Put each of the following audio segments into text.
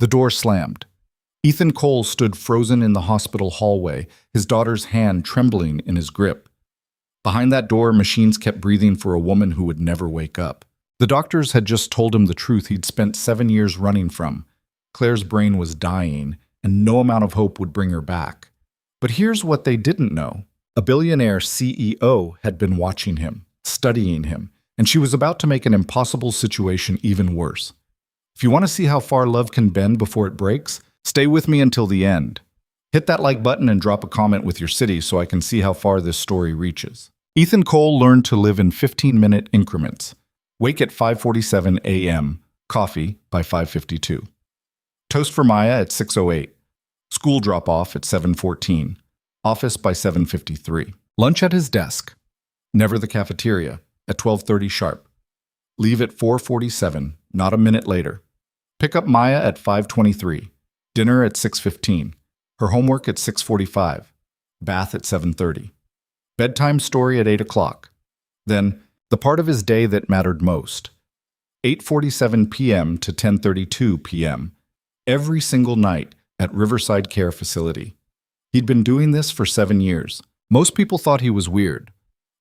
The door slammed. Ethan Cole stood frozen in the hospital hallway, his daughter's hand trembling in his grip. Behind that door, machines kept breathing for a woman who would never wake up. The doctors had just told him the truth he'd spent 7 years running from. Claire's brain was dying, and no amount of hope would bring her back. But here's what they didn't know. A billionaire CEO had been watching him, studying him, and she was about to make an impossible situation even worse. If you want to see how far love can bend before it breaks, stay with me until the end. Hit that like button and drop a comment with your city so I can see how far this story reaches. Ethan Cole learned to live in 15-minute increments. Wake at 5:47 a.m., coffee by 5:52. Toast for Maya at 6:08. School drop-off at 7:14. Office by 7:53. Lunch at his desk. Never the cafeteria, at 12:30 sharp. Leave at 4:47, not a minute later. Pick up Maya at 5:23. Dinner at 6:15. Her homework at 6:45. Bath at 7:30. Bedtime story at 8 o'clock. Then, the part of his day that mattered most. 8:47 p.m. to 10:32 p.m. Every single night at Riverside Care Facility. He'd been doing this for 7 years. Most people thought he was weird.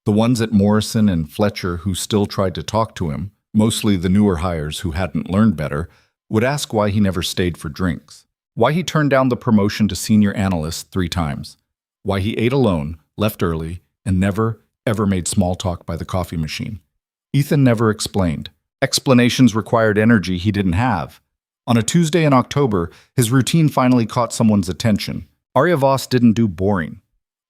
The ones at Morrison and Fletcher who still tried to talk to him, mostly the newer hires who hadn't learned better, would ask why he never stayed for drinks. Why he turned down the promotion to senior analyst 3 times. Why he ate alone, left early, and never, ever made small talk by the coffee machine. Ethan never explained. Explanations required energy he didn't have. On a Tuesday in October, his routine finally caught someone's attention. Arya Voss didn't do boring.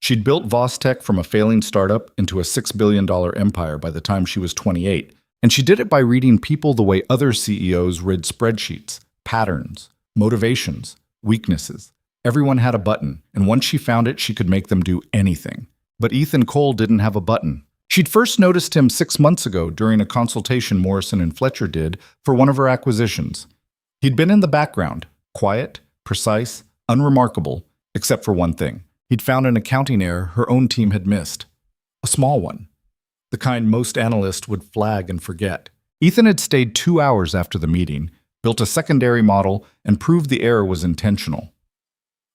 She'd built Vostech from a failing startup into a $6 billion empire by the time she was 28, and she did it by reading people the way other CEOs read spreadsheets, patterns, motivations, weaknesses. Everyone had a button, and once she found it, she could make them do anything. But Ethan Cole didn't have a button. She'd first noticed him 6 months ago during a consultation Morrison and Fletcher did for one of her acquisitions. He'd been in the background, quiet, precise, unremarkable, except for one thing. He'd found an accounting error her own team had missed. A small one. The kind most analysts would flag and forget. Ethan had stayed 2 hours after the meeting, built a secondary model, and proved the error was intentional.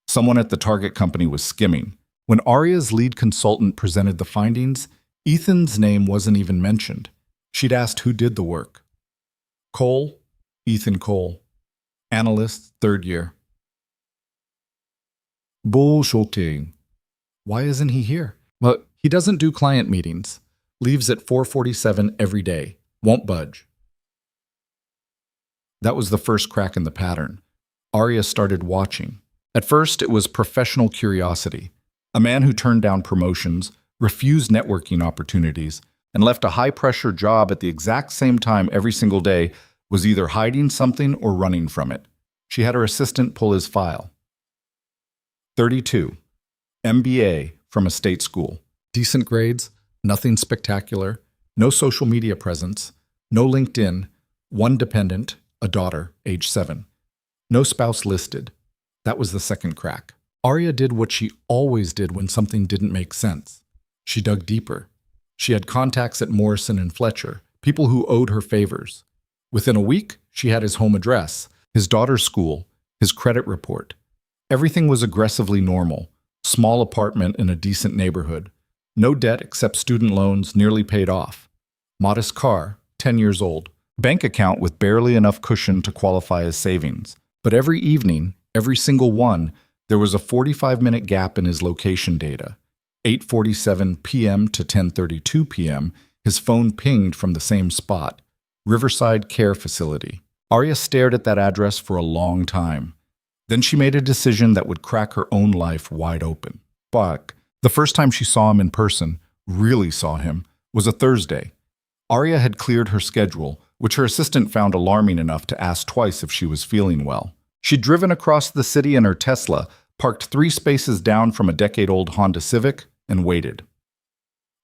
Someone at the target company was skimming. When Arya's lead consultant presented the findings, Ethan's name wasn't even mentioned. She'd asked who did the work. Cole, Ethan Cole. Analyst, 3rd year. Bullshitting. Why isn't he here? Well, he doesn't do client meetings. Leaves at 4:47 every day. Won't budge. That was the first crack in the pattern. Arya started watching. At first, it was professional curiosity. A man who turned down promotions, refused networking opportunities, and left a high-pressure job at the exact same time every single day was either hiding something or running from it. She had her assistant pull his file. 32. MBA from a state school. Decent grades, nothing spectacular, no social media presence, no LinkedIn, 1 dependent, a daughter, age 7. No spouse listed. That was the second crack. Arya did what she always did when something didn't make sense. She dug deeper. She had contacts at Morrison and Fletcher, people who owed her favors. Within a week, she had his home address, his daughter's school, his credit report. Everything was aggressively normal. Small apartment in a decent neighborhood. No debt except student loans nearly paid off. Modest car, 10 years old. Bank account with barely enough cushion to qualify as savings. But every evening, every single one, there was a 45-minute gap in his location data. 8:47 p.m. to 10:32 p.m., his phone pinged from the same spot. Riverside Care Facility. Arya stared at that address for a long time. Then she made a decision that would crack her own life wide open. But the first time she saw him in person, really saw him, was a Thursday. Arya had cleared her schedule, which her assistant found alarming enough to ask twice if she was feeling well. She'd driven across the city in her Tesla, parked 3 spaces down from a decade-old Honda Civic, and waited.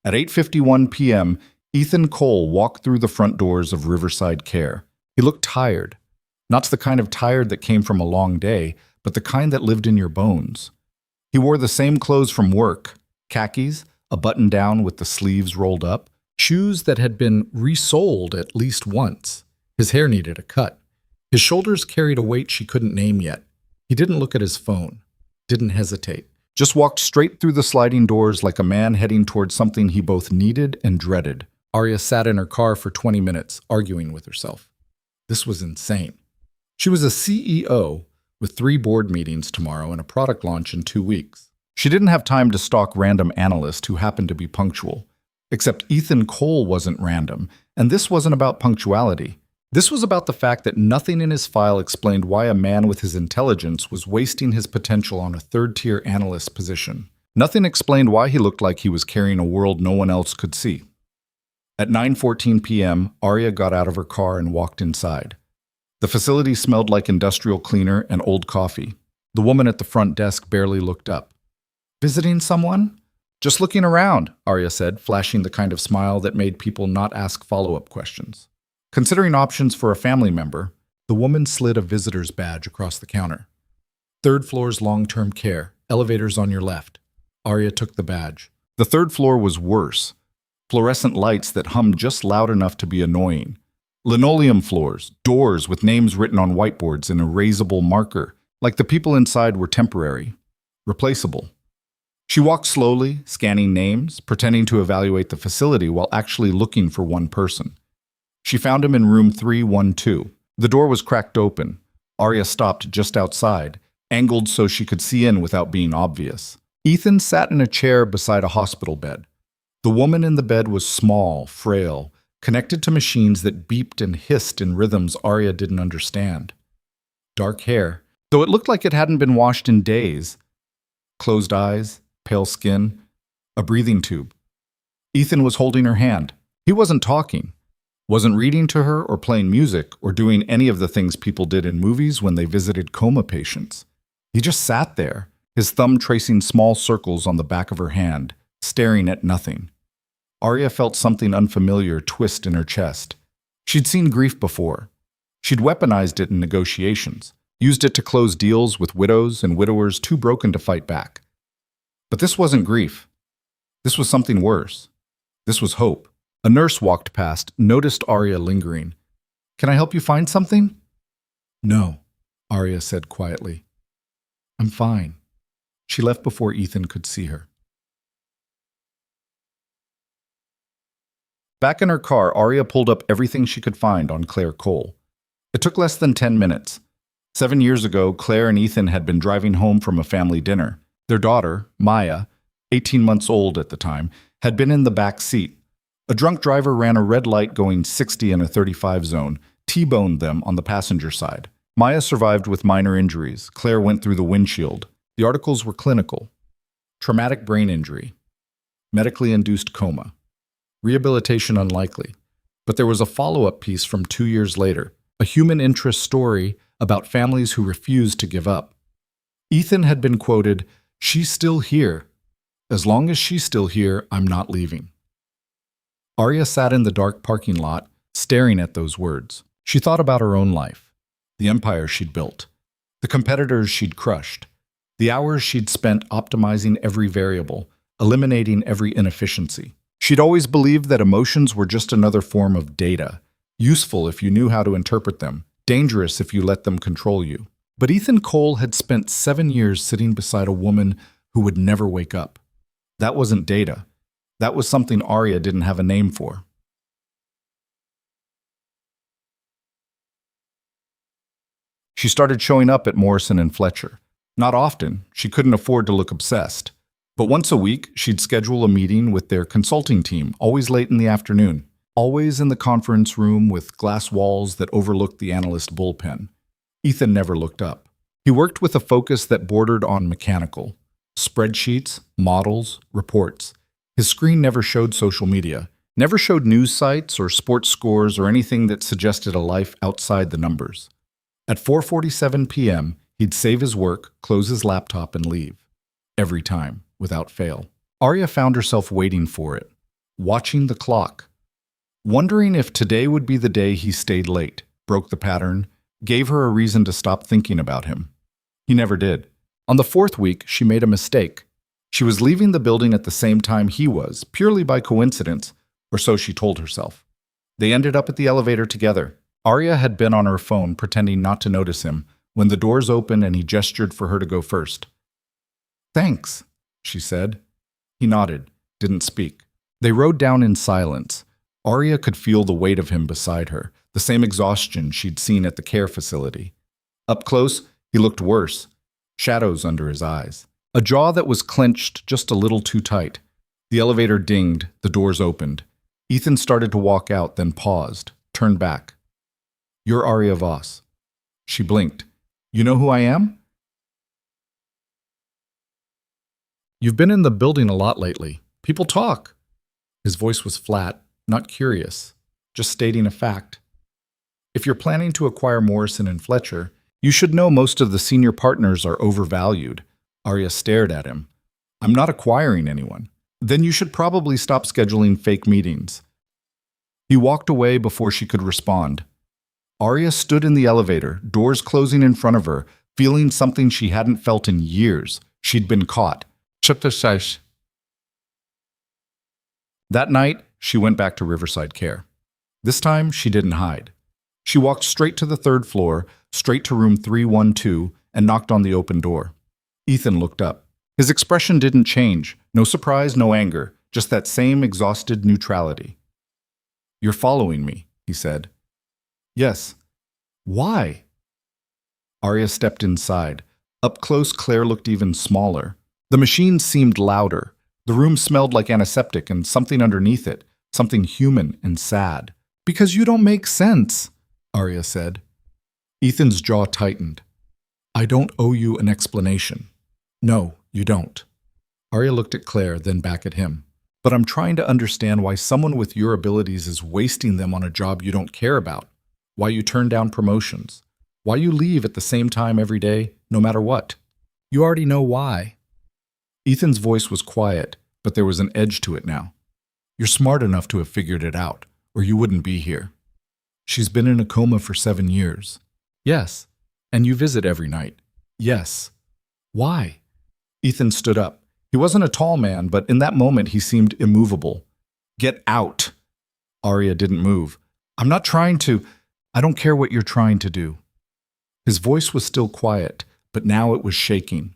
At 8:51 p.m., Ethan Cole walked through the front doors of Riverside Care. He looked tired. Not the kind of tired that came from a long day, but the kind that lived in your bones. He wore the same clothes from work, khakis, a button-down with the sleeves rolled up, shoes that had been resoled at least once. His hair needed a cut. His shoulders carried a weight she couldn't name yet. He didn't look at his phone, didn't hesitate, just walked straight through the sliding doors like a man heading towards something he both needed and dreaded. Arya sat in her car for 20 minutes, arguing with herself. This was insane. She was a CEO with 3 board meetings tomorrow and a product launch in 2 weeks. She didn't have time to stalk random analysts who happened to be punctual. Except Ethan Cole wasn't random, and this wasn't about punctuality. This was about the fact that nothing in his file explained why a man with his intelligence was wasting his potential on a third-tier analyst position. Nothing explained why he looked like he was carrying a world no one else could see. At 9:14 p.m., Arya got out of her car and walked inside. The facility smelled like industrial cleaner and old coffee. The woman at the front desk barely looked up. "Visiting someone?" "Just looking around," Arya said, flashing the kind of smile that made people not ask follow-up questions. Considering options for a family member, the woman slid a visitor's badge across the counter. "Third floor's long-term care. Elevators on your left." Arya took the badge. The third floor was worse. Fluorescent lights that hummed just loud enough to be annoying. Linoleum floors, doors with names written on whiteboards in erasable marker, like the people inside were temporary, replaceable. She walked slowly, scanning names, pretending to evaluate the facility while actually looking for one person. She found him in room 312. The door was cracked open. Arya stopped just outside, angled so she could see in without being obvious. Ethan sat in a chair beside a hospital bed. The woman in the bed was small, frail, connected to machines that beeped and hissed in rhythms Arya didn't understand. Dark hair, though it looked like it hadn't been washed in days. Closed eyes, pale skin, a breathing tube. Ethan was holding her hand. He wasn't talking, wasn't reading to her or playing music or doing any of the things people did in movies when they visited coma patients. He just sat there, his thumb tracing small circles on the back of her hand, staring at nothing. Arya felt something unfamiliar twist in her chest. She'd seen grief before. She'd weaponized it in negotiations, used it to close deals with widows and widowers too broken to fight back. But this wasn't grief. This was something worse. This was hope. A nurse walked past, noticed Arya lingering. "Can I help you find something?" "No," Arya said quietly. "I'm fine." She left before Ethan could see her. Back in her car, Arya pulled up everything she could find on Claire Cole. It took less than 10 minutes. 7 years ago, Claire and Ethan had been driving home from a family dinner. Their daughter, Maya, 18 months old at the time, had been in the back seat. A drunk driver ran a red light going 60 in a 35 zone, T-boned them on the passenger side. Maya survived with minor injuries. Claire went through the windshield. The articles were clinical. Traumatic brain injury. Medically induced coma. Rehabilitation unlikely. But there was a follow-up piece from 2 years later, a human interest story about families who refused to give up. Ethan had been quoted, "She's still here. As long as she's still here, I'm not leaving." Arya sat in the dark parking lot, staring at those words. She thought about her own life, the empire she'd built, the competitors she'd crushed, the hours she'd spent optimizing every variable, eliminating every inefficiency. She'd always believed that emotions were just another form of data, useful if you knew how to interpret them, dangerous if you let them control you. But Ethan Cole had spent 7 years sitting beside a woman who would never wake up. That wasn't data. That was something Arya didn't have a name for. She started showing up at Morrison and Fletcher. Not often, she couldn't afford to look obsessed. But once a week, she'd schedule a meeting with their consulting team, always late in the afternoon, always in the conference room with glass walls that overlooked the analyst bullpen. Ethan never looked up. He worked with a focus that bordered on mechanical. Spreadsheets, models, reports. His screen never showed social media, never showed news sites or sports scores or anything that suggested a life outside the numbers. At 4:47 p.m., he'd save his work, close his laptop, and leave. Every time, without fail. Arya found herself waiting for it, watching the clock, wondering if today would be the day he stayed late, broke the pattern, gave her a reason to stop thinking about him. He never did. On the 4th week, she made a mistake. She was leaving the building at the same time he was, purely by coincidence, or so she told herself. They ended up at the elevator together. Arya had been on her phone pretending not to notice him when the doors opened and he gestured for her to go first. "Thanks," she said. He nodded, didn't speak. They rode down in silence. Arya could feel the weight of him beside her, the same exhaustion she'd seen at the care facility. Up close, he looked worse, shadows under his eyes. A jaw that was clenched just a little too tight. The elevator dinged, the doors opened. Ethan started to walk out, then paused, turned back. "You're Arya Voss." She blinked. "You know who I am?" "You've been in the building a lot lately. People talk." His voice was flat, not curious, just stating a fact. "If you're planning to acquire Morrison and Fletcher, you should know most of the senior partners are overvalued." Arya stared at him. "I'm not acquiring anyone." "Then you should probably stop scheduling fake meetings." He walked away before she could respond. Arya stood in the elevator, doors closing in front of her, feeling something she hadn't felt in years. She'd been caught. That night, she went back to Riverside Care. This time, she didn't hide. She walked straight to the third floor, straight to room 312, and knocked on the open door. Ethan looked up. His expression didn't change. No surprise, no anger, just that same exhausted neutrality. "You're following me," he said. "Yes." "Why?" Arya stepped inside. Up close, Claire looked even smaller. The machine seemed louder. The room smelled like antiseptic and something underneath it, something human and sad. "Because you don't make sense," Arya said. Ethan's jaw tightened. "I don't owe you an explanation." "No, you don't." Arya looked at Claire, then back at him. "But I'm trying to understand why someone with your abilities is wasting them on a job you don't care about. Why you turn down promotions. Why you leave at the same time every day, no matter what." "You already know why." Ethan's voice was quiet, but there was an edge to it now. "You're smart enough to have figured it out, or you wouldn't be here. She's been in a coma for 7 years. "Yes." "And you visit every night." "Yes." "Why?" Ethan stood up. He wasn't a tall man, but in that moment he seemed immovable. "Get out." Arya didn't move. "I'm not trying to. I don't care what you're trying to do." His voice was still quiet, but now it was shaking.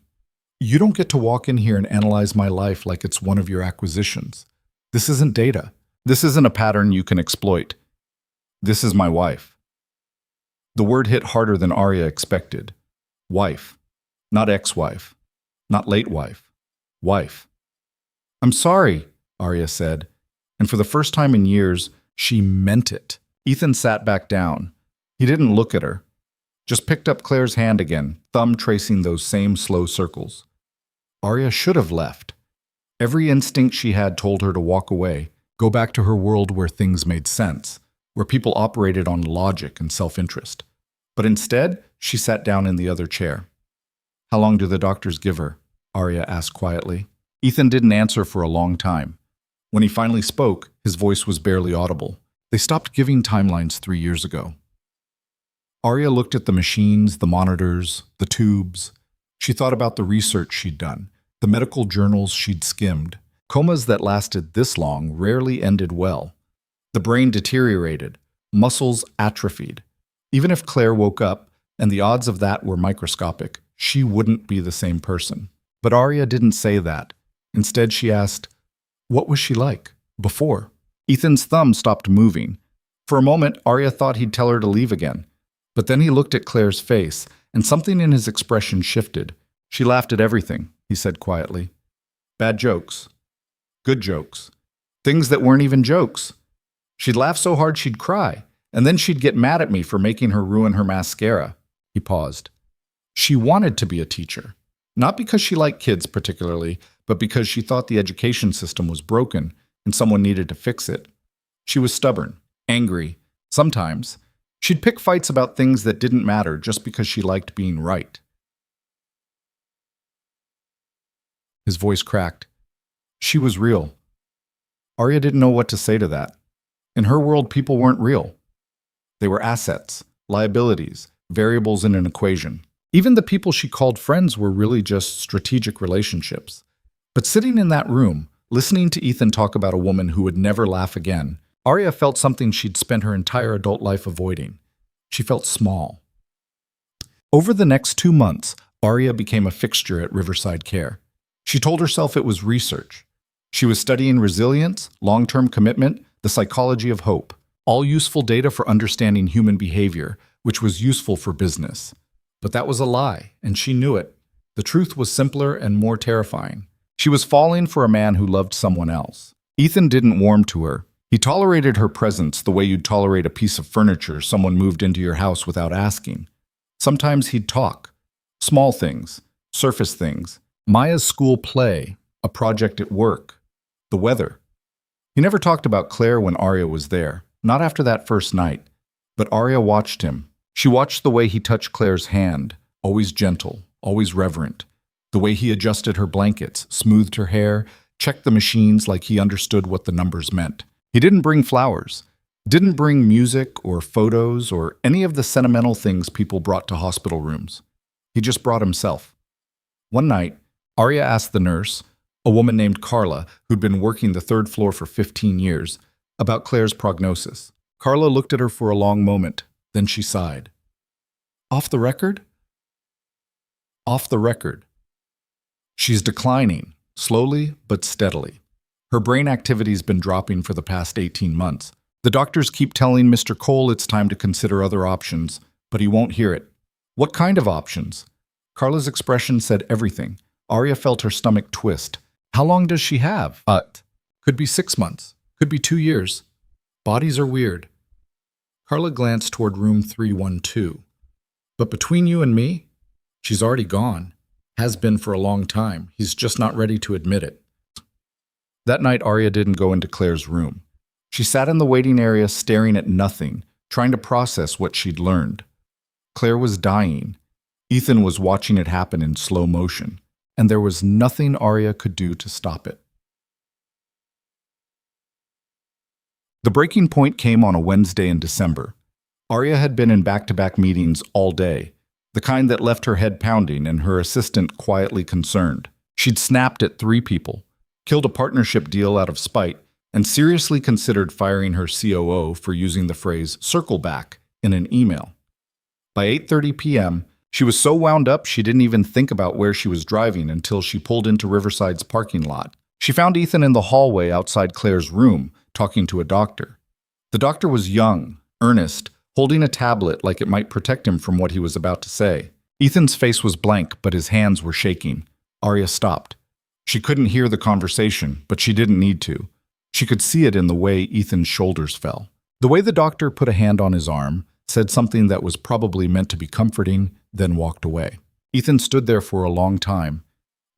"You don't get to walk in here and analyze my life like it's one of your acquisitions. This isn't data. This isn't a pattern you can exploit. This is my wife." The word hit harder than Arya expected. Wife. Not ex-wife. Not late wife. Wife. "I'm sorry," Arya said, and for the first time in years, she meant it. Ethan sat back down. He didn't look at her. Just picked up Claire's hand again, thumb tracing those same slow circles. Arya should have left. Every instinct she had told her to walk away, go back to her world where things made sense, where people operated on logic and self-interest. But instead, she sat down in the other chair. "How long do the doctors give her?" Arya asked quietly. Ethan didn't answer for a long time. When he finally spoke, his voice was barely audible. "They stopped giving timelines 3 years ago." Arya looked at the machines, the monitors, the tubes. She thought about the research she'd done, the medical journals she'd skimmed. Comas that lasted this long rarely ended well. The brain deteriorated, muscles atrophied. Even if Claire woke up, and the odds of that were microscopic, she wouldn't be the same person. But Arya didn't say that. Instead, she asked, "What was she like before?" Ethan's thumb stopped moving. For a moment, Arya thought he'd tell her to leave again. But then he looked at Claire's face, and something in his expression shifted. "She laughed at everything," he said quietly. "Bad jokes. Good jokes. Things that weren't even jokes. She'd laugh so hard she'd cry, and then she'd get mad at me for making her ruin her mascara." He paused. "She wanted to be a teacher. Not because she liked kids particularly, but because she thought the education system was broken and someone needed to fix it. She was stubborn, angry. Sometimes she'd pick fights about things that didn't matter just because she liked being right." His voice cracked. She was real. Arya didn't know what to say to that. In her world, people weren't real. They were assets, liabilities, variables in an equation. Even the people she called friends were really just strategic relationships. But sitting in that room, listening to Ethan talk about a woman who would never laugh again, Arya felt something she'd spent her entire adult life avoiding. She felt small. Over the next 2 months, Aria became a fixture at Riverside Care. She told herself it was research. She was studying resilience, long-term commitment, the psychology of hope, all useful data for understanding human behavior, which was useful for business. But that was a lie, and she knew it. The truth was simpler and more terrifying. She was falling for a man who loved someone else. Ethan didn't warm to her. He tolerated her presence the way you'd tolerate a piece of furniture someone moved into your house without asking. Sometimes he'd talk. Small things, surface things, Maya's school play, a project at work, the weather. He never talked about Claire when Aria was there, not after that first night. But Aria watched him. She watched the way he touched Claire's hand, always gentle, always reverent. The way he adjusted her blankets, smoothed her hair, checked the machines like he understood what the numbers meant. He didn't bring flowers, didn't bring music or photos or any of the sentimental things people brought to hospital rooms. He just brought himself. One night, Aria asked the nurse, a woman named Carla, who'd been working the third floor for 15 years, about Claire's prognosis. Carla looked at her for a long moment, then she sighed. Off the record? Off the record. She's declining, slowly but steadily. Her brain activity's been dropping for the past 18 months. The doctors keep telling Mr. Cole it's time to consider other options, but he won't hear it. What kind of options? Carla's expression said everything. Aria felt her stomach twist. How long does she have? Could be 6 months. Could be 2 years. Bodies are weird. Carla glanced toward room 312. But between you and me, she's already gone. Has been for a long time. He's just not ready to admit it. That night, Aria didn't go into Claire's room. She sat in the waiting area staring at nothing, trying to process what she'd learned. Claire was dying. Ethan was watching it happen in slow motion, and there was nothing Aria could do to stop it. The breaking point came on a Wednesday in December. Aria had been in back-to-back meetings all day, the kind that left her head pounding and her assistant quietly concerned. She'd snapped at 3 people, killed a partnership deal out of spite, and seriously considered firing her COO for using the phrase "circle back" in an email. By 8:30 p.m., she was so wound up she didn't even think about where she was driving until she pulled into Riverside's parking lot. She found Ethan in the hallway outside Claire's room, talking to a doctor. The doctor was young, earnest, holding a tablet like it might protect him from what he was about to say. Ethan's face was blank, but his hands were shaking. Aria stopped. She couldn't hear the conversation, but she didn't need to. She could see it in the way Ethan's shoulders fell. The way the doctor put a hand on his arm, said something that was probably meant to be comforting, then walked away. Ethan stood there for a long time.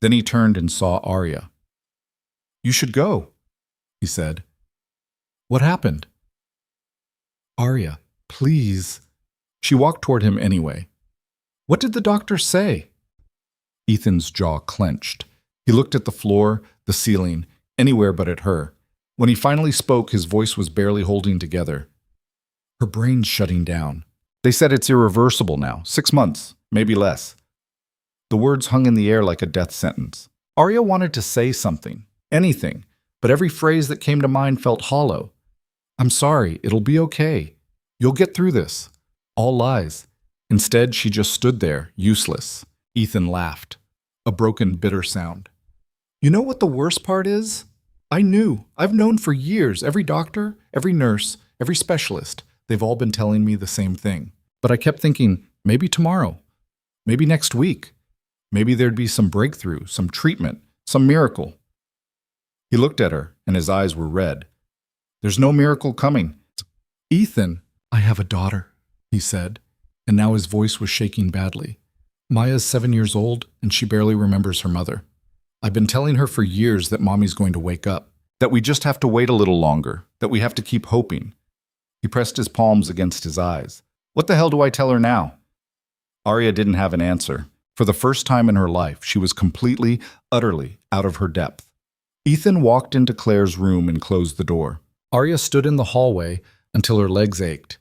Then he turned and saw Aria. "You should go," he said. "What happened?" "Aria, please." She walked toward him anyway. "What did the doctor say?" Ethan's jaw clenched. He looked at the floor, the ceiling, anywhere but at her. When he finally spoke, his voice was barely holding together. "Her brain's shutting down. They said it's irreversible now, 6 months, maybe less." The words hung in the air like a death sentence. Aria wanted to say something, anything, but every phrase that came to mind felt hollow. "I'm sorry, it'll be okay. You'll get through this." All lies. Instead, she just stood there, useless. Ethan laughed. A broken, bitter sound. "You know what the worst part is? I've known for years, every doctor, every nurse, every specialist, they've all been telling me the same thing. But I kept thinking, maybe tomorrow, maybe next week, maybe there'd be some breakthrough, some treatment, some miracle." He looked at her, and his eyes were red. "There's no miracle coming." "Ethan, I have a daughter," he said, and now his voice was shaking badly. "Maya's 7 years old, and she barely remembers her mother. I've been telling her for years that Mommy's going to wake up, that we just have to wait a little longer, that we have to keep hoping." He pressed his palms against his eyes. "What the hell do I tell her now?" Aria didn't have an answer. For the first time in her life, she was completely, utterly out of her depth. Ethan walked into Claire's room and closed the door. Aria stood in the hallway until her legs ached.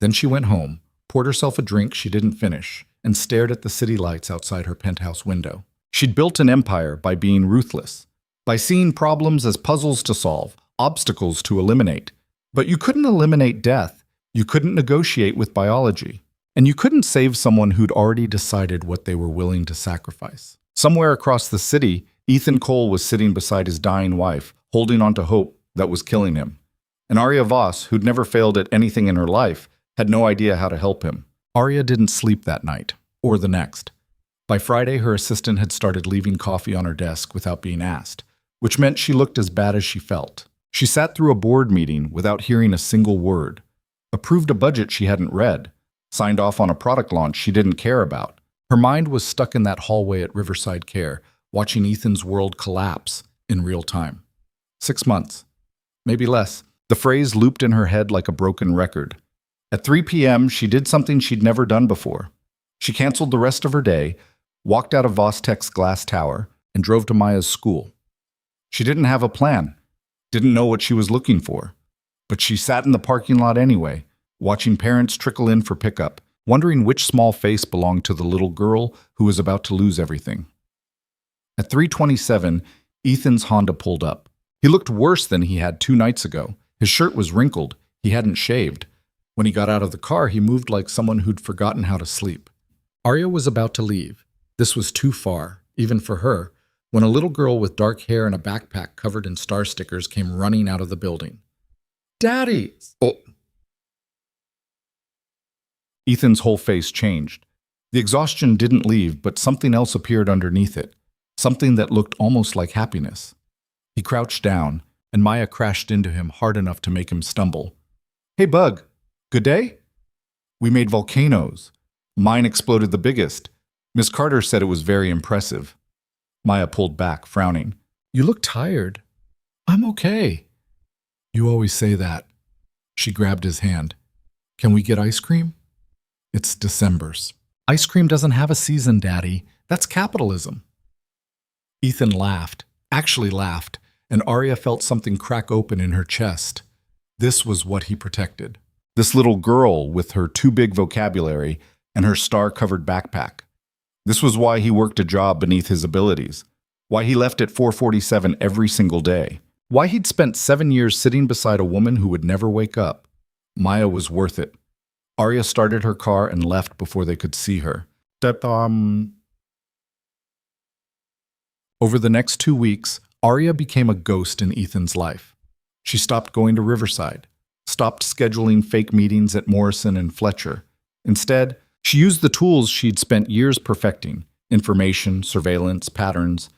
Then she went home, poured herself a drink she didn't finish, and stared at the city lights outside her penthouse window. She'd built an empire by being ruthless, by seeing problems as puzzles to solve, obstacles to eliminate. But you couldn't eliminate death. You couldn't negotiate with biology. And you couldn't save someone who'd already decided what they were willing to sacrifice. Somewhere across the city, Ethan Cole was sitting beside his dying wife, holding on to hope that was killing him. And Arya Voss, who'd never failed at anything in her life, had no idea how to help him. Arya didn't sleep that night, or the next. By Friday, her assistant had started leaving coffee on her desk without being asked, which meant she looked as bad as she felt. She sat through a board meeting without hearing a single word, approved a budget she hadn't read, signed off on a product launch she didn't care about. Her mind was stuck in that hallway at Riverside Care, watching Ethan's world collapse in real time. 6 months. Maybe less. The phrase looped in her head like a broken record. At 3 p.m., she did something she'd never done before. She canceled the rest of her day, walked out of Vostek's glass tower, and drove to Maya's school. She didn't have a plan, didn't know what she was looking for. But she sat in the parking lot anyway, watching parents trickle in for pickup, wondering which small face belonged to the little girl who was about to lose everything. At 3:27, Ethan's Honda pulled up. He looked worse than he had 2 nights ago. His shirt was wrinkled. He hadn't shaved. When he got out of the car, he moved like someone who'd forgotten how to sleep. Arya was about to leave. This was too far, even for her, when a little girl with dark hair and a backpack covered in star stickers came running out of the building. "Daddy!" Oh. Ethan's whole face changed. The exhaustion didn't leave, but something else appeared underneath it, something that looked almost like happiness. He crouched down, and Maya crashed into him hard enough to make him stumble. "Hey, Bug. Good day?" "We made volcanoes. Mine exploded the biggest. Miss Carter said it was very impressive." Maya pulled back, frowning. "You look tired." "I'm okay." "You always say that." She grabbed his hand. "Can we get ice cream?" "It's December's." "Ice cream doesn't have a season, Daddy. That's capitalism." Ethan laughed, actually laughed, and Arya felt something crack open in her chest. This was what he protected. This little girl with her too big vocabulary and her star-covered backpack. This was why he worked a job beneath his abilities, why he left at 4:47 every single day, why he'd spent 7 years sitting beside a woman who would never wake up. Maya was worth it. Arya started her car and left before they could see her. Over the next 2 weeks, Arya became a ghost in Ethan's life. She stopped going to Riverside, stopped scheduling fake meetings at Morrison and Fletcher. Instead, she used the tools she'd spent years perfecting, information, surveillance, patterns,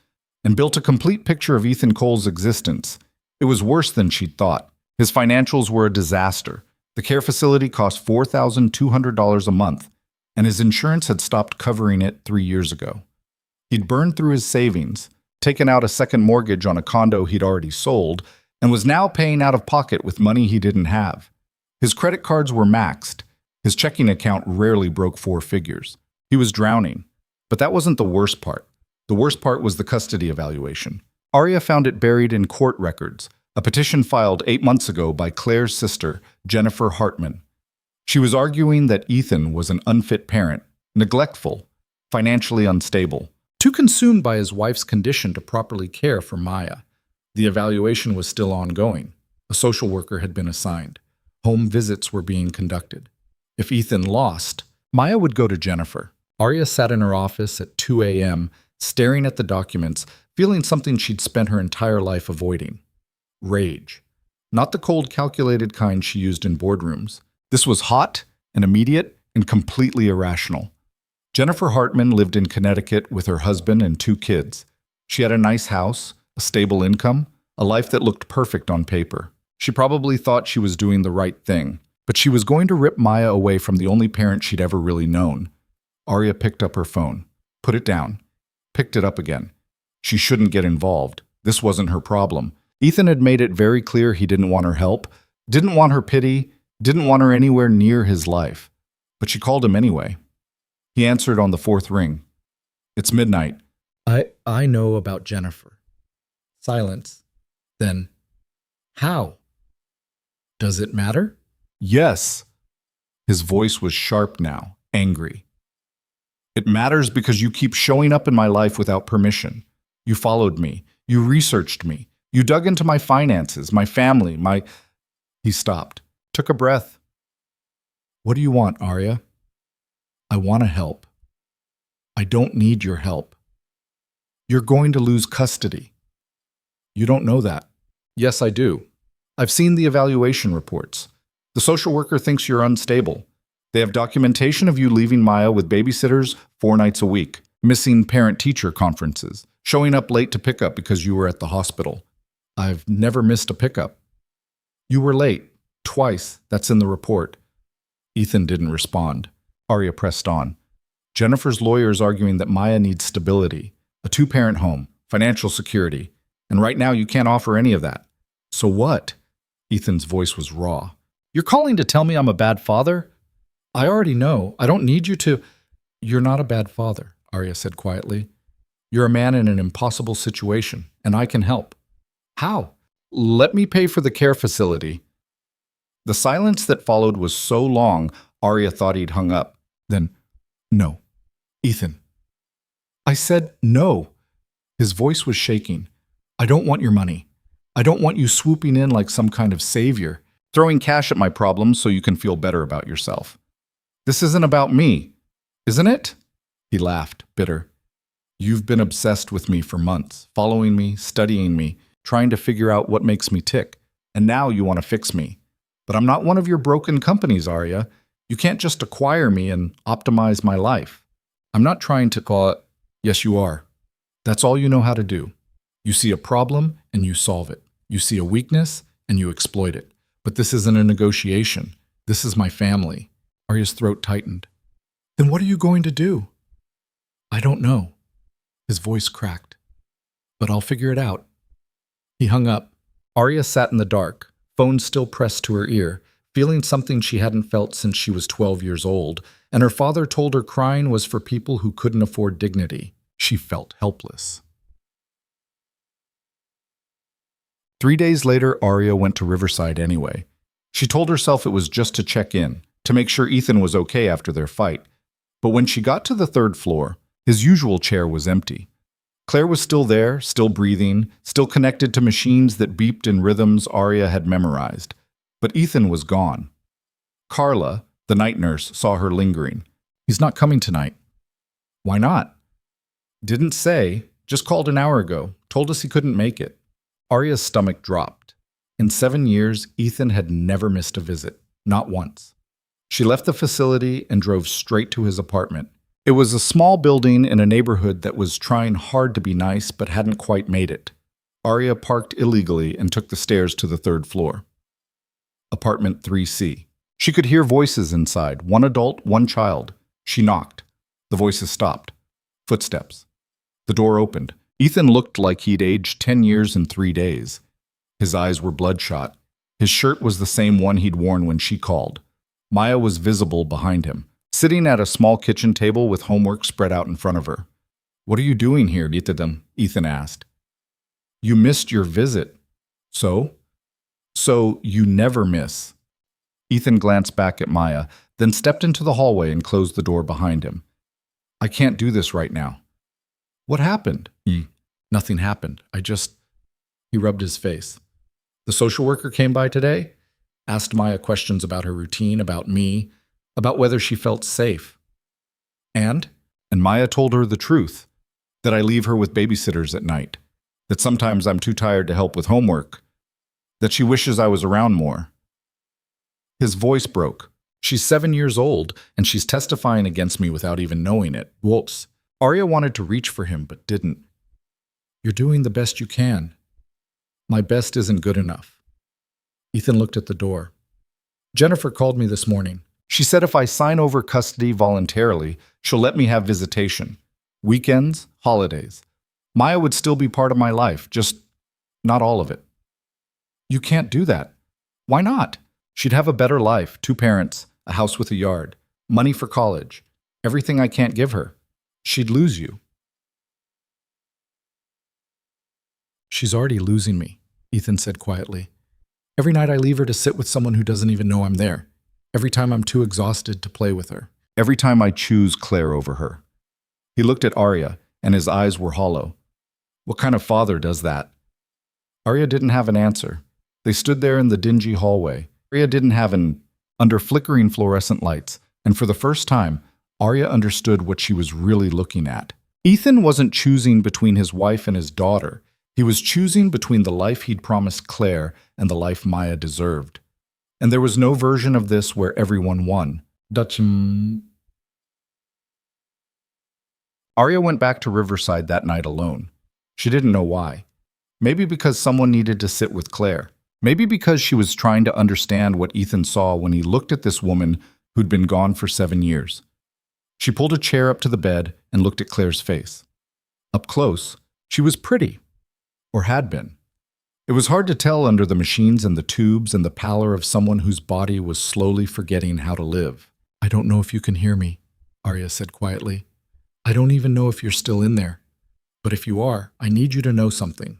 and built a complete picture of Ethan Cole's existence. It was worse than she'd thought. His financials were a disaster. The care facility cost $4,200 a month, and his insurance had stopped covering it 3 years ago. He'd burned through his savings, taken out a second mortgage on a condo he'd already sold, and was now paying out of pocket with money he didn't have. His credit cards were maxed. His checking account rarely broke 4 figures. He was drowning. But that wasn't the worst part. The worst part was the custody evaluation. Arya found it buried in court records, a petition filed 8 months ago by Claire's sister, Jennifer Hartman. She was arguing that Ethan was an unfit parent, neglectful, financially unstable, too consumed by his wife's condition to properly care for Maya. The evaluation was still ongoing. A social worker had been assigned. Home visits were being conducted. If Ethan lost, Maya would go to Jennifer. Arya sat in her office at 2 a.m., staring at the documents, feeling something she'd spent her entire life avoiding. Rage. Not the cold, calculated kind she used in boardrooms. This was hot and immediate and completely irrational. Jennifer Hartman lived in Connecticut with her husband and 2 kids. She had a nice house, a stable income, a life that looked perfect on paper. She probably thought she was doing the right thing, but she was going to rip Maya away from the only parent she'd ever really known. Arya picked up her phone, put it down, picked it up again. She shouldn't get involved. This wasn't her problem. Ethan had made it very clear he didn't want her help, didn't want her pity, didn't want her anywhere near his life. But she called him anyway. He answered on the 4th ring. "It's midnight." I know about Jennifer." Silence. Then, "How? Does it matter?" "Yes." His voice was sharp now, angry. "It matters because you keep showing up in my life without permission. You followed me. You researched me. You dug into my finances, my family, my—" He stopped, took a breath. What do you want, Arya? I want to help. I don't need your help. You're going to lose custody. You don't know that. Yes, I do. I've seen the evaluation reports. The social worker thinks you're unstable. They have documentation of you leaving Maya with babysitters 4 nights a week, missing parent-teacher conferences, showing up late to pick up because you were at the hospital. I've never missed a pickup. You were late. Twice. That's in the report. Ethan didn't respond. Arya pressed on. Jennifer's lawyer is arguing that Maya needs stability, a 2-parent home, financial security, and right now you can't offer any of that. So what? Ethan's voice was raw. You're calling to tell me I'm a bad father? I already know. I don't need you to. You're not a bad father, Arya said quietly. You're a man in an impossible situation, and I can help. How? Let me pay for the care facility. The silence that followed was so long, Arya thought he'd hung up. Then, no. Ethan. I said no. His voice was shaking. I don't want your money. I don't want you swooping in like some kind of savior, throwing cash at my problems so you can feel better about yourself. This isn't about me, isn't it? He laughed, bitter. You've been obsessed with me for months, following me, studying me, trying to figure out what makes me tick, and now you want to fix me. But I'm not one of your broken companies, Arya. You can't just acquire me and optimize my life. I'm not trying to call it. Yes, you are. That's all you know how to do. You see a problem and you solve it. You see a weakness and you exploit it. But this isn't a negotiation. This is my family. Arya's throat tightened. Then what are you going to do? I don't know. His voice cracked. But I'll figure it out. He hung up. Arya sat in the dark, phone still pressed to her ear, feeling something she hadn't felt since she was 12 years old, and her father told her crying was for people who couldn't afford dignity. She felt helpless. 3 days later, Arya went to Riverside anyway. She told herself it was just to check in, to make sure Ethan was okay after their fight. But when she got to the 3rd floor, his usual chair was empty. Claire was still there, still breathing, still connected to machines that beeped in rhythms Arya had memorized. But Ethan was gone. Carla, the night nurse, saw her lingering. He's not coming tonight. Why not? Didn't say, just called an hour ago, told us he couldn't make it. Arya's stomach dropped. In 7 years, Ethan had never missed a visit, not once. She left the facility and drove straight to his apartment. It was a small building in a neighborhood that was trying hard to be nice but hadn't quite made it. Arya parked illegally and took the stairs to the 3rd floor. Apartment 3C. She could hear voices inside, one adult, one child. She knocked. The voices stopped. Footsteps. The door opened. Ethan looked like he'd aged 10 years in 3 days. His eyes were bloodshot. His shirt was the same one he'd worn when she called. Maya was visible behind him, sitting at a small kitchen table with homework spread out in front of her. What are you doing here, Ethan asked. You missed your visit. So? So you never miss. Ethan glanced back at Maya, then stepped into the hallway and closed the door behind him. I can't do this right now. What happened? Nothing happened. He rubbed his face. The social worker came by today, asked Maya questions about her routine, about me, about whether she felt safe. And Maya told her the truth, that I leave her with babysitters at night, that sometimes I'm too tired to help with homework, that she wishes I was around more. His voice broke. She's 7 years old, and she's testifying against me without even knowing it. Whoops. Arya wanted to reach for him, but didn't. You're doing the best you can. My best isn't good enough. Ethan looked at the door. Jennifer called me this morning. She said if I sign over custody voluntarily, she'll let me have visitation. Weekends, holidays. Maya would still be part of my life, just not all of it. You can't do that. Why not? She'd have a better life, 2 parents, a house with a yard, money for college, everything I can't give her. She'd lose you. She's already losing me, Ethan said quietly. Every night I leave her to sit with someone who doesn't even know I'm there. Every time I'm too exhausted to play with her. Every time I choose Claire over her. He looked at Arya, and his eyes were hollow. What kind of father does that? Arya didn't have an answer. They stood there in the dingy hallway. Arya didn't have an under flickering fluorescent lights, and for the first time, Arya understood what she was really looking at. Ethan wasn't choosing between his wife and his daughter. He was choosing between the life he'd promised Claire and the life Maya deserved. And there was no version of this where everyone won. Arya went back to Riverside that night alone. She didn't know why. Maybe because someone needed to sit with Claire. Maybe because she was trying to understand what Ethan saw when he looked at this woman who'd been gone for 7 years. She pulled a chair up to the bed and looked at Claire's face. Up close, she was pretty. Or had been. It was hard to tell under the machines and the tubes and the pallor of someone whose body was slowly forgetting how to live. "I don't know if you can hear me," Arya said quietly. "I don't even know if you're still in there. But if you are, I need you to know something."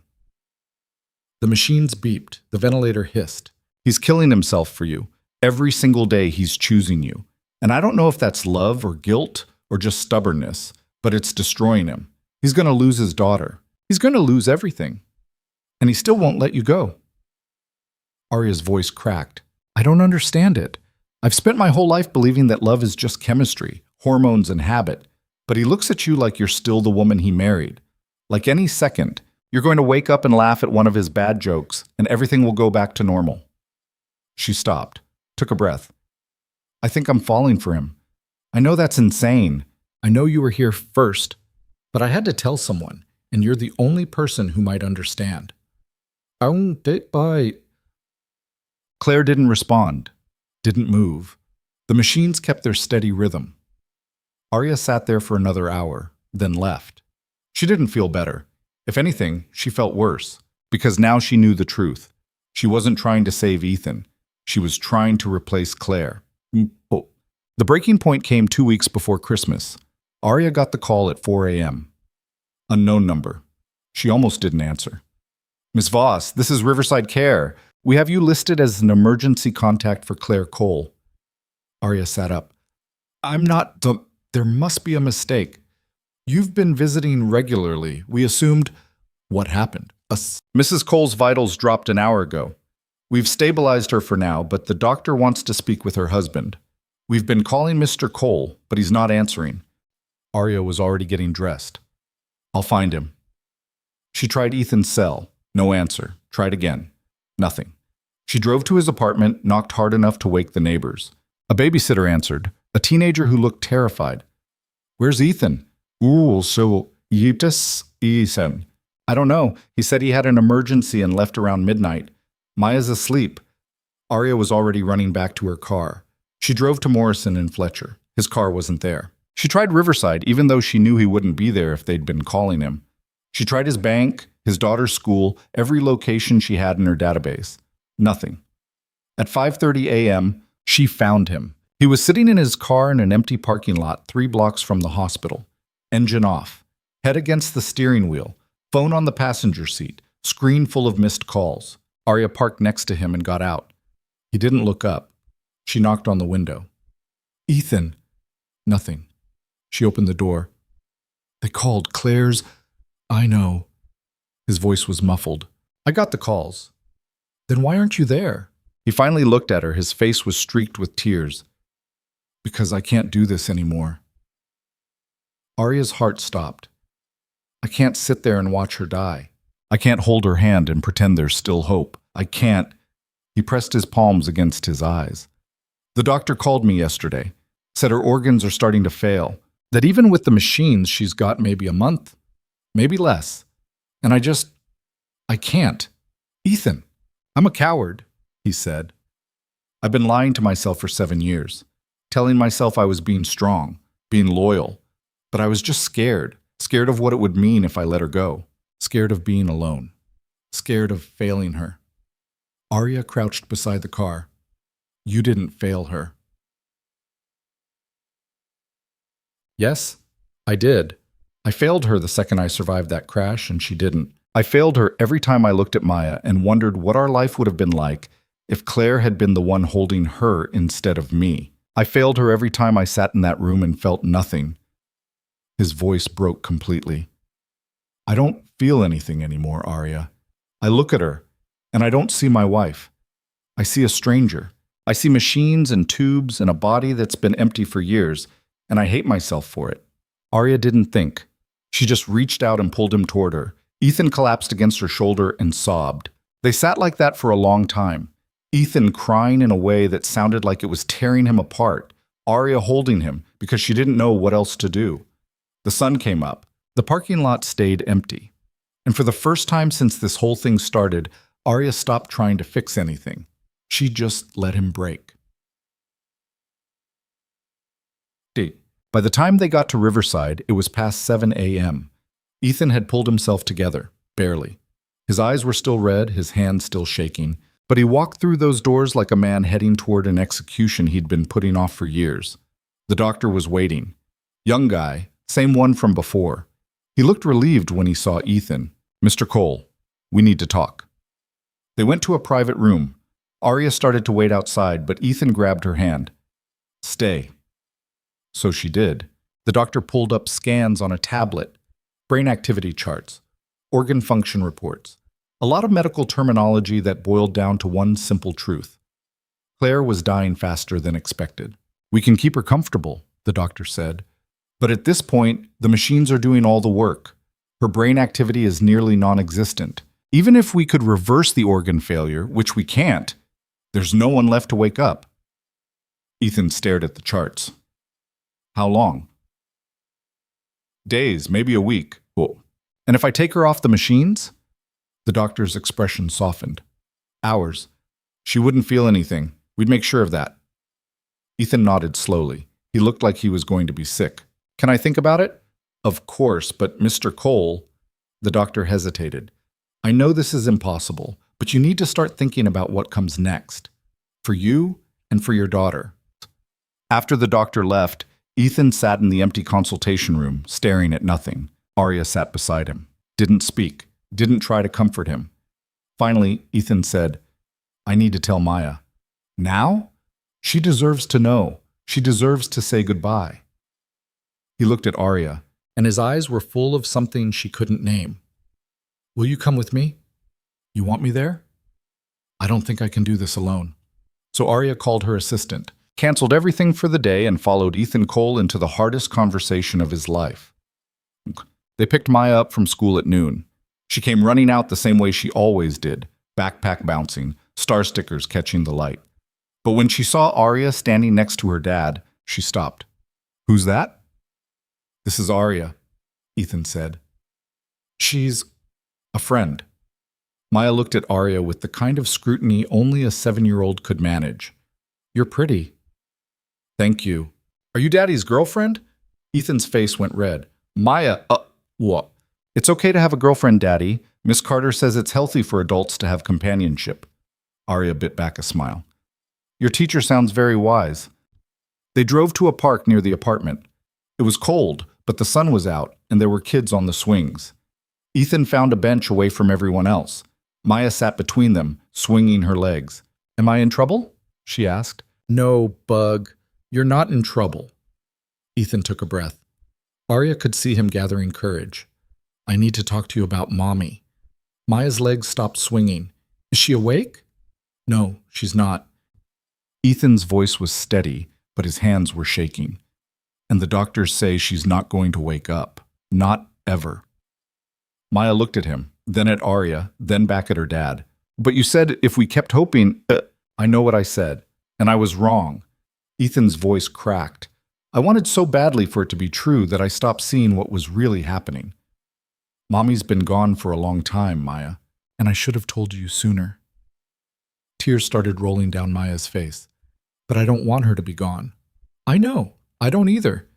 The machines beeped. The ventilator hissed. "He's killing himself for you. Every single day he's choosing you. And I don't know if that's love or guilt or just stubbornness, but it's destroying him. He's going to lose his daughter. He's going to lose everything. And he still won't let you go." Arya's voice cracked. "I don't understand it. I've spent my whole life believing that love is just chemistry, hormones, and habit. But he looks at you like you're still the woman he married. Like any second, you're going to wake up and laugh at one of his bad jokes, and everything will go back to normal." She stopped, took a breath. "I think I'm falling for him. I know that's insane. I know you were here first, but I had to tell someone, and you're the only person who might understand." Claire didn't respond, didn't move. The machines kept their steady rhythm. Arya sat there for another hour, then left. She didn't feel better. If anything, she felt worse, because now she knew the truth. She wasn't trying to save Ethan. She was trying to replace Claire. The breaking point came 2 weeks before Christmas. Arya got the call at 4 a.m. Unknown number. She almost didn't answer. "Miss Voss, this is Riverside Care. We have you listed as an emergency contact for Claire Cole." Arya sat up. "I'm not. There must be a mistake. You've been visiting regularly. We assumed..." "What happened?" "Mrs. Cole's vitals dropped an hour ago. We've stabilized her for now, but the doctor wants to speak with her husband. We've been calling Mr. Cole, but he's not answering." Arya was already getting dressed. "I'll find him." She tried Ethan's cell. No answer. Tried again. Nothing. She drove to his apartment, knocked hard enough to wake the neighbors. A babysitter answered, a teenager who looked terrified. "Where's Ethan?" Ethan. "I don't know. He said he had an emergency and left around midnight. Maya's asleep." Arya was already running back to her car. She drove to Morrison and Fletcher. His car wasn't there. She tried Riverside, even though she knew he wouldn't be there if they'd been calling him. She tried his bank, his daughter's school, every location she had in her database. Nothing. At 5:30 a.m., she found him. He was sitting in his car in an empty parking lot 3 blocks from the hospital. Engine off. Head against the steering wheel. Phone on the passenger seat. Screen full of missed calls. Arya parked next to him and got out. He didn't look up. She knocked on the window. "Ethan." Nothing. She opened the door. "They called Claire's..." "I know." His voice was muffled. "I got the calls." "Then why aren't you there?" He finally looked at her. His face was streaked with tears. "Because I can't do this anymore." Arya's heart stopped. "I can't sit there and watch her die. I can't hold her hand and pretend there's still hope. I can't..." He pressed his palms against his eyes. "The doctor called me yesterday. Said her organs are starting to fail. That even with the machines, she's got maybe a month. Maybe less. And I can't. Ethan, I'm a coward," he said. "I've been lying to myself for 7 years. Telling myself I was being strong, being loyal. But I was just scared. Scared of what it would mean if I let her go. Scared of being alone. Scared of failing her." Arya crouched beside the car. "You didn't fail her." "Yes, I did. I failed her the second I survived that crash, and she didn't. I failed her every time I looked at Maya and wondered what our life would have been like if Claire had been the one holding her instead of me. I failed her every time I sat in that room and felt nothing." His voice broke completely. "I don't feel anything anymore, Arya. I look at her, and I don't see my wife. I see a stranger. I see machines and tubes and a body that's been empty for years, and I hate myself for it. Arya didn't think. She just reached out and pulled him toward her. Ethan collapsed against her shoulder and sobbed. They sat like that for a long time. Ethan crying in a way that sounded like it was tearing him apart. Arya holding him because she didn't know what else to do. The sun came up. The parking lot stayed empty. And for the first time since this whole thing started, Arya stopped trying to fix anything. She just let him break. By the time they got to Riverside, it was past 7 a.m. Ethan had pulled himself together, barely. His eyes were still red, his hands still shaking, but he walked through those doors like a man heading toward an execution he'd been putting off for years. The doctor was waiting. Young guy, same one from before. He looked relieved when he saw Ethan. "Mr. Cole, we need to talk." They went to a private room. Arya started to wait outside, but Ethan grabbed her hand. "Stay." So she did. The doctor pulled up scans on a tablet, brain activity charts, organ function reports, a lot of medical terminology that boiled down to one simple truth. Claire was dying faster than expected. "We can keep her comfortable," the doctor said. "But at this point, the machines are doing all the work. Her brain activity is nearly non-existent. Even if we could reverse the organ failure, which we can't, there's no one left to wake up." Ethan stared at the charts. "How long?" "Days, maybe a week." "Oh. And if I take her off the machines?" The doctor's expression softened. "Hours. She wouldn't feel anything. We'd make sure of that." Ethan nodded slowly. He looked like he was going to be sick. "Can I think about it?" "Of course, but Mr. Cole..." The doctor hesitated. "I know this is impossible, but you need to start thinking about what comes next. For you and for your daughter." After the doctor left, Ethan sat in the empty consultation room, staring at nothing. Arya sat beside him, didn't speak, didn't try to comfort him. Finally, Ethan said, "I need to tell Maya." "Now? She deserves to know. She deserves to say goodbye." He looked at Arya, and his eyes were full of something she couldn't name. "Will you come with me? You want me there?" "I don't think I can do this alone." So Arya called her assistant, canceled everything for the day, and followed Ethan Cole into the hardest conversation of his life. They picked Maya up from school at noon. She came running out the same way she always did, backpack bouncing, star stickers catching the light. But when she saw Arya standing next to her dad, she stopped. "Who's that?" "This is Arya," Ethan said. "She's a friend." Maya looked at Arya with the kind of scrutiny only a 7-year-old could manage. "You're pretty." "Thank you." "Are you Daddy's girlfriend?" Ethan's face went red. "Maya, what?" "It's okay to have a girlfriend, Daddy. Miss Carter says it's healthy for adults to have companionship." Arya bit back a smile. "Your teacher sounds very wise." They drove to a park near the apartment. It was cold, but the sun was out, and there were kids on the swings. Ethan found a bench away from everyone else. Maya sat between them, swinging her legs. "Am I in trouble?" she asked. "No, Bug. You're not in trouble." Ethan took a breath. Arya could see him gathering courage. "I need to talk to you about Mommy." Maya's legs stopped swinging. "Is she awake?" "No, she's not." Ethan's voice was steady, but his hands were shaking. "And the doctors say she's not going to wake up. Not ever." Maya looked at him, then at Arya, then back at her dad. "But you said if we kept hoping..." "I know what I said, and I was wrong." Ethan's voice cracked. "I wanted so badly for it to be true that I stopped seeing what was really happening. Mommy's been gone for a long time, Maya, and I should have told you sooner." Tears started rolling down Maya's face. "But I don't want her to be gone." "I know. I don't either."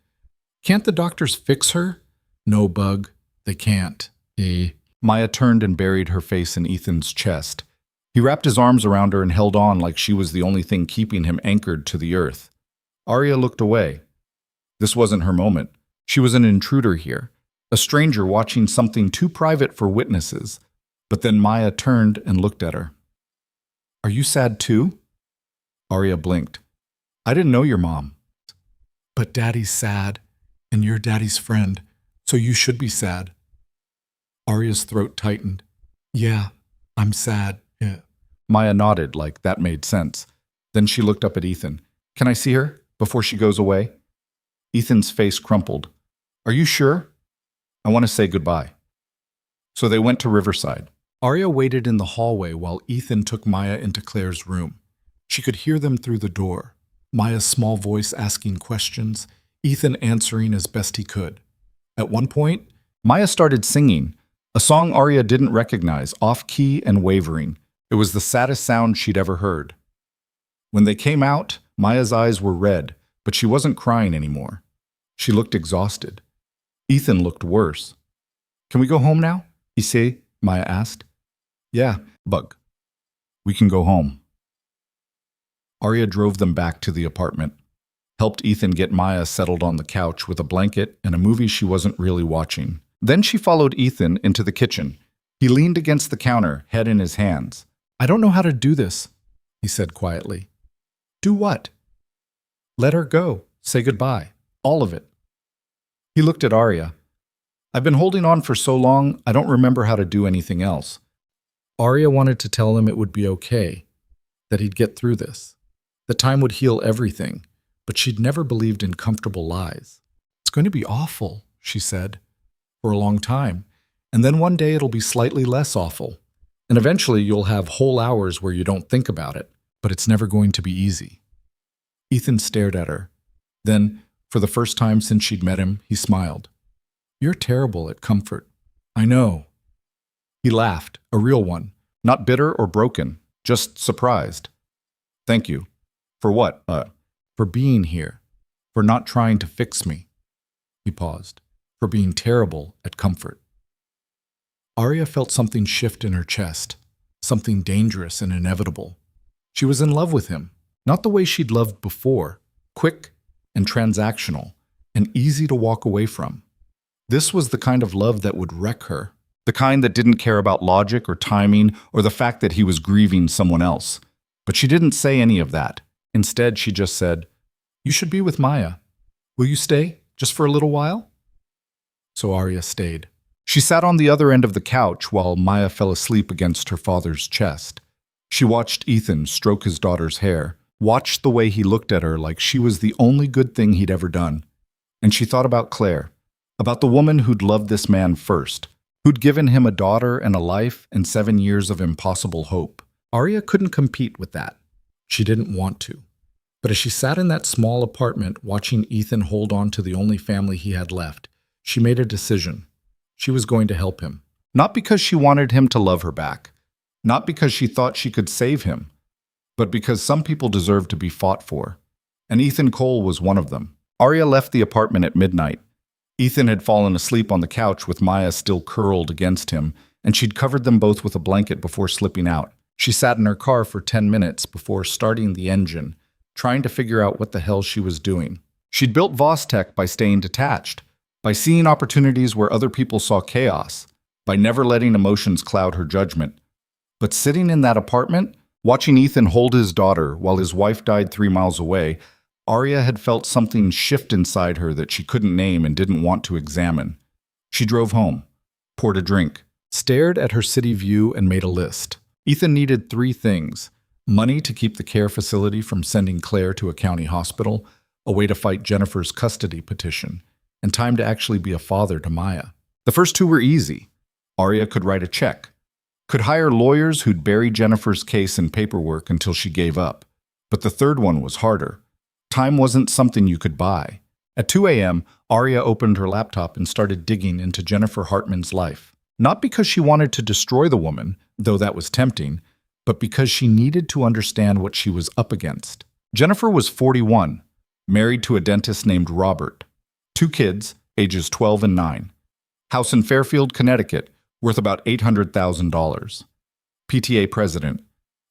"Can't the doctors fix her?" "No, Bug. They can't." Maya turned and buried her face in Ethan's chest. He wrapped his arms around her and held on like she was the only thing keeping him anchored to the earth. Arya looked away. This wasn't her moment. She was an intruder here, a stranger watching something too private for witnesses. But then Maya turned and looked at her. "Are you sad too?" Arya blinked. "I didn't know your mom." "But Daddy's sad, and you're Daddy's friend, so you should be sad." Arya's throat tightened. "Yeah, I'm sad." "Yeah." Maya nodded like that made sense. Then she looked up at Ethan. Can I see her before she goes away? Ethan's face crumpled. Are you sure? I want to say goodbye. So they went to Riverside. Arya waited in the hallway while Ethan took Maya into Claire's room. She could hear them through the door. Maya's small voice asking questions, Ethan answering as best he could. At one point, Maya started singing, a song Arya didn't recognize, off-key and wavering. It was the saddest sound she'd ever heard. When they came out, Maya's eyes were red, but she wasn't crying anymore. She looked exhausted. Ethan looked worse. Can we go home now? Issei, Maya asked. Yeah, Bug. We can go home. Arya drove them back to the apartment, helped Ethan get Maya settled on the couch with a blanket and a movie she wasn't really watching. Then she followed Ethan into the kitchen. He leaned against the counter, head in his hands. I don't know how to do this, he said quietly. Do what? Let her go. Say goodbye. All of it. He looked at Arya. I've been holding on for so long, I don't remember how to do anything else. Arya wanted to tell him it would be okay, that he'd get through this, that time would heal everything, but she'd never believed in comfortable lies. It's going to be awful, she said, for a long time, and then one day it'll be slightly less awful, and eventually you'll have whole hours where you don't think about it, but it's never going to be easy. Ethan stared at her. Then, for the first time since she'd met him, he smiled. You're terrible at comfort. I know. He laughed, a real one, not bitter or broken, just surprised. Thank you. For what? For being here. For not trying to fix me. He paused. For being terrible at comfort. Arya felt something shift in her chest, something dangerous and inevitable. She was in love with him, not the way she'd loved before, quick and transactional, and easy to walk away from. This was the kind of love that would wreck her, the kind that didn't care about logic or timing or the fact that he was grieving someone else. But she didn't say any of that. Instead, she just said, You should be with Maya. Will you stay, just for a little while? So Arya stayed. She sat on the other end of the couch while Maya fell asleep against her father's chest. She watched Ethan stroke his daughter's hair, watched the way he looked at her like she was the only good thing he'd ever done. And she thought about Claire, about the woman who'd loved this man first, who'd given him a daughter and a life and 7 years of impossible hope. Arya couldn't compete with that. She didn't want to. But as she sat in that small apartment watching Ethan hold on to the only family he had left, she made a decision. She was going to help him. Not because she wanted him to love her back. Not because she thought she could save him. But because some people deserve to be fought for. And Ethan Cole was one of them. Arya left the apartment at midnight. Ethan had fallen asleep on the couch with Maya still curled against him, and she'd covered them both with a blanket before slipping out. She sat in her car for 10 minutes before starting the engine, trying to figure out what the hell she was doing. She'd built Vostek by staying detached, by seeing opportunities where other people saw chaos, by never letting emotions cloud her judgment. But sitting in that apartment, watching Ethan hold his daughter while his wife died 3 miles away, Arya had felt something shift inside her that she couldn't name and didn't want to examine. She drove home, poured a drink, stared at her city view and made a list. Ethan needed 3 things: money to keep the care facility from sending Claire to a county hospital, a way to fight Jennifer's custody petition, and time to actually be a father to Maya. The first 2 were easy. Arya could write a check, could hire lawyers who'd bury Jennifer's case in paperwork until she gave up. But the third one was harder. Time wasn't something you could buy. At 2 a.m., Arya opened her laptop and started digging into Jennifer Hartman's life. Not because she wanted to destroy the woman, though that was tempting, but because she needed to understand what she was up against. Jennifer was 41, married to a dentist named Robert. 2 kids, ages 12 and 9. House in Fairfield, Connecticut, worth about $800,000. PTA president.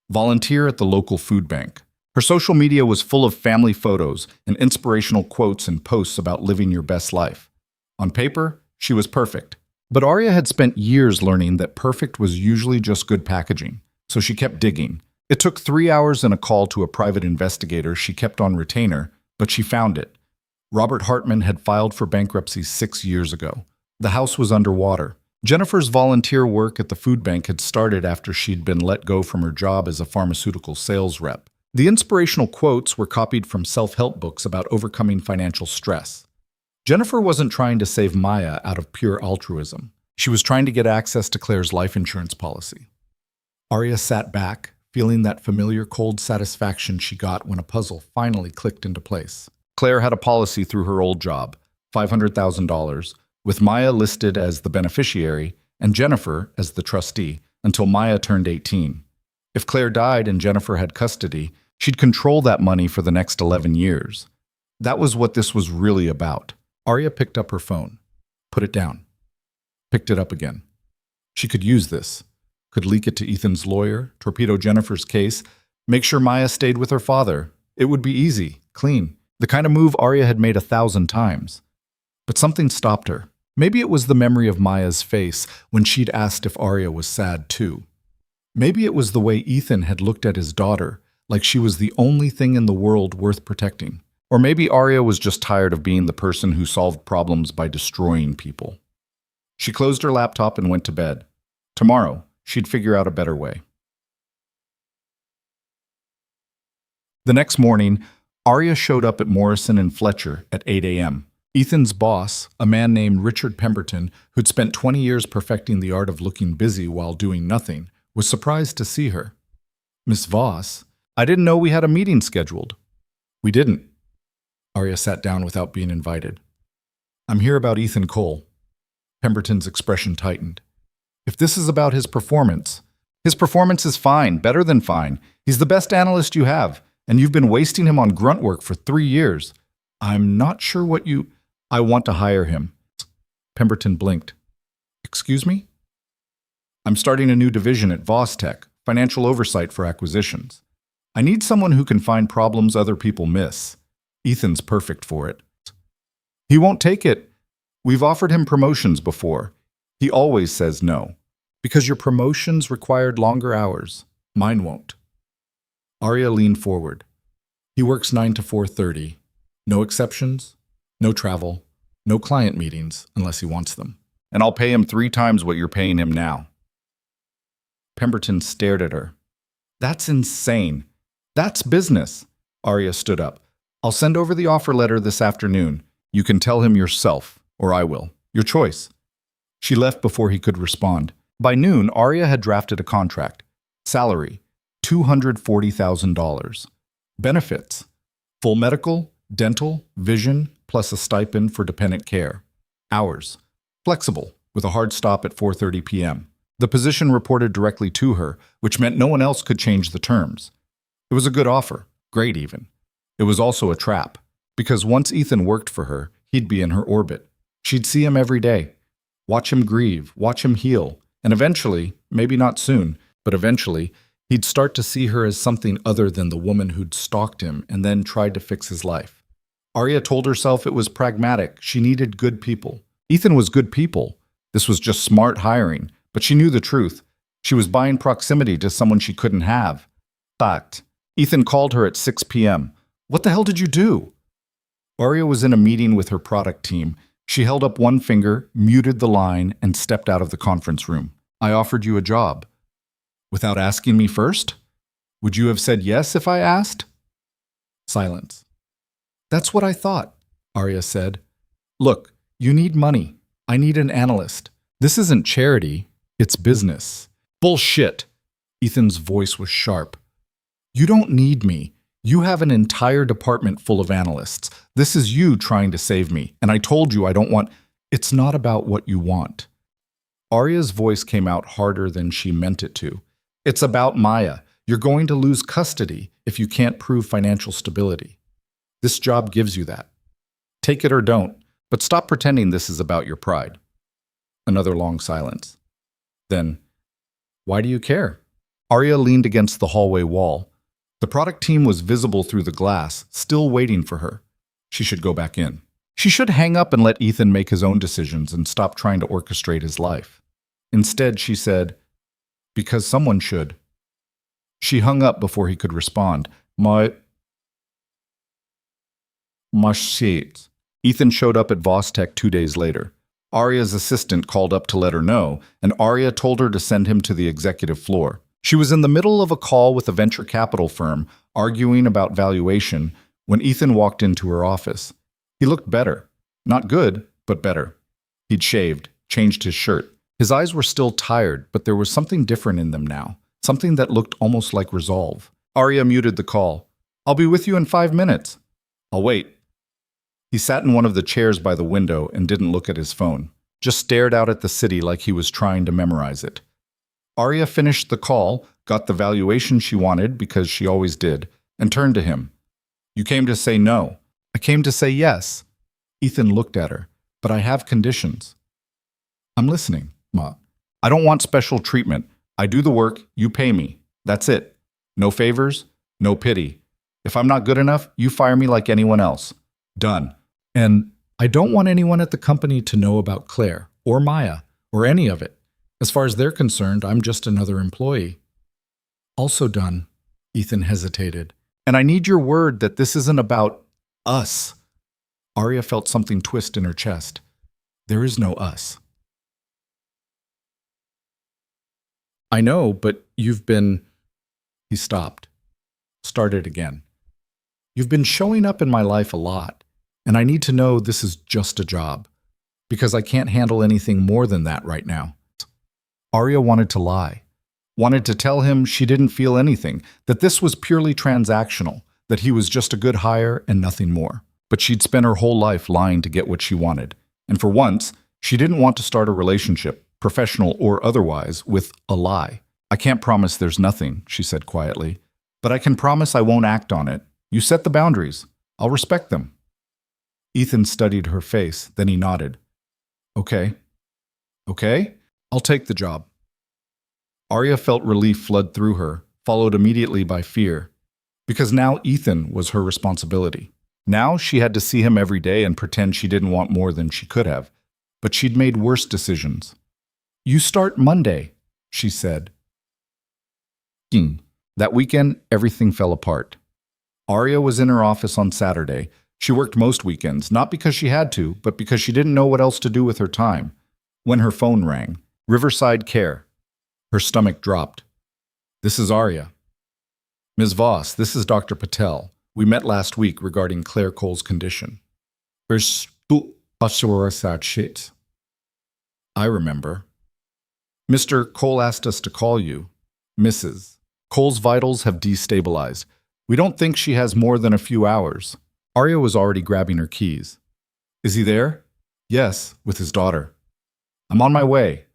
Volunteer at the local food bank. Her social media was full of family photos and inspirational quotes and posts about living your best life. On paper, she was perfect. But Arya had spent years learning that perfect was usually just good packaging, so she kept digging. It took 3 hours and a call to a private investigator she kept on retainer, but she found it. Robert Hartman had filed for bankruptcy 6 years ago. The house was underwater. Jennifer's volunteer work at the food bank had started after she'd been let go from her job as a pharmaceutical sales rep. The inspirational quotes were copied from self-help books about overcoming financial stress. Jennifer wasn't trying to save Maya out of pure altruism. She was trying to get access to Claire's life insurance policy. Arya sat back, feeling that familiar cold satisfaction she got when a puzzle finally clicked into place. Claire had a policy through her old job, $500,000, with Maya listed as the beneficiary and Jennifer as the trustee until Maya turned 18. If Claire died and Jennifer had custody, she'd control that money for the next 11 years. That was what this was really about. Arya picked up her phone, put it down, picked it up again. She could use this, could leak it to Ethan's lawyer, torpedo Jennifer's case, make sure Maya stayed with her father. It would be easy, clean, the kind of move Arya had made 1,000 times. But something stopped her. Maybe it was the memory of Maya's face when she'd asked if Arya was sad too. Maybe it was the way Ethan had looked at his daughter, like she was the only thing in the world worth protecting. Or maybe Arya was just tired of being the person who solved problems by destroying people. She closed her laptop and went to bed. Tomorrow, she'd figure out a better way. The next morning, Arya showed up at Morrison and Fletcher at 8 a.m. Ethan's boss, a man named Richard Pemberton, who'd spent 20 years perfecting the art of looking busy while doing nothing, was surprised to see her. "Miss Voss, I didn't know we had a meeting scheduled." "We didn't." Arya sat down without being invited. "I'm here about Ethan Cole." Pemberton's expression tightened. "If this is about his performance is fine, better than fine. He's the best analyst you have, and you've been wasting him on grunt work for 3 years. I'm not sure what you... I want to hire him." Pemberton blinked. "Excuse me?" "I'm starting a new division at Voss Tech, financial oversight for acquisitions. I need someone who can find problems other people miss. Ethan's perfect for it." "He won't take it. We've offered him promotions before. He always says no. Because your promotions required longer hours. Mine won't." Arya leaned forward. "He works 9 to 4:30. No exceptions, no travel, no client meetings unless he wants them. And I'll pay him 3 times what you're paying him now." Pemberton stared at her. "That's insane. That's business." Arya stood up. "I'll send over the offer letter this afternoon. You can tell him yourself, or I will. Your choice." She left before he could respond. By noon, Arya had drafted a contract. Salary, $240,000. Benefits, full medical, dental, vision, plus a stipend for dependent care. Hours, flexible, with a hard stop at 4:30 p.m. The position reported directly to her, which meant no one else could change the terms. It was a good offer, great even. It was also a trap, because once Ethan worked for her, he'd be in her orbit. She'd see him every day, watch him grieve, watch him heal, and eventually, maybe not soon, but eventually, he'd start to see her as something other than the woman who'd stalked him and then tried to fix his life. Arya told herself it was pragmatic. She needed good people. Ethan was good people. This was just smart hiring, but she knew the truth. She was buying proximity to someone she couldn't have. Fact. Ethan called her at 6 p.m. "What the hell did you do?" Arya was in a meeting with her product team. She held up one finger, muted the line, and stepped out of the conference room. "I offered you a job." "Without asking me first? Would you have said yes if I asked?" Silence. "That's what I thought," Arya said. "Look, you need money. I need an analyst. This isn't charity, it's business." "Bullshit!" Ethan's voice was sharp. "You don't need me. You have an entire department full of analysts. This is you trying to save me, and I told you I don't want... It's not about what you want." Arya's voice came out harder than she meant it to. "It's about Maya. You're going to lose custody if you can't prove financial stability. This job gives you that. Take it or don't, but stop pretending this is about your pride." Another long silence. Then, "Why do you care?" Arya leaned against the hallway wall. The product team was visible through the glass, still waiting for her. She should go back in. She should hang up and let Ethan make his own decisions and stop trying to orchestrate his life. Instead, she said, "Because someone should." She hung up before he could respond. My shit. Ethan showed up at Voss Tech 2 days later. Arya's assistant called up to let her know, and Arya told her to send him to the executive floor. She was in the middle of a call with a venture capital firm, arguing about valuation, when Ethan walked into her office. He looked better. Not good, but better. He'd shaved, changed his shirt. His eyes were still tired, but there was something different in them now, something that looked almost like resolve. Arya muted the call. "I'll be with you in 5 minutes." "I'll wait." He sat in one of the chairs by the window and didn't look at his phone, just stared out at the city like he was trying to memorize it. Arya finished the call, got the valuation she wanted because she always did, and turned to him. "You came to say no." "I came to say yes." Ethan looked at her. "But I have conditions." "I'm listening, Ma." "I don't want special treatment. I do the work, you pay me. That's it. No favors, no pity. If I'm not good enough, you fire me like anyone else. Done." "And I don't want anyone at the company to know about Claire, or Maya, or any of it. As far as they're concerned, I'm just another employee." "Also done." Ethan hesitated. "And I need your word that this isn't about us." Arya felt something twist in her chest. "There is no us." "I know, but you've been—" He stopped. Started again. "You've been showing up in my life a lot, and I need to know this is just a job, because I can't handle anything more than that right now." Arya wanted to lie, wanted to tell him she didn't feel anything, that this was purely transactional, that he was just a good hire and nothing more. But she'd spent her whole life lying to get what she wanted, and for once, she didn't want to start a relationship, professional or otherwise, with a lie. "I can't promise there's nothing," she said quietly, "but I can promise I won't act on it. You set the boundaries. I'll respect them." Ethan studied her face, then he nodded. "Okay. Okay? I'll take the job." Arya felt relief flood through her, followed immediately by fear, because now Ethan was her responsibility. Now she had to see him every day and pretend she didn't want more than she could have, but she'd made worse decisions. "You start Monday," she said. That weekend, everything fell apart. Arya was in her office on Saturday. She worked most weekends, not because she had to, but because she didn't know what else to do with her time. When her phone rang, Riverside Care. Her stomach dropped. "This is Arya." "Ms. Voss, this is Dr. Patel. We met last week regarding Claire Cole's condition." "I remember." "Mr. Cole asked us to call you. Mrs. Cole's vitals have destabilized. We don't think she has more than a few hours." Arya was already grabbing her keys. "Is he there?" "Yes, with his daughter." "I'm on my way."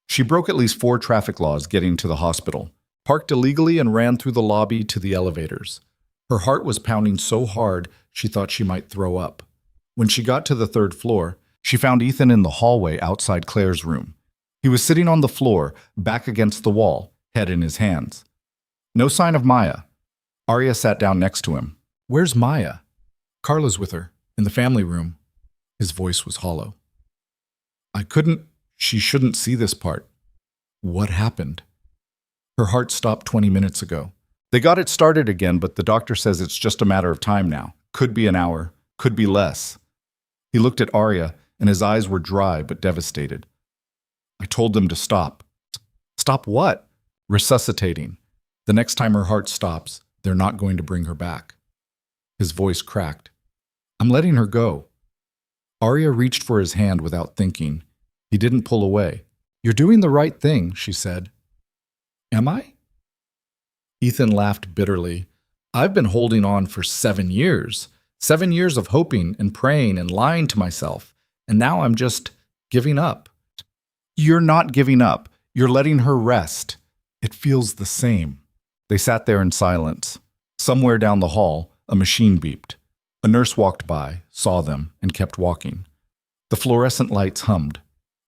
She broke at least 4 traffic laws getting to the hospital, parked illegally and ran through the lobby to the elevators. Her heart was pounding so hard she thought she might throw up. When she got to the 3rd floor, she found Ethan in the hallway outside Claire's room. He was sitting on the floor, back against the wall, head in his hands. No sign of Maya. Arya sat down next to him. "Where's Maya?" "Carla's with her, in the family room." His voice was hollow. She shouldn't see this part." "What happened?" "Her heart stopped 20 minutes ago. They got it started again, but the doctor says it's just a matter of time now. Could be an hour, could be less." He looked at Arya, and his eyes were dry but devastated. "I told them to stop." "Stop what?" "Resuscitating. The next time her heart stops, they're not going to bring her back." His voice cracked. "I'm letting her go." Arya reached for his hand without thinking. He didn't pull away. "You're doing the right thing," she said. "Am I?" Ethan laughed bitterly. "I've been holding on for 7 years. 7 years of hoping and praying and lying to myself. And now I'm just giving up." "You're not giving up. You're letting her rest. It feels the same." They sat there in silence. Somewhere down the hall, a machine beeped. A nurse walked by, saw them, and kept walking. The fluorescent lights hummed.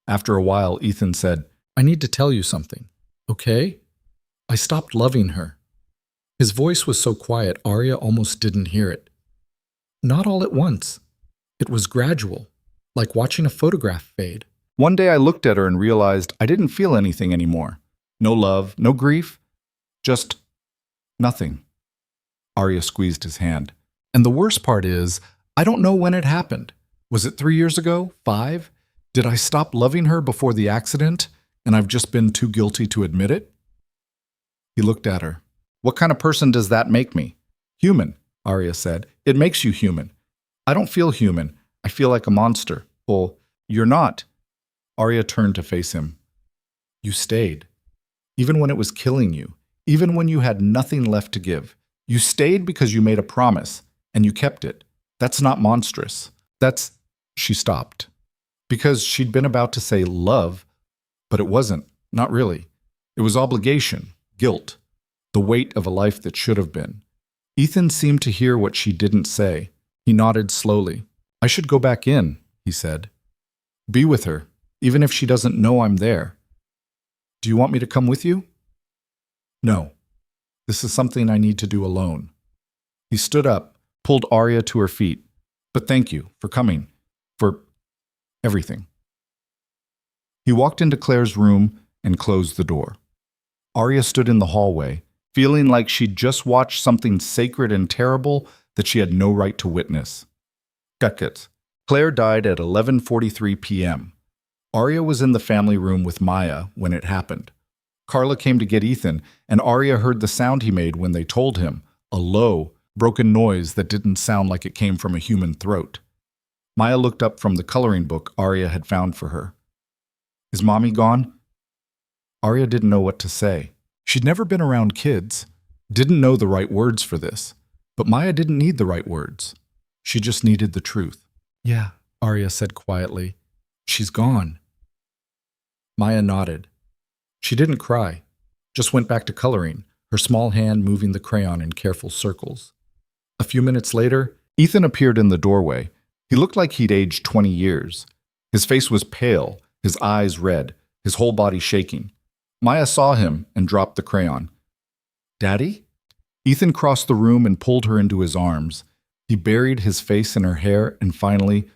After a while, Ethan said, "I need to tell you something, okay? I stopped loving her." His voice was so quiet, Arya almost didn't hear it. "Not all at once. It was gradual, like watching a photograph fade. One day I looked at her and realized I didn't feel anything anymore. No love, no grief, just nothing." Arya squeezed his hand. "And the worst part is, I don't know when it happened. Was it 3 years ago? 5? Did I stop loving her before the accident, and I've just been too guilty to admit it?" He looked at her. What kind of person does that make me? Human, Arya said. It makes you human. I don't feel human. I feel like a monster. Well, you're not. Arya turned to face him. You stayed. Even when it was killing you. Even when you had nothing left to give. You stayed because you made a promise, and you kept it. That's not monstrous. That's... She stopped. Because she'd been about to say love, but it wasn't. Not really. It was obligation, guilt, the weight of a life that should have been. Ethan seemed to hear what she didn't say. He nodded slowly. I should go back in, he said. Be with her, even if she doesn't know I'm there. Do you want me to come with you? No. This is something I need to do alone. He stood up, pulled Arya to her feet. But thank you for coming, for everything. He walked into Claire's room and closed the door. Arya stood in the hallway, feeling like she'd just watched something sacred and terrible that she had no right to witness. Gutkits. Claire died at 11:43 p.m. Arya was in the family room with Maya when it happened. Carla came to get Ethan, and Arya heard the sound he made when they told him, a low, broken noise that didn't sound like it came from a human throat. Maya looked up from the coloring book Arya had found for her. Is Mommy gone? Arya didn't know what to say. She'd never been around kids, didn't know the right words for this. But Maya didn't need the right words. She just needed the truth. Yeah, Arya said quietly. She's gone. Maya nodded. She didn't cry, just went back to coloring, her small hand moving the crayon in careful circles. A few minutes later, Ethan appeared in the doorway. He looked like he'd aged 20 years. His face was pale, his eyes red, his whole body shaking. Maya saw him and dropped the crayon. Daddy? Ethan crossed the room and pulled her into his arms. He buried his face in her hair and finally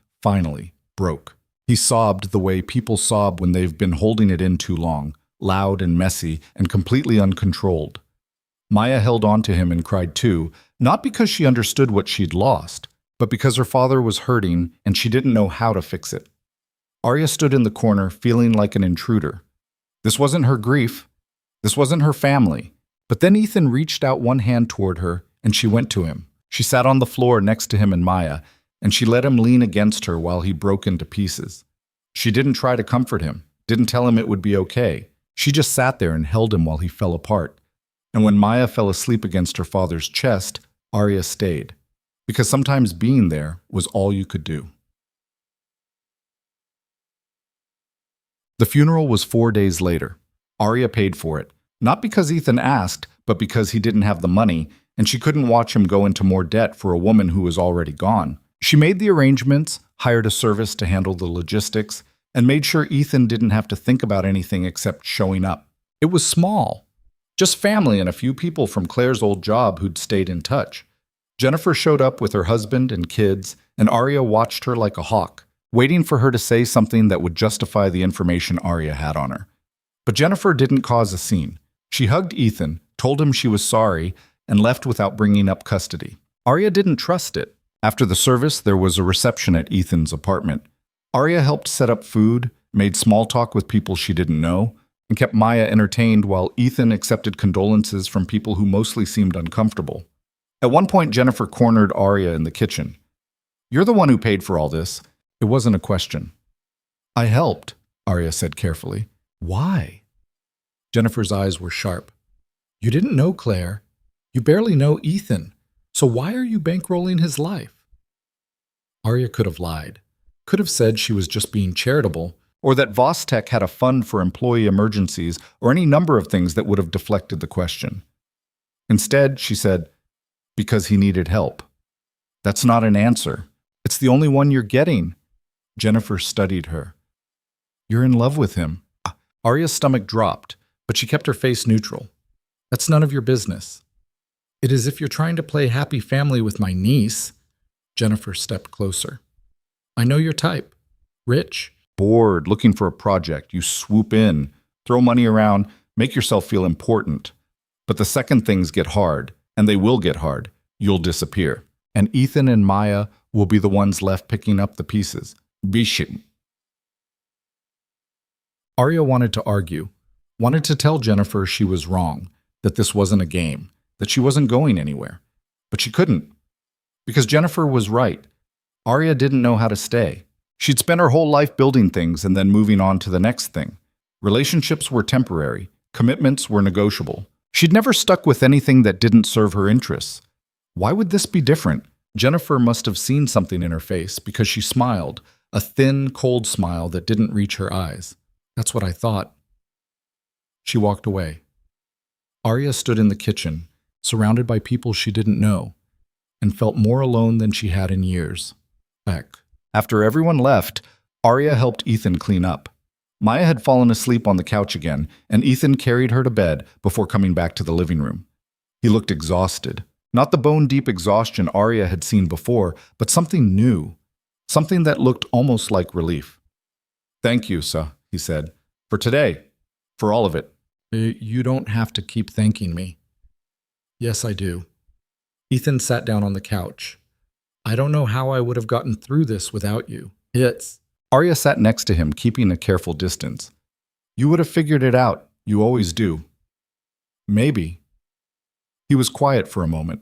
broke. He sobbed the way people sob when they've been holding it in too long, loud and messy and completely uncontrolled. Maya held on to him and cried too, not because she understood what she'd lost, but because her father was hurting and she didn't know how to fix it. Arya stood in the corner feeling like an intruder. This wasn't her grief. This wasn't her family. But then Ethan reached out one hand toward her and she went to him. She sat on the floor next to him and Maya, and she let him lean against her while he broke into pieces. She didn't try to comfort him, didn't tell him it would be okay. She just sat there and held him while he fell apart. And when Maya fell asleep against her father's chest, Arya stayed. Because sometimes being there was all you could do. The funeral was 4 days later. Arya paid for it, not because Ethan asked, but because he didn't have the money, and she couldn't watch him go into more debt for a woman who was already gone. She made the arrangements, hired a service to handle the logistics, and made sure Ethan didn't have to think about anything except showing up. It was small. Just family and a few people from Claire's old job who'd stayed in touch. Jennifer showed up with her husband and kids, and Arya watched her like a hawk, waiting for her to say something that would justify the information Arya had on her. But Jennifer didn't cause a scene. She hugged Ethan, told him she was sorry, and left without bringing up custody. Arya didn't trust it. After the service, there was a reception at Ethan's apartment. Arya helped set up food, made small talk with people she didn't know, and kept Maya entertained while Ethan accepted condolences from people who mostly seemed uncomfortable. At one point, Jennifer cornered Arya in the kitchen. You're the one who paid for all this. It wasn't a question. I helped, Arya said carefully. Why? Jennifer's eyes were sharp. You didn't know Claire. You barely know Ethan. So why are you bankrolling his life? Arya could have lied. Could have said she was just being charitable, or that Vostek had a fund for employee emergencies, or any number of things that would have deflected the question. Instead, she said, because he needed help. That's not an answer. It's the only one you're getting. Jennifer studied her. You're in love with him. Arya's stomach dropped, but she kept her face neutral. That's none of your business. It is if you're trying to play happy family with my niece. Jennifer stepped closer. I know your type. Rich. Bored, looking for a project. You swoop in, throw money around, make yourself feel important. But the second things get hard, and they will get hard, you'll disappear. And Ethan and Maya will be the ones left picking up the pieces. Bishim. Arya wanted to argue, wanted to tell Jennifer she was wrong, that this wasn't a game, that she wasn't going anywhere. But she couldn't, because Jennifer was right. Arya didn't know how to stay. She'd spent her whole life building things and then moving on to the next thing. Relationships were temporary. Commitments were negotiable. She'd never stuck with anything that didn't serve her interests. Why would this be different? Jennifer must have seen something in her face because she smiled, a thin, cold smile that didn't reach her eyes. That's what I thought. She walked away. Arya stood in the kitchen, surrounded by people she didn't know, and felt more alone than she had in years. After everyone left, Arya helped Ethan clean up. Maya had fallen asleep on the couch again, and Ethan carried her to bed before coming back to the living room. He looked exhausted. Not the bone-deep exhaustion Arya had seen before, but something new. Something that looked almost like relief. "Thank you, sir," he said. "For today. For all of it." "You don't have to keep thanking me." "Yes, I do." Ethan sat down on the couch. "I don't know how I would have gotten through this without you. Arya sat next to him, keeping a careful distance. "You would have figured it out. You always do." "Maybe." He was quiet for a moment.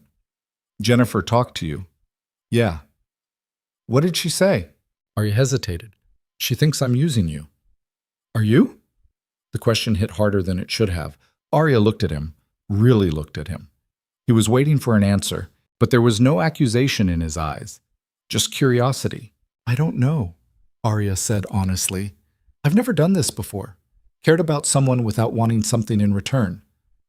"Jennifer talked to you?" "Yeah." "What did she say?" Arya hesitated. "She thinks I'm using you." "Are you?" The question hit harder than it should have. Arya looked at him, really looked at him. He was waiting for an answer, but there was no accusation in his eyes, just curiosity. "I don't know," Arya said honestly. "I've never done this before. Cared about someone without wanting something in return.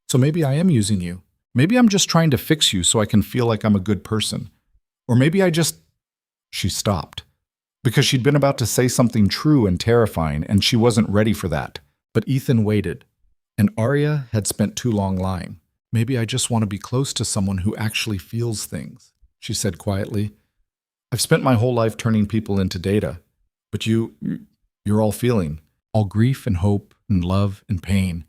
So maybe I am using you. Maybe I'm just trying to fix you so I can feel like I'm a good person. Or maybe I just—" She stopped, because she'd been about to say something true and terrifying, and she wasn't ready for that. But Ethan waited, and Arya had spent too long lying. "Maybe I just want to be close to someone who actually feels things," she said quietly. "I've spent my whole life turning people into data. But you're all feeling, all grief and hope and love and pain.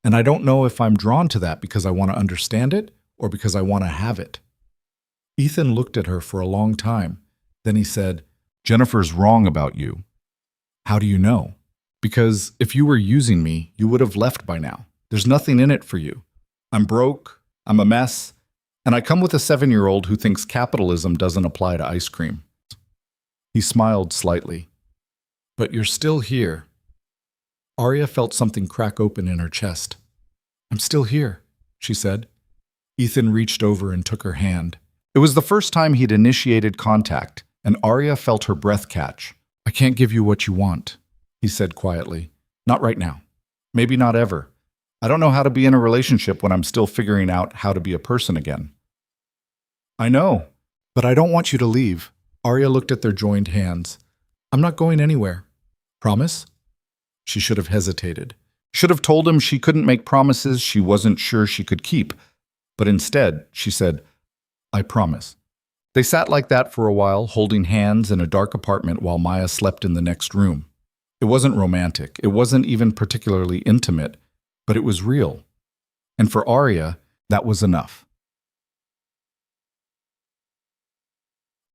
And I don't know if I'm drawn to that because I want to understand it or because I want to have it." Ethan looked at her for a long time. Then he said, "Jennifer's wrong about you." "How do you know?" "Because if you were using me, you would have left by now. There's nothing in it for you. I'm broke, I'm a mess, and I come with a 7-year-old who thinks capitalism doesn't apply to ice cream." He smiled slightly. "But you're still here." Arya felt something crack open in her chest. "I'm still here," she said. Ethan reached over and took her hand. It was the first time he'd initiated contact, and Arya felt her breath catch. "I can't give you what you want," he said quietly. "Not right now. Maybe not ever. I don't know how to be in a relationship when I'm still figuring out how to be a person again." "I know, but I don't want you to leave." Arya looked at their joined hands. "I'm not going anywhere. Promise?" She should have hesitated. Should have told him she couldn't make promises she wasn't sure she could keep. But instead, she said, "I promise." They sat like that for a while, holding hands in a dark apartment while Maya slept in the next room. It wasn't romantic. It wasn't even particularly intimate, but it was real. And for Arya, that was enough.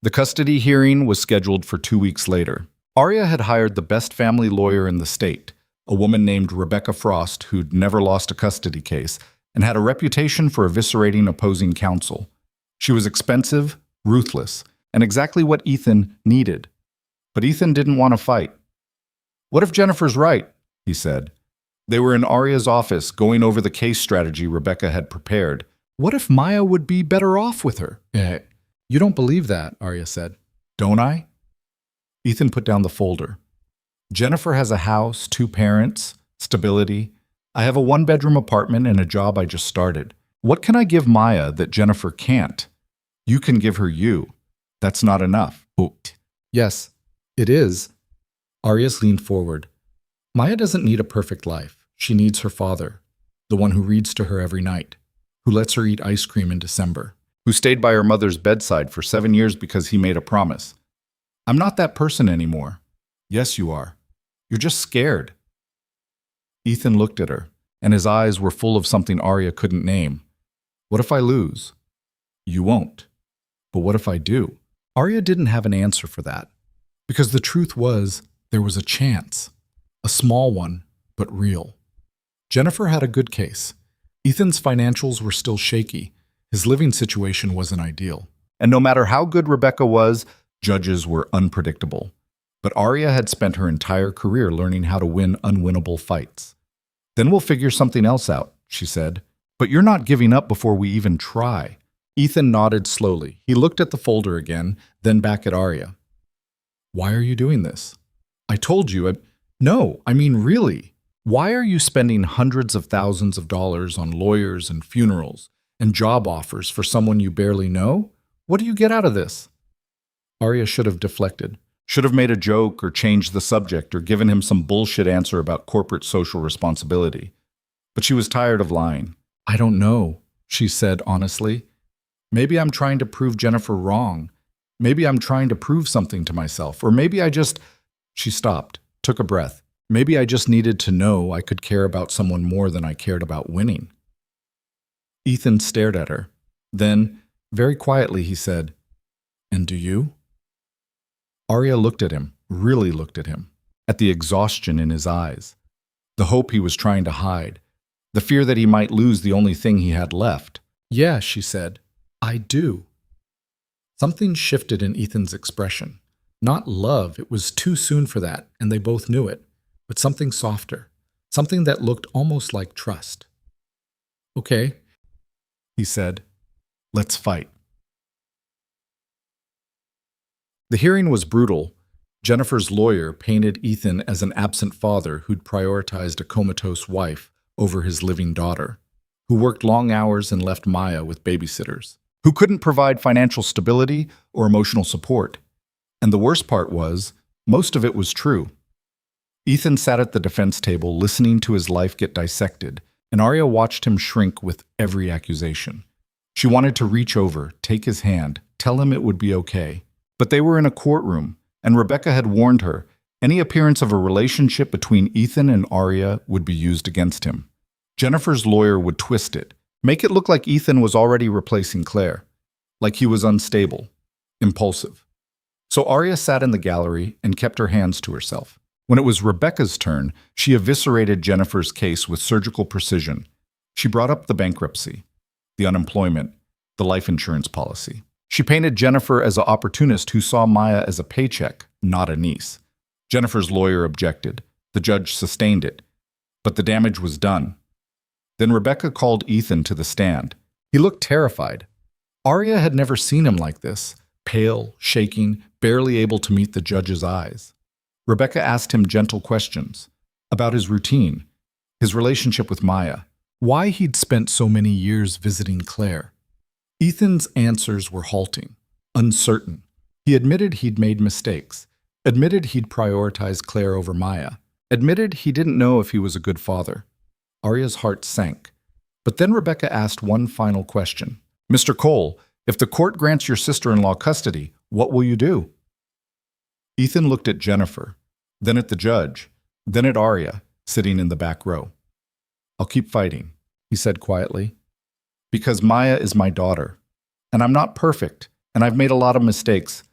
The custody hearing was scheduled for 2 weeks later. Arya had hired the best family lawyer in the state, a woman named Rebecca Frost who'd never lost a custody case and had a reputation for eviscerating opposing counsel. She was expensive, ruthless, and exactly what Ethan needed. But Ethan didn't want to fight. "What if Jennifer's right?" he said. They were in Arya's office going over the case strategy Rebecca had prepared. "What if Maya would be better off with her?" "You don't believe that," Arya said. "Don't I?" Ethan put down the folder. "Jennifer has a house, 2 parents, stability. I have a 1-bedroom apartment and a job I just started. What can I give Maya that Jennifer can't? You can give her you. That's not enough." "Yes, it is." Arya leaned forward. "Maya doesn't need a perfect life. She needs her father, the one who reads to her every night, who lets her eat ice cream in December, who stayed by her mother's bedside for 7 years because he made a promise. I'm not that person anymore." "Yes, you are. You're just scared." Ethan looked at her, and his eyes were full of something Arya couldn't name. "What if I lose?" "You won't. But what if I do?" Arya didn't have an answer for that, because the truth was there was a chance. A small one, but real. Jennifer had a good case. Ethan's financials were still shaky. His living situation wasn't ideal. And no matter how good Rebecca was, judges were unpredictable. But Arya had spent her entire career learning how to win unwinnable fights. Then we'll figure something else out, she said. But you're not giving up before we even try. Ethan nodded slowly. He looked at the folder again, then back at Arya. Why are you doing this? I told you. No, I mean really. Why are you spending hundreds of thousands of dollars on lawyers and funerals and job offers for someone you barely know? What do you get out of this? Arya should have deflected. Should have made a joke or changed the subject or given him some bullshit answer about corporate social responsibility. But she was tired of lying. I don't know, she said honestly. Maybe I'm trying to prove Jennifer wrong. Maybe I'm trying to prove something to myself. Or maybe I just... She stopped, took a breath. Maybe I just needed to know I could care about someone more than I cared about winning. Ethan stared at her. Then, very quietly, he said, And do you? Arya looked at him, really looked at him, at the exhaustion in his eyes, the hope he was trying to hide, the fear that he might lose the only thing he had left. Yeah, she said, I do. Something shifted in Ethan's expression. Not love, it was too soon for that, and they both knew it, but something softer, something that looked almost like trust. Okay, he said, let's fight. The hearing was brutal. Jennifer's lawyer painted Ethan as an absent father who'd prioritized a comatose wife over his living daughter, who worked long hours and left Maya with babysitters, who couldn't provide financial stability or emotional support. And the worst part was, most of it was true. Ethan sat at the defense table listening to his life get dissected, and Arya watched him shrink with every accusation. She wanted to reach over, take his hand, tell him it would be okay. But they were in a courtroom, and Rebecca had warned her any appearance of a relationship between Ethan and Arya would be used against him. Jennifer's lawyer would twist it, make it look like Ethan was already replacing Claire, like he was unstable, impulsive. So Arya sat in the gallery and kept her hands to herself. When it was Rebecca's turn, she eviscerated Jennifer's case with surgical precision. She brought up the bankruptcy, the unemployment, the life insurance policy. She painted Jennifer as an opportunist who saw Maya as a paycheck, not a niece. Jennifer's lawyer objected. The judge sustained it. But the damage was done. Then Rebecca called Ethan to the stand. He looked terrified. Arya had never seen him like this, pale, shaking, barely able to meet the judge's eyes. Rebecca asked him gentle questions about his routine, his relationship with Maya, why he'd spent so many years visiting Claire. Ethan's answers were halting, uncertain. He admitted he'd made mistakes, admitted he'd prioritized Claire over Maya, admitted he didn't know if he was a good father. Arya's heart sank. But then Rebecca asked one final question. Mr. Cole, if the court grants your sister-in-law custody, what will you do? Ethan looked at Jennifer, then at the judge, then at Arya, sitting in the back row. I'll keep fighting, he said quietly. Because Maya is my daughter, and I'm not perfect, and I've made a lot of mistakes,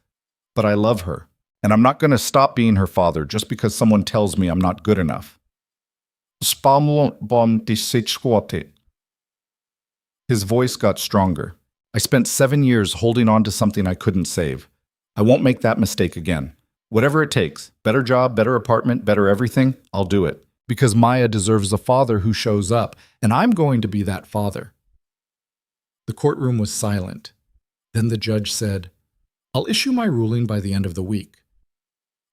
but I love her, and I'm not going to stop being her father just because someone tells me I'm not good enough. His voice got stronger. I spent 7 years holding on to something I couldn't save. I won't make that mistake again. Whatever it takes, better job, better apartment, better everything, I'll do it. Because Maya deserves a father who shows up, and I'm going to be that father. The courtroom was silent. Then the judge said, I'll issue my ruling by the end of the week.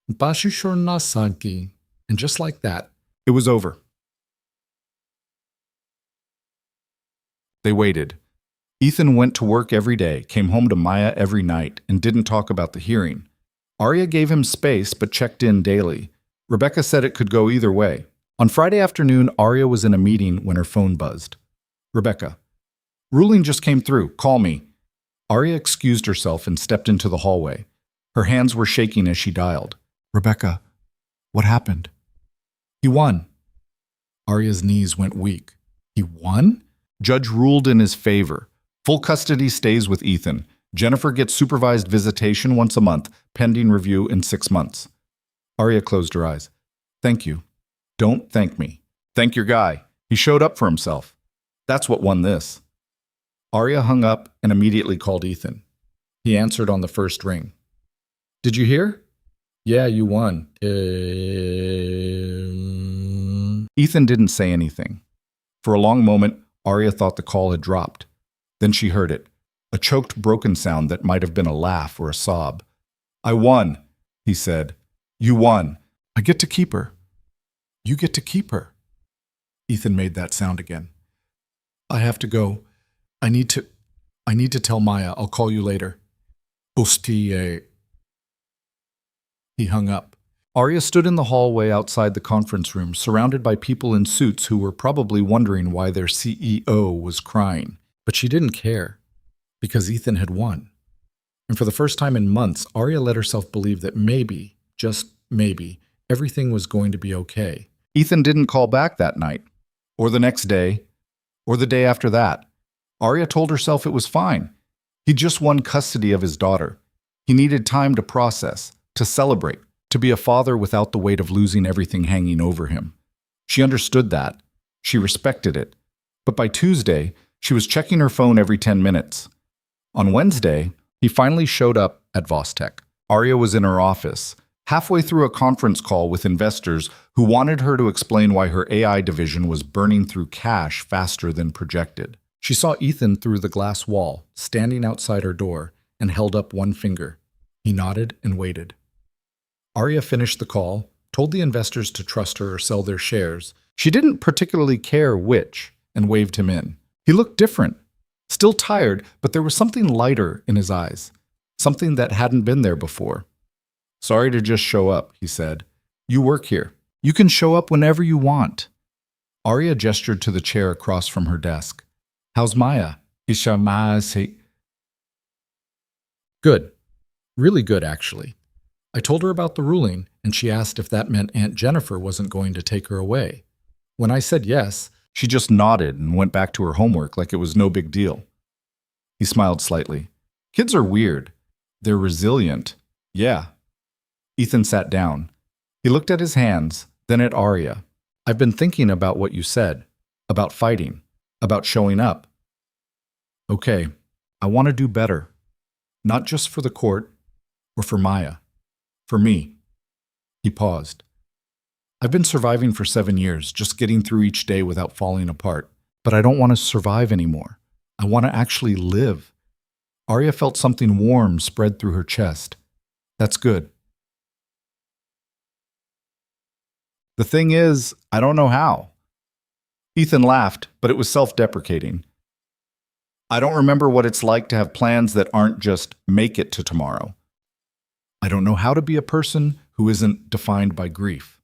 And just like that, it was over. They waited. Ethan went to work every day, came home to Maya every night, and didn't talk about the hearing. Arya gave him space but checked in daily. Rebecca said it could go either way. On Friday afternoon, Arya was in a meeting when her phone buzzed. Rebecca. Ruling just came through. Call me. Arya excused herself and stepped into the hallway. Her hands were shaking as she dialed. Rebecca, what happened? He won. Arya's knees went weak. He won? Judge ruled in his favor. Full custody stays with Ethan. Jennifer gets supervised visitation once a month, pending review in 6 months. Arya closed her eyes. Thank you. Don't thank me. Thank your guy. He showed up for himself. That's what won this. Arya hung up and immediately called Ethan. He answered on the first ring. Did you hear? Yeah, you won. Ethan didn't say anything. For a long moment, Arya thought the call had dropped. Then she heard it, a choked, broken sound that might have been a laugh or a sob. I won, he said. You won. I get to keep her. You get to keep her. Ethan made that sound again. I have to go. I need to tell Maya. I'll call you later. Hostie. He hung up. Arya stood in the hallway outside the conference room, surrounded by people in suits who were probably wondering why their CEO was crying. But she didn't care, because Ethan had won. And for the first time in months, Arya let herself believe that maybe, just maybe, everything was going to be okay. Ethan didn't call back that night, or the next day, or the day after that. Arya told herself it was fine. He just won custody of his daughter. He needed time to process, to celebrate, to be a father without the weight of losing everything hanging over him. She understood that. She respected it. But by Tuesday, she was checking her phone every 10 minutes. On Wednesday, he finally showed up at Vostek. Arya was in her office, halfway through a conference call with investors who wanted her to explain why her AI division was burning through cash faster than projected. She saw Ethan through the glass wall, standing outside her door, and held up one finger. He nodded and waited. Arya finished the call, told the investors to trust her or sell their shares. She didn't particularly care which, and waved him in. He looked different, still tired, but there was something lighter in his eyes, something that hadn't been there before. Sorry to just show up, he said. You work here. You can show up whenever you want. Arya gestured to the chair across from her desk. How's Maya? Good. Really good, actually. I told her about the ruling, and she asked if that meant Aunt Jennifer wasn't going to take her away. When I said yes, she just nodded and went back to her homework like it was no big deal. He smiled slightly. Kids are weird. They're resilient. Yeah. Ethan sat down. He looked at his hands, then at Arya. I've been thinking about what you said, about fighting, about showing up. Okay, I want to do better. Not just for the court, or for Maya. For me. He paused. I've been surviving for 7 years, just getting through each day without falling apart. But I don't want to survive anymore. I want to actually live. Arya felt something warm spread through her chest. That's good. The thing is, I don't know how. Ethan laughed, but it was self-deprecating. I don't remember what it's like to have plans that aren't just make it to tomorrow. I don't know how to be a person who isn't defined by grief.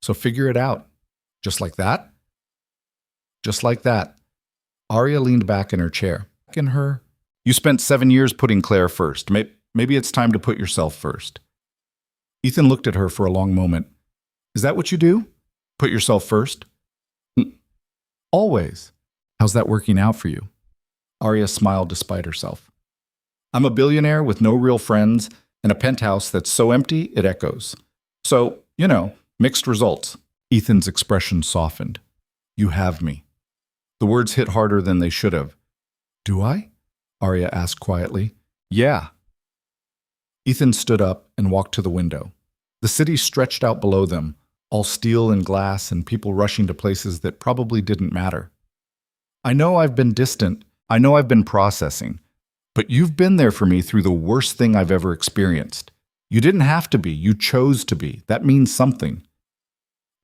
So figure it out. Just like that? Just like that. Arya leaned back in her chair. You spent 7 years putting Claire first. Maybe it's time to put yourself first. Ethan looked at her for a long moment. Is that what you do? Put yourself first? Always. How's that working out for you? Arya smiled despite herself. I'm a billionaire with no real friends and a penthouse that's so empty it echoes. So, mixed results. Ethan's expression softened. You have me. The words hit harder than they should have. Do I? Arya asked quietly. Yeah. Ethan stood up and walked to the window. The city stretched out below them, all steel and glass and people rushing to places that probably didn't matter. I know I've been distant. I know I've been processing. But you've been there for me through the worst thing I've ever experienced. You didn't have to be. You chose to be. That means something.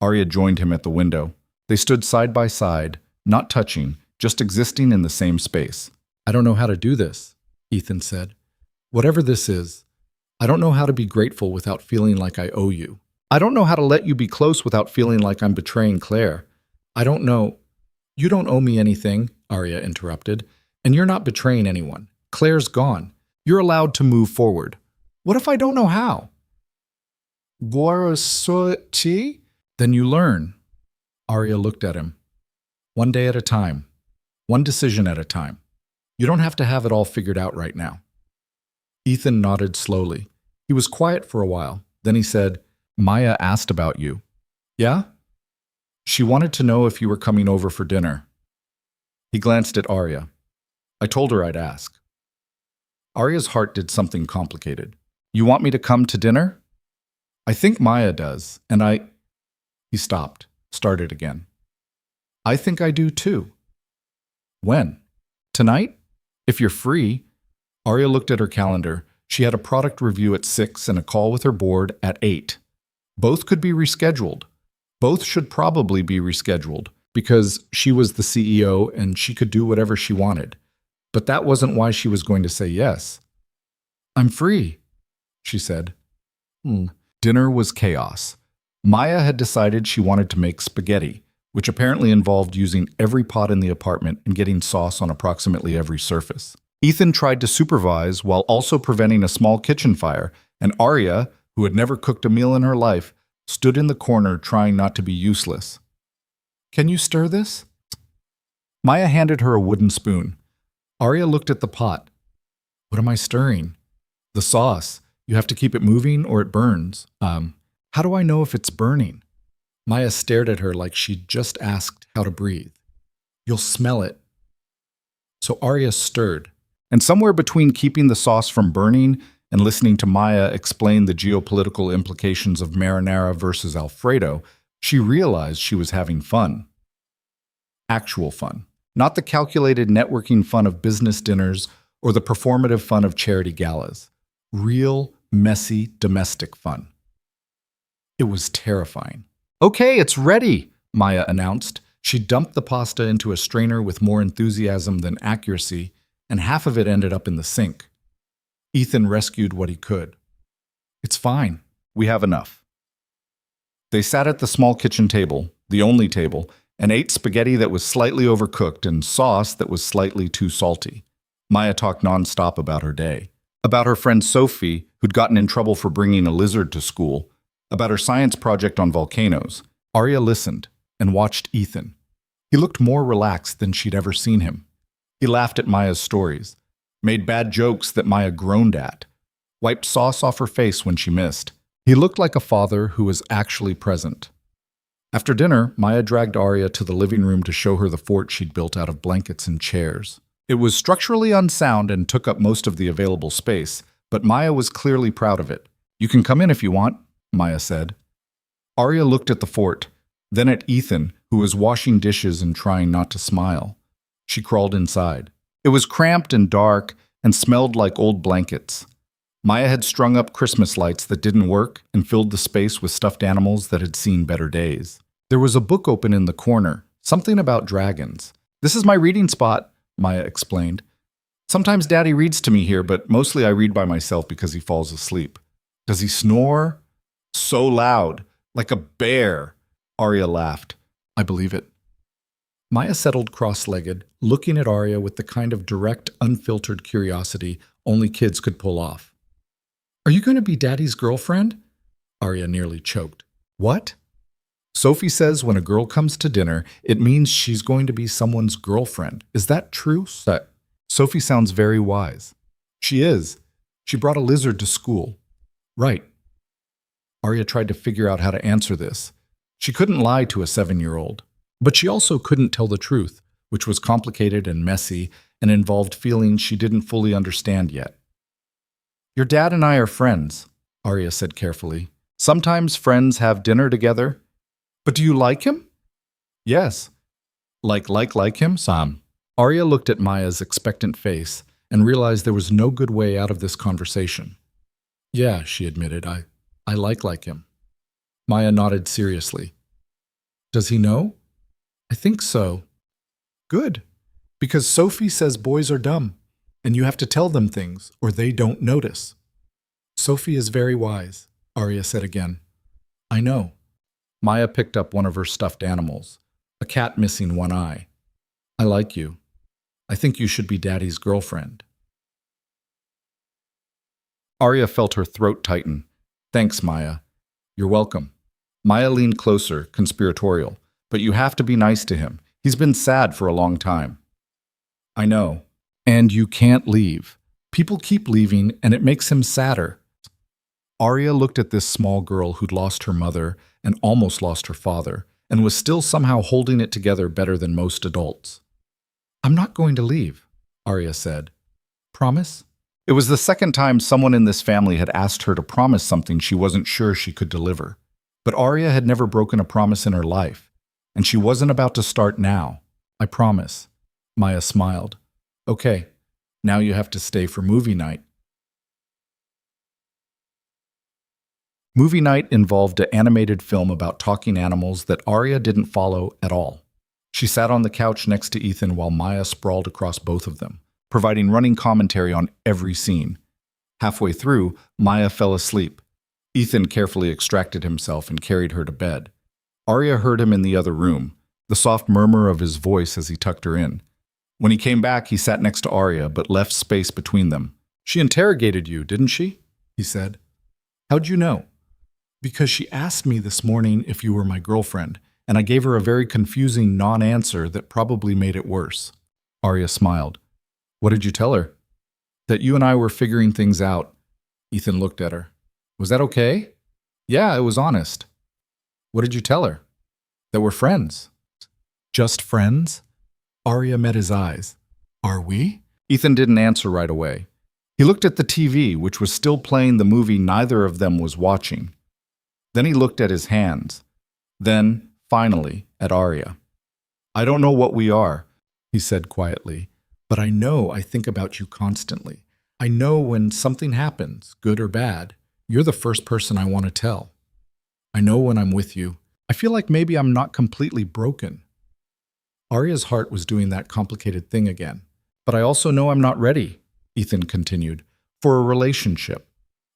Arya joined him at the window. They stood side by side, not touching, just existing in the same space. I don't know how to do this, Ethan said. Whatever this is, I don't know how to be grateful without feeling like I owe you. I don't know how to let you be close without feeling like I'm betraying Claire. I don't know. You don't owe me anything, Arya interrupted, and you're not betraying anyone. Claire's gone. You're allowed to move forward. What if I don't know how? Then you learn. Arya looked at him. One day at a time. One decision at a time. You don't have to have it all figured out right now. Ethan nodded slowly. He was quiet for a while. Then he said, Maya asked about you. Yeah? She wanted to know if you were coming over for dinner. He glanced at Arya. I told her I'd ask. Arya's heart did something complicated. You want me to come to dinner? I think Maya does, and He stopped, started again. I think I do too. When? Tonight? If you're free. Arya looked at her calendar. She had a product review at 6 and a call with her board at 8. Both could be rescheduled. Both should probably be rescheduled because she was the CEO and she could do whatever she wanted. But that wasn't why she was going to say yes. I'm free, she said. Dinner was chaos. Maya had decided she wanted to make spaghetti, which apparently involved using every pot in the apartment and getting sauce on approximately every surface. Ethan tried to supervise while also preventing a small kitchen fire, and Arya, who had never cooked a meal in her life, stood in the corner trying not to be useless. Can you stir this? Maya handed her a wooden spoon. Arya looked at the pot. What am I stirring? The sauce. You have to keep it moving or it burns. How do I know if it's burning? Maya stared at her like she'd just asked how to breathe. You'll smell it. So Arya stirred, and somewhere between keeping the sauce from burning and listening to Maya explain the geopolitical implications of marinara versus Alfredo, she realized she was having fun. Actual fun. Not the calculated networking fun of business dinners or the performative fun of charity galas. Real, messy, domestic fun. It was terrifying. Okay, it's ready, Maya announced. She dumped the pasta into a strainer with more enthusiasm than accuracy, and half of it ended up in the sink. Ethan rescued what he could. It's fine. We have enough. They sat at the small kitchen table, the only table, and ate spaghetti that was slightly overcooked and sauce that was slightly too salty. Maya talked nonstop about her day. About her friend Sophie, who'd gotten in trouble for bringing a lizard to school. About her science project on volcanoes. Arya listened and watched Ethan. He looked more relaxed than she'd ever seen him. He laughed at Maya's stories, made bad jokes that Maya groaned at, wiped sauce off her face when she missed. He looked like a father who was actually present. After dinner, Maya dragged Arya to the living room to show her the fort she'd built out of blankets and chairs. It was structurally unsound and took up most of the available space, but Maya was clearly proud of it. You can come in if you want, Maya said. Arya looked at the fort, then at Ethan, who was washing dishes and trying not to smile. She crawled inside. It was cramped and dark and smelled like old blankets. Maya had strung up Christmas lights that didn't work and filled the space with stuffed animals that had seen better days. There was a book open in the corner, something about dragons. This is my reading spot, Maya explained. Sometimes Daddy reads to me here, but mostly I read by myself because he falls asleep. Does he snore? So loud, like a bear. Arya laughed. I believe it. Maya settled cross-legged, looking at Arya with the kind of direct, unfiltered curiosity only kids could pull off. Are you going to be Daddy's girlfriend? Arya nearly choked. What? Sophie says when a girl comes to dinner, it means she's going to be someone's girlfriend. Is that true? Sophie sounds very wise. She is. She brought a lizard to school. Right. Arya tried to figure out how to answer this. She couldn't lie to a 7-year-old. But she also couldn't tell the truth, which was complicated and messy and involved feelings she didn't fully understand yet. Your dad and I are friends, Arya said carefully. Sometimes friends have dinner together. But do you like him? Yes. Like him, Sam? Arya looked at Maya's expectant face and realized there was no good way out of this conversation. Yeah, she admitted, I like him. Maya nodded seriously. Does he know? I think so. Good. Because Sophie says boys are dumb, and you have to tell them things, or they don't notice. Sophie is very wise, Arya said again. I know. Maya picked up one of her stuffed animals, a cat missing one eye. I like you. I think you should be Daddy's girlfriend. Arya felt her throat tighten. Thanks, Maya. You're welcome. Maya leaned closer, conspiratorial. But you have to be nice to him. He's been sad for a long time. I know. And you can't leave. People keep leaving, and it makes him sadder. Arya looked at this small girl who'd lost her mother and almost lost her father, and was still somehow holding it together better than most adults. I'm not going to leave, Arya said. Promise? It was the second time someone in this family had asked her to promise something she wasn't sure she could deliver. But Arya had never broken a promise in her life, and she wasn't about to start now. I promise. Maya smiled. Okay, now you have to stay for movie night. Movie night involved an animated film about talking animals that Arya didn't follow at all. She sat on the couch next to Ethan while Maya sprawled across both of them, providing running commentary on every scene. Halfway through, Maya fell asleep. Ethan carefully extracted himself and carried her to bed. Arya heard him in the other room, the soft murmur of his voice as he tucked her in. When he came back, he sat next to Arya, but left space between them. She interrogated you, didn't she? He said. How'd you know? Because she asked me this morning if you were my girlfriend, and I gave her a very confusing non-answer that probably made it worse. Arya smiled. What did you tell her? That you and I were figuring things out. Ethan looked at her. Was that okay? Yeah, it was honest. What did you tell her? That we're friends. Just friends? Arya met his eyes. Are we? Ethan didn't answer right away. He looked at the TV, which was still playing the movie neither of them was watching. Then he looked at his hands. Then, finally, at Arya. I don't know what we are, he said quietly, but I know I think about you constantly. I know when something happens, good or bad, you're the first person I want to tell. I know when I'm with you, I feel like maybe I'm not completely broken. Arya's heart was doing that complicated thing again. But I also know I'm not ready, Ethan continued, for a relationship.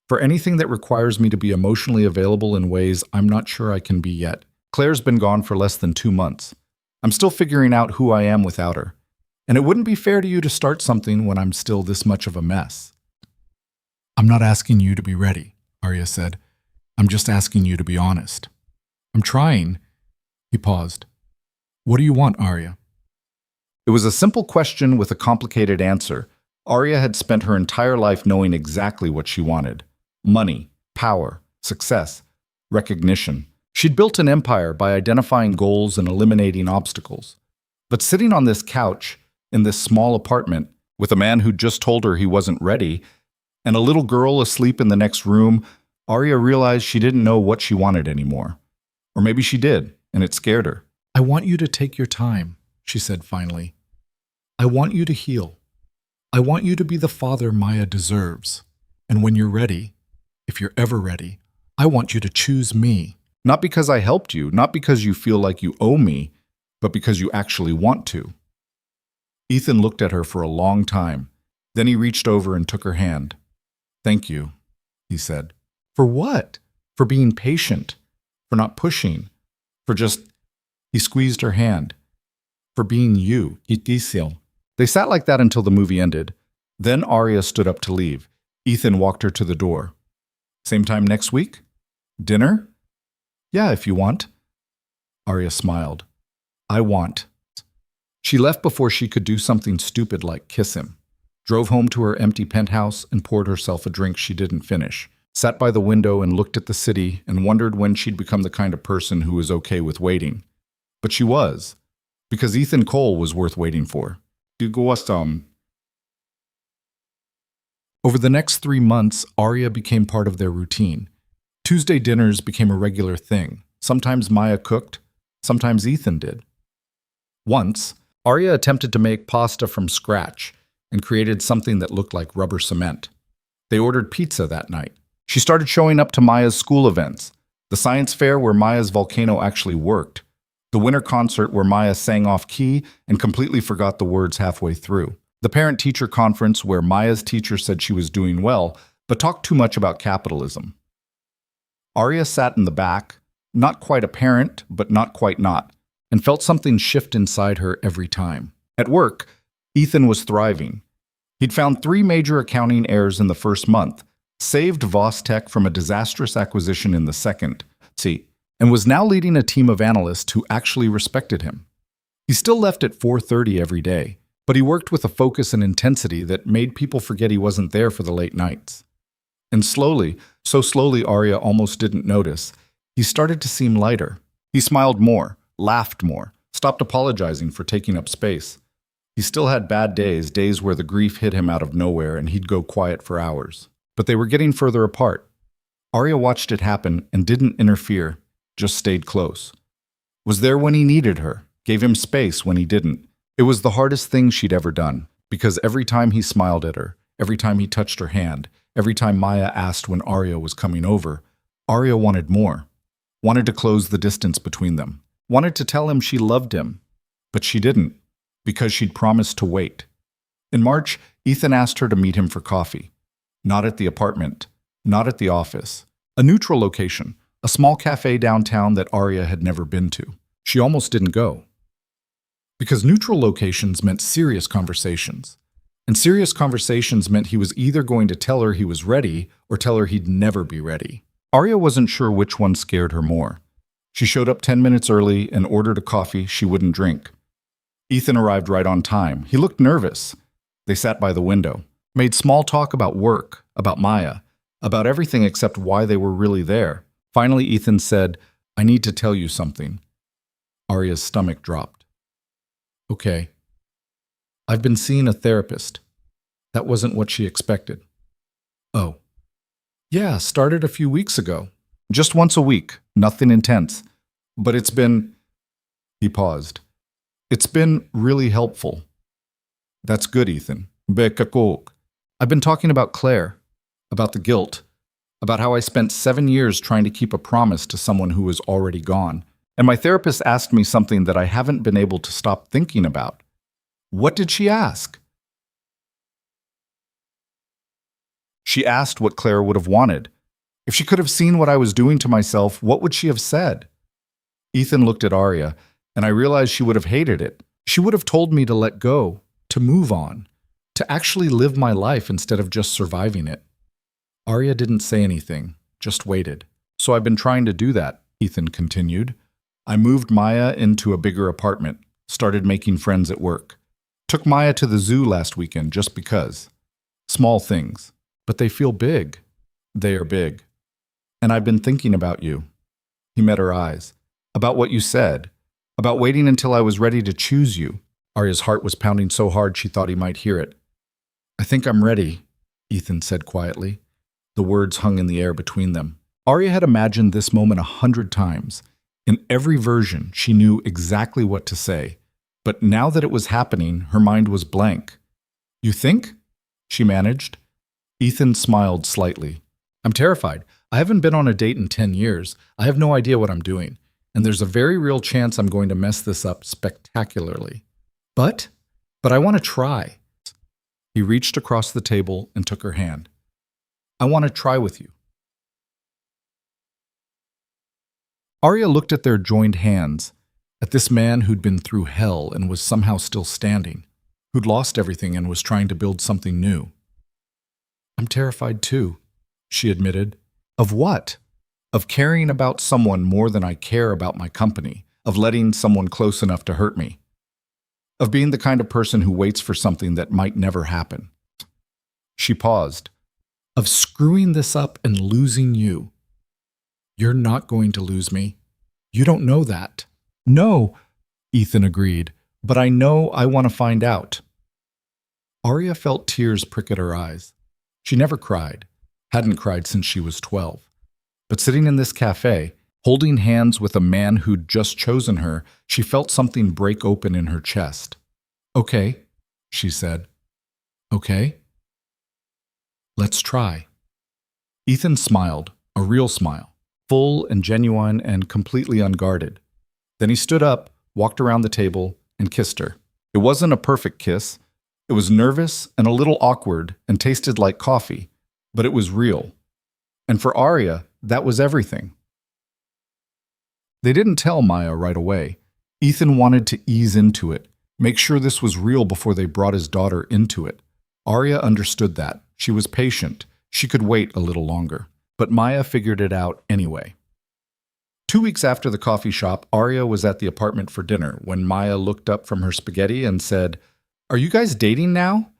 For anything that requires me to be emotionally available in ways I'm not sure I can be yet. Claire's been gone for less than 2 months. I'm still figuring out who I am without her. And it wouldn't be fair to you to start something when I'm still this much of a mess. I'm not asking you to be ready, Arya said. I'm just asking you to be honest. I'm trying. He paused. What do you want, Arya? It was a simple question with a complicated answer. Arya had spent her entire life knowing exactly what she wanted. Money, power, success, recognition. She'd built an empire by identifying goals and eliminating obstacles. But sitting on this couch, in this small apartment, with a man who just told her he wasn't ready, and a little girl asleep in the next room, Arya realized she didn't know what she wanted anymore. Or maybe she did, and it scared her. I want you to take your time, she said finally. I want you to heal. I want you to be the father Maya deserves. And when you're ready, if you're ever ready, I want you to choose me. Not because I helped you, not because you feel like you owe me, but because you actually want to. Ethan looked at her for a long time. Then he reached over and took her hand. Thank you, he said. For what? For being patient. For not pushing. For just... He squeezed her hand. For being you. They sat like that until the movie ended. Then Arya stood up to leave. Ethan walked her to the door. Same time next week? Dinner? Yeah, if you want. Arya smiled. I want. She left before she could do something stupid like kiss him. Drove home to her empty penthouse and poured herself a drink she didn't finish. Sat by the window and looked at the city and wondered when she'd become the kind of person who was okay with waiting. But she was, because Ethan Cole was worth waiting for. Over the next 3 months, Arya became part of their routine. Tuesday dinners became a regular thing. Sometimes Maya cooked, sometimes Ethan did. Once, Arya attempted to make pasta from scratch and created something that looked like rubber cement. They ordered pizza that night. She started showing up to Maya's school events, the science fair where Maya's volcano actually worked, the winter concert where Maya sang off key and completely forgot the words halfway through, the parent-teacher conference where Maya's teacher said she was doing well, but talked too much about capitalism. Arya sat in the back, not quite a parent, but not quite not, and felt something shift inside her every time. At work, Ethan was thriving. He'd found 3 major accounting errors in the first month, saved Vostech from a disastrous acquisition in the second, and was now leading a team of analysts who actually respected him. He still left at 4:30 every day, but he worked with a focus and intensity that made people forget he wasn't there for the late nights. And slowly, so slowly Arya almost didn't notice, he started to seem lighter. He smiled more, laughed more, stopped apologizing for taking up space. He He still had bad days, days where the grief hit him out of nowhere and he'd go quiet for hours. But they were getting further apart. Arya watched it happen and didn't interfere, just stayed close. Was there when he needed her, gave him space when he didn't. It was the hardest thing she'd ever done, because every time he smiled at her, every time he touched her hand, every time Maya asked when Arya was coming over, Arya wanted more, wanted to close the distance between them, wanted to tell him she loved him. But she didn't, because she'd promised to wait. In March, Ethan asked her to meet him for coffee. Not at the apartment, not at the office. A neutral location, a small cafe downtown that Arya had never been to. She almost didn't go. Because neutral locations meant serious conversations. And serious conversations meant he was either going to tell her he was ready or tell her he'd never be ready. Arya wasn't sure which one scared her more. She showed up 10 minutes early and ordered a coffee she wouldn't drink. Ethan arrived right on time. He looked nervous. They sat by the window, made small talk about work, about Maya, about everything except why they were really there. Finally, Ethan said, "I need to tell you something." Arya's stomach dropped. "Okay. I've been seeing a therapist." That wasn't what she expected. "Oh. Yeah, started a few weeks ago. Just once a week, nothing intense. But it's been..." He paused. "It's been really helpful." "That's good, Ethan. I've been talking about Claire, about the guilt, about how I spent 7 years trying to keep a promise to someone who was already gone. And my therapist asked me something that I haven't been able to stop thinking about." "What did she ask?" "She asked what Claire would have wanted. If she could have seen what I was doing to myself, what would she have said?" Ethan looked at Arya, and I realized she would have hated it. She would have told me to let go, to move on, to actually live my life instead of just surviving it. Arya didn't say anything, just waited. "So I've been trying to do that," Ethan continued. "I moved Maya into a bigger apartment, started making friends at work. Took Maya to the zoo last weekend just because. Small things, but they feel big. They are big. And I've been thinking about you." He met her eyes. "About what you said. About waiting until I was ready to choose you." Arya's heart was pounding so hard she thought he might hear it. "I think I'm ready," Ethan said quietly. The words hung in the air between them. Arya had imagined this moment 100 times. In every version, she knew exactly what to say. But now that it was happening, her mind was blank. "You think?" she managed. Ethan smiled slightly. "I'm terrified. I haven't been on a date in 10 years. I have no idea what I'm doing. And there's a very real chance I'm going to mess this up spectacularly. But I want to try." He reached across the table and took her hand. "I want to try with you." Arya looked at their joined hands, at this man who'd been through hell and was somehow still standing, who'd lost everything and was trying to build something new. "I'm terrified too," she admitted. "Of what?" "Of caring about someone more than I care about my company, of letting someone close enough to hurt me, of being the kind of person who waits for something that might never happen." She paused. "Of screwing this up and losing you." "You're not going to lose me. You don't know that." "No," Ethan agreed, "but I know I want to find out." Arya felt tears prick at her eyes. She never cried, hadn't cried since she was 12. But sitting in this cafe, holding hands with a man who'd just chosen her, she felt something break open in her chest. "Okay," she said. "Okay. Let's try." Ethan smiled, a real smile, full and genuine and completely unguarded. Then he stood up, walked around the table, and kissed her. It wasn't a perfect kiss. It was nervous and a little awkward and tasted like coffee, but it was real. And for Arya, that was everything. They didn't tell Maya right away. Ethan wanted to ease into it, make sure this was real before they brought his daughter into it. Arya understood that. She was patient. She could wait a little longer. But Maya figured it out anyway. 2 weeks after the coffee shop, Arya was at the apartment for dinner when Maya looked up from her spaghetti and said, "Are you guys dating now?"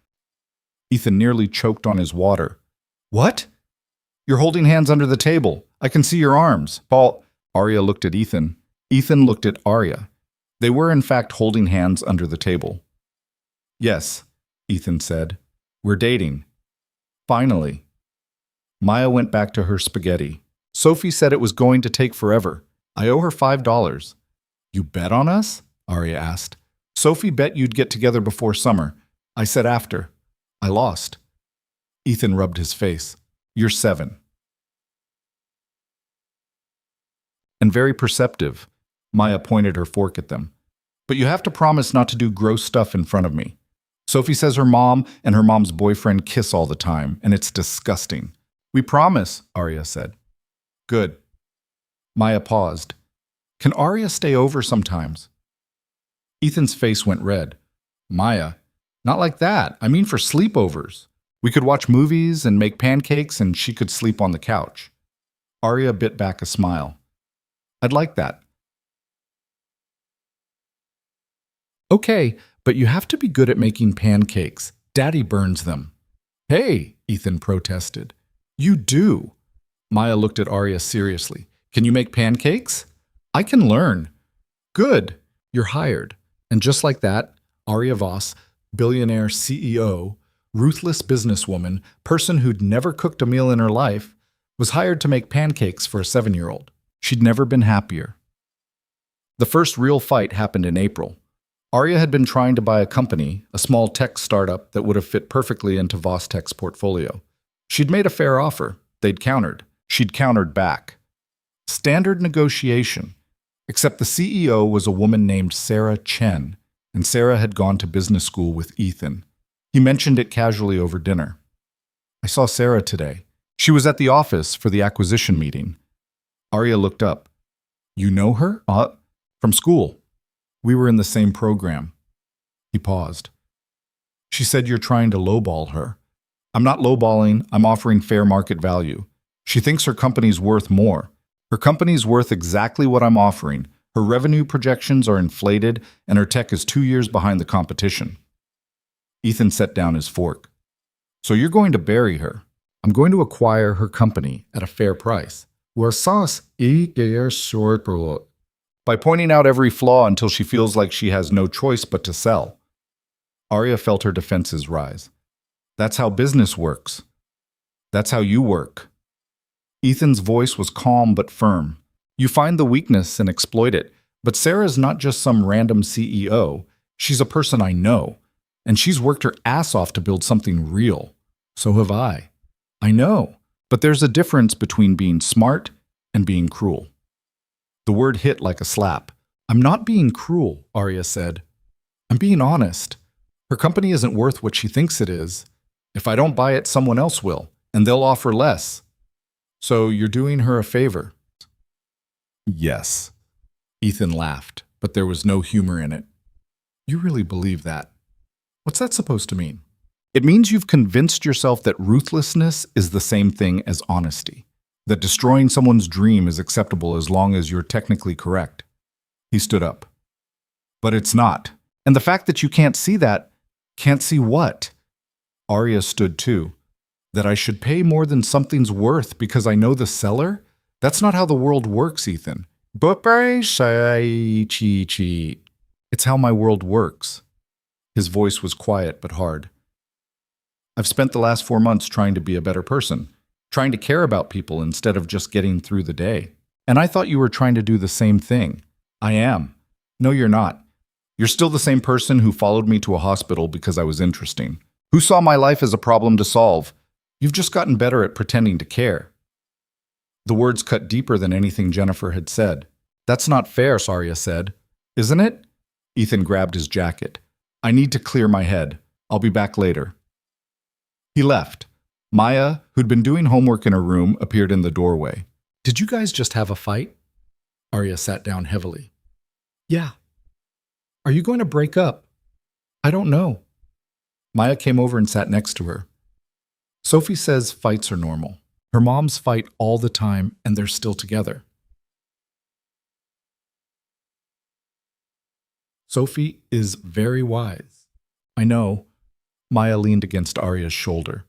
Ethan nearly choked on his water. "What? You're holding hands under the table. I can see your arms." Arya looked at Ethan. Ethan looked at Arya. They were in fact holding hands under the table. Yes, Ethan said. We're dating. Finally. Maya went back to her spaghetti. Sophie said it was going to take forever. I owe her $5. You bet on us? Arya asked. Sophie bet you'd get together before summer. I said after. I lost. Ethan rubbed his face. You're 7. And very perceptive. Maya pointed her fork at them. But you have to promise not to do gross stuff in front of me. Sophie says her mom and her mom's boyfriend kiss all the time, and it's disgusting. We promise, Arya said. Good. Maya paused. Can Arya stay over sometimes? Ethan's face went red. Maya, not like that. I mean for sleepovers. We could watch movies and make pancakes and she could sleep on the couch. Arya bit back a smile. I'd like that. Okay, but you have to be good at making pancakes. Daddy burns them. Hey, Ethan protested. You do. Maya looked at Arya seriously. Can you make pancakes? I can learn. Good. You're hired. And just like that, Arya Voss, billionaire CEO, ruthless businesswoman, person who'd never cooked a meal in her life, was hired to make pancakes for a 7-year-old. She'd never been happier. The first real fight happened in April. Arya had been trying to buy a company, a small tech startup that would have fit perfectly into Voss Tech's portfolio. She'd made a fair offer. They'd countered. She'd countered back. Standard negotiation. Except the CEO was a woman named Sarah Chen, and Sarah had gone to business school with Ethan. He mentioned it casually over dinner. I saw Sarah today. She was at the office for the acquisition meeting. Arya looked up. You know her? From school. We were in the same program. He paused. She said you're trying to lowball her. I'm not lowballing, I'm offering fair market value. She thinks her company's worth more. Her company's worth exactly what I'm offering. Her revenue projections are inflated, and her tech is 2 years behind the competition. Ethan set down his fork. So you're going to bury her. I'm going to acquire her company at a fair price. By pointing out every flaw until she feels like she has no choice but to sell. Arya felt her defenses rise. That's how business works. That's how you work. Ethan's voice was calm but firm. You find the weakness and exploit it, but Sarah's not just some random CEO. She's a person I know, and she's worked her ass off to build something real. So have I. I know, but there's a difference between being smart and being cruel. The word hit like a slap. I'm not being cruel, Arya said. I'm being honest. Her company isn't worth what she thinks it is. If I don't buy it, someone else will, and they'll offer less. So you're doing her a favor. Yes. Ethan laughed, but there was no humor in it. You really believe that? What's that supposed to mean? It means you've convinced yourself that ruthlessness is the same thing as honesty, that destroying someone's dream is acceptable as long as you're technically correct. He stood up. But it's not. And the fact that you can't see that, can't see what? Arya stood too. That I should pay more than something's worth because I know the seller? That's not how the world works, Ethan. It's how my world works. His voice was quiet but hard. I've spent the last 4 months trying to be a better person, trying to care about people instead of just getting through the day. And I thought you were trying to do the same thing. I am. No, you're not. You're still the same person who followed me to a hospital because I was interesting, who saw my life as a problem to solve. You've just gotten better at pretending to care. The words cut deeper than anything Jennifer had said. That's not fair, Arya said. Isn't it? Ethan grabbed his jacket. I need to clear my head. I'll be back later. He left. Maya, who'd been doing homework in her room, appeared in the doorway. Did you guys just have a fight? Arya sat down heavily. Yeah. Are you going to break up? I don't know. Maya came over and sat next to her. Sophie says fights are normal. Her moms fight all the time, and they're still together. Sophie is very wise. I know. Maya leaned against Arya's shoulder.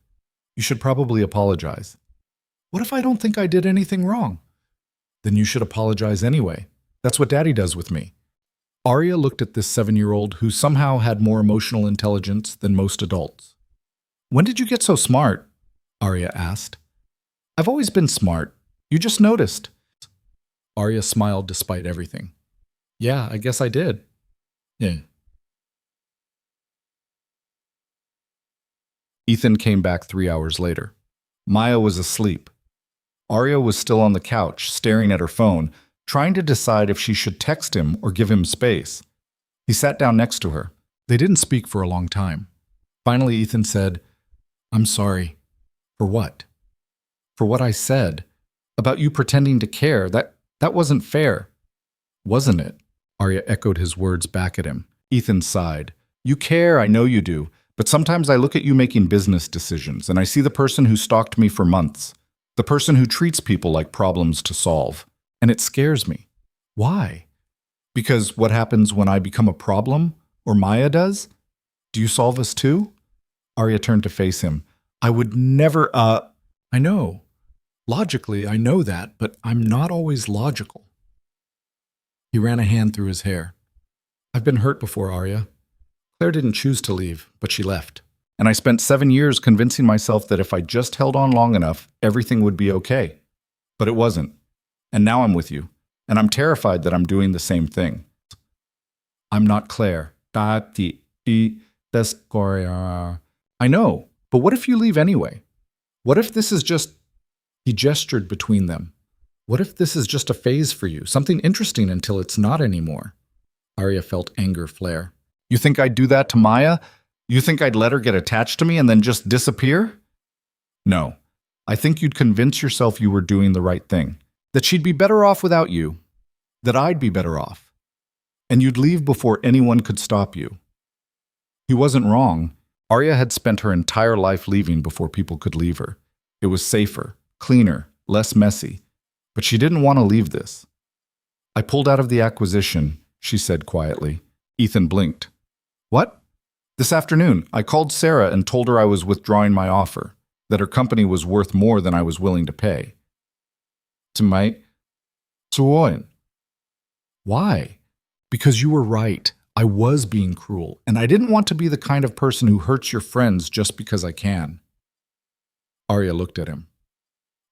You should probably apologize. What if I don't think I did anything wrong? Then you should apologize anyway. That's what Daddy does with me. Arya looked at this 7-year-old who somehow had more emotional intelligence than most adults. When did you get so smart? Arya asked. I've always been smart. You just noticed. Arya smiled despite everything. Yeah, I guess I did. Yeah. Ethan came back 3 hours later. Maya was asleep. Arya was still on the couch, staring at her phone, trying to decide if she should text him or give him space. He sat down next to her. They didn't speak for a long time. Finally, Ethan said, I'm sorry. For what? For what I said. About you pretending to care. That wasn't fair. Wasn't it? Arya echoed his words back at him. Ethan sighed. You care, I know you do. But sometimes I look at you making business decisions, and I see the person who stalked me for months. The person who treats people like problems to solve. And it scares me. Why? Because what happens when I become a problem? Or Maya does? Do you solve us too? Arya turned to face him. I would never, I know. Logically, I know that, but I'm not always logical. He ran a hand through his hair. I've been hurt before, Arya. Claire didn't choose to leave, but she left. And I spent 7 years convincing myself that if I just held on long enough, everything would be okay. But it wasn't. And now I'm with you. And I'm terrified that I'm doing the same thing. I'm not Claire. I know, but what if you leave anyway? What if this is just... He gestured between them. What if this is just a phase for you, something interesting until it's not anymore? Arya felt anger flare. You think I'd do that to Maya? You think I'd let her get attached to me and then just disappear? No. I think you'd convince yourself you were doing the right thing. That she'd be better off without you. That I'd be better off. And you'd leave before anyone could stop you. He wasn't wrong. Arya had spent her entire life leaving before people could leave her. It was safer, cleaner, less messy. But she didn't want to leave this. I pulled out of the acquisition, she said quietly. Ethan blinked. What? This afternoon, I called Sarah and told her I was withdrawing my offer, that her company was worth more than I was willing to pay. To Why? Because you were right. I was being cruel, and I didn't want to be the kind of person who hurts your friends just because I can. Arya looked at him.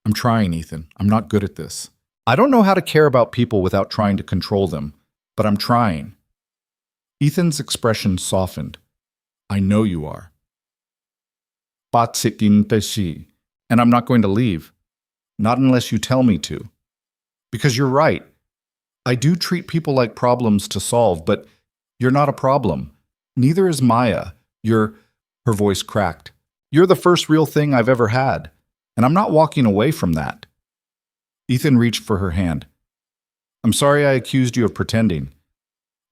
I'm trying, Ethan. I'm not good at this. I don't know how to care about people without trying to control them, but I'm trying. Ethan's expression softened. I know you are. And I'm not going to leave. Not unless you tell me to. Because you're right. I do treat people like problems to solve, but you're not a problem. Neither is Maya. Her voice cracked. You're the first real thing I've ever had, and I'm not walking away from that. Ethan reached for her hand. I'm sorry I accused you of pretending.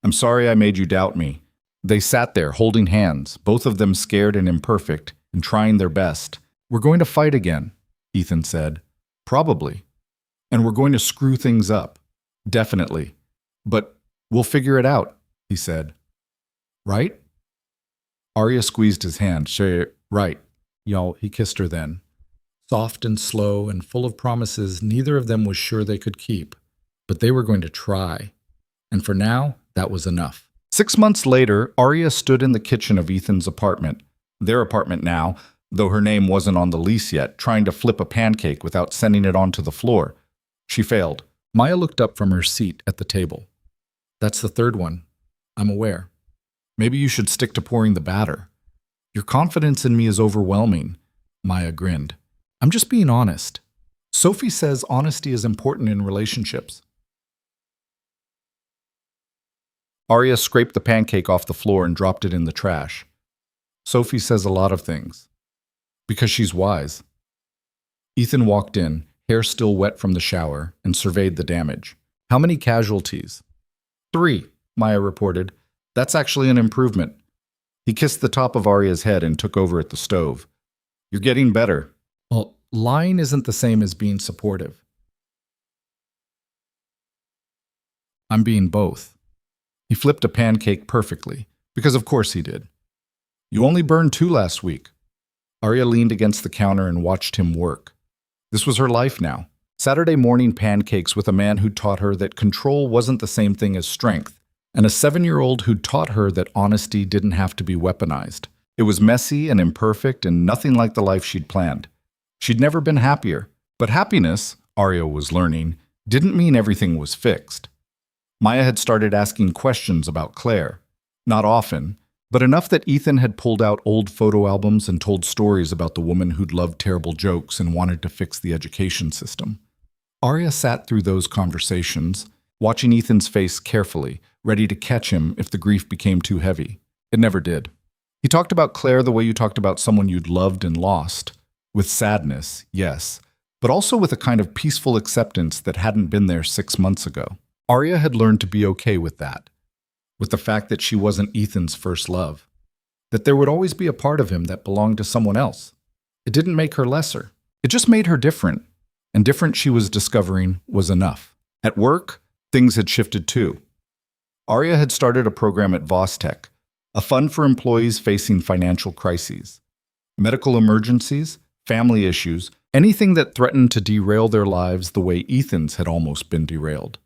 I'm sorry I made you doubt me. They sat there, holding hands, both of them scared and imperfect, and trying their best. We're going to fight again, Ethan said. Probably. And we're going to screw things up. Definitely. But we'll figure it out, he said. Right? Arya squeezed his hand. Right. Y'all, he kissed her then. Soft and slow and full of promises neither of them was sure they could keep. But they were going to try. And for now, that was enough. 6 months later, Arya stood in the kitchen of Ethan's apartment, their apartment now, though her name wasn't on the lease yet, trying to flip a pancake without sending it onto the floor. She failed. Maya looked up from her seat at the table. That's the third one. I'm aware. Maybe you should stick to pouring the batter. Your confidence in me is overwhelming, Maya grinned. I'm just being honest. Sophie says honesty is important in relationships. Arya scraped the pancake off the floor and dropped it in the trash. Sophie says a lot of things. Because she's wise. Ethan walked in, hair still wet from the shower, and surveyed the damage. How many casualties? 3, Maya reported. That's actually an improvement. He kissed the top of Arya's head and took over at the stove. You're getting better. Well, lying isn't the same as being supportive. I'm being both. He flipped a pancake perfectly, because of course he did. You only burned 2 last week. Arya leaned against the counter and watched him work. This was her life now. Saturday morning pancakes with a man who taught her that control wasn't the same thing as strength, and a 7-year-old who'd taught her that honesty didn't have to be weaponized. It was messy and imperfect and nothing like the life she'd planned. She'd never been happier, but happiness, Arya was learning, didn't mean everything was fixed. Maya had started asking questions about Claire. Not often, but enough that Ethan had pulled out old photo albums and told stories about the woman who'd loved terrible jokes and wanted to fix the education system. Arya sat through those conversations, watching Ethan's face carefully, ready to catch him if the grief became too heavy. It never did. He talked about Claire the way you talked about someone you'd loved and lost. With sadness, yes, but also with a kind of peaceful acceptance that hadn't been there 6 months ago. Arya had learned to be okay with that, with the fact that she wasn't Ethan's first love, that there would always be a part of him that belonged to someone else. It didn't make her lesser. It just made her different, and different she was discovering was enough. At work, things had shifted too. Arya had started a program at Vostech, a fund for employees facing financial crises. Medical emergencies, family issues, anything that threatened to derail their lives the way Ethan's had almost been derailed.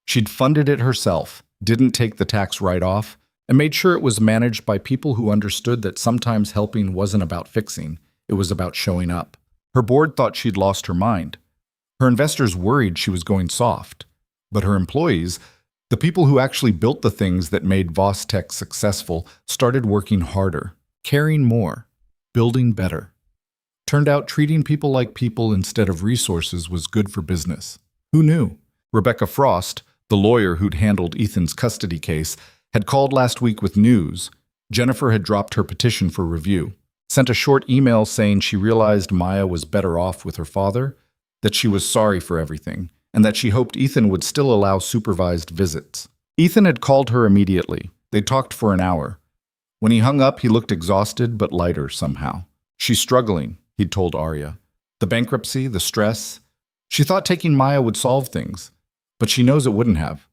She'd funded it herself, didn't take the tax write-off, and made sure it was managed by people who understood that sometimes helping wasn't about fixing, it was about showing up. Her board thought she'd lost her mind. Her investors worried she was going soft. But her employees, the people who actually built the things that made Vostech successful, started working harder, caring more, building better. Turned out treating people like people instead of resources was good for business. Who knew? Rebecca Frost, the lawyer who'd handled Ethan's custody case, had called last week with news. Jennifer had dropped her petition for review, sent a short email saying she realized Maya was better off with her father, that she was sorry for everything, and that she hoped Ethan would still allow supervised visits. Ethan had called her immediately. They talked for an hour. When he hung up, he looked exhausted but lighter somehow. She's struggling, he'd told Arya. The bankruptcy, the stress. She thought taking Maya would solve things, but she knows it wouldn't have.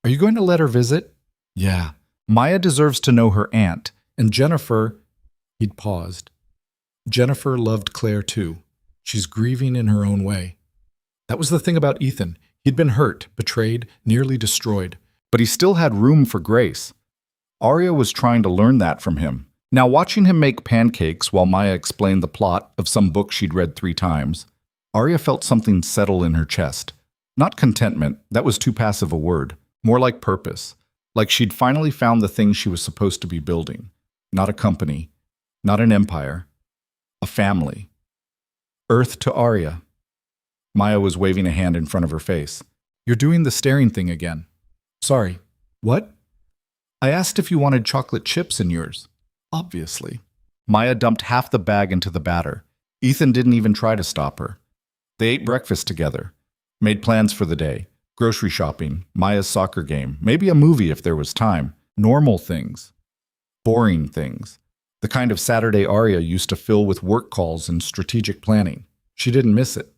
Are you going to let her visit? Yeah. Maya deserves to know her aunt, and Jennifer... He'd paused. Jennifer loved Claire too. She's grieving in her own way. That was the thing about Ethan. He'd been hurt, betrayed, nearly destroyed, but he still had room for grace. Arya was trying to learn that from him. Now watching him make pancakes while Maya explained the plot of some book she'd read 3 times, Arya felt something settle in her chest. Not contentment, that was too passive a word. More like purpose. Like she'd finally found the thing she was supposed to be building. Not a company. Not an empire. A family. Earth to Arya. Maya was waving a hand in front of her face. You're doing the staring thing again. Sorry. What? I asked if you wanted chocolate chips in yours. Obviously. Maya dumped half the bag into the batter. Ethan didn't even try to stop her. They ate breakfast together. Made plans for the day. Grocery shopping, Maya's soccer game, maybe a movie if there was time. Normal things. Boring things. The kind of Saturday Arya used to fill with work calls and strategic planning. She didn't miss it.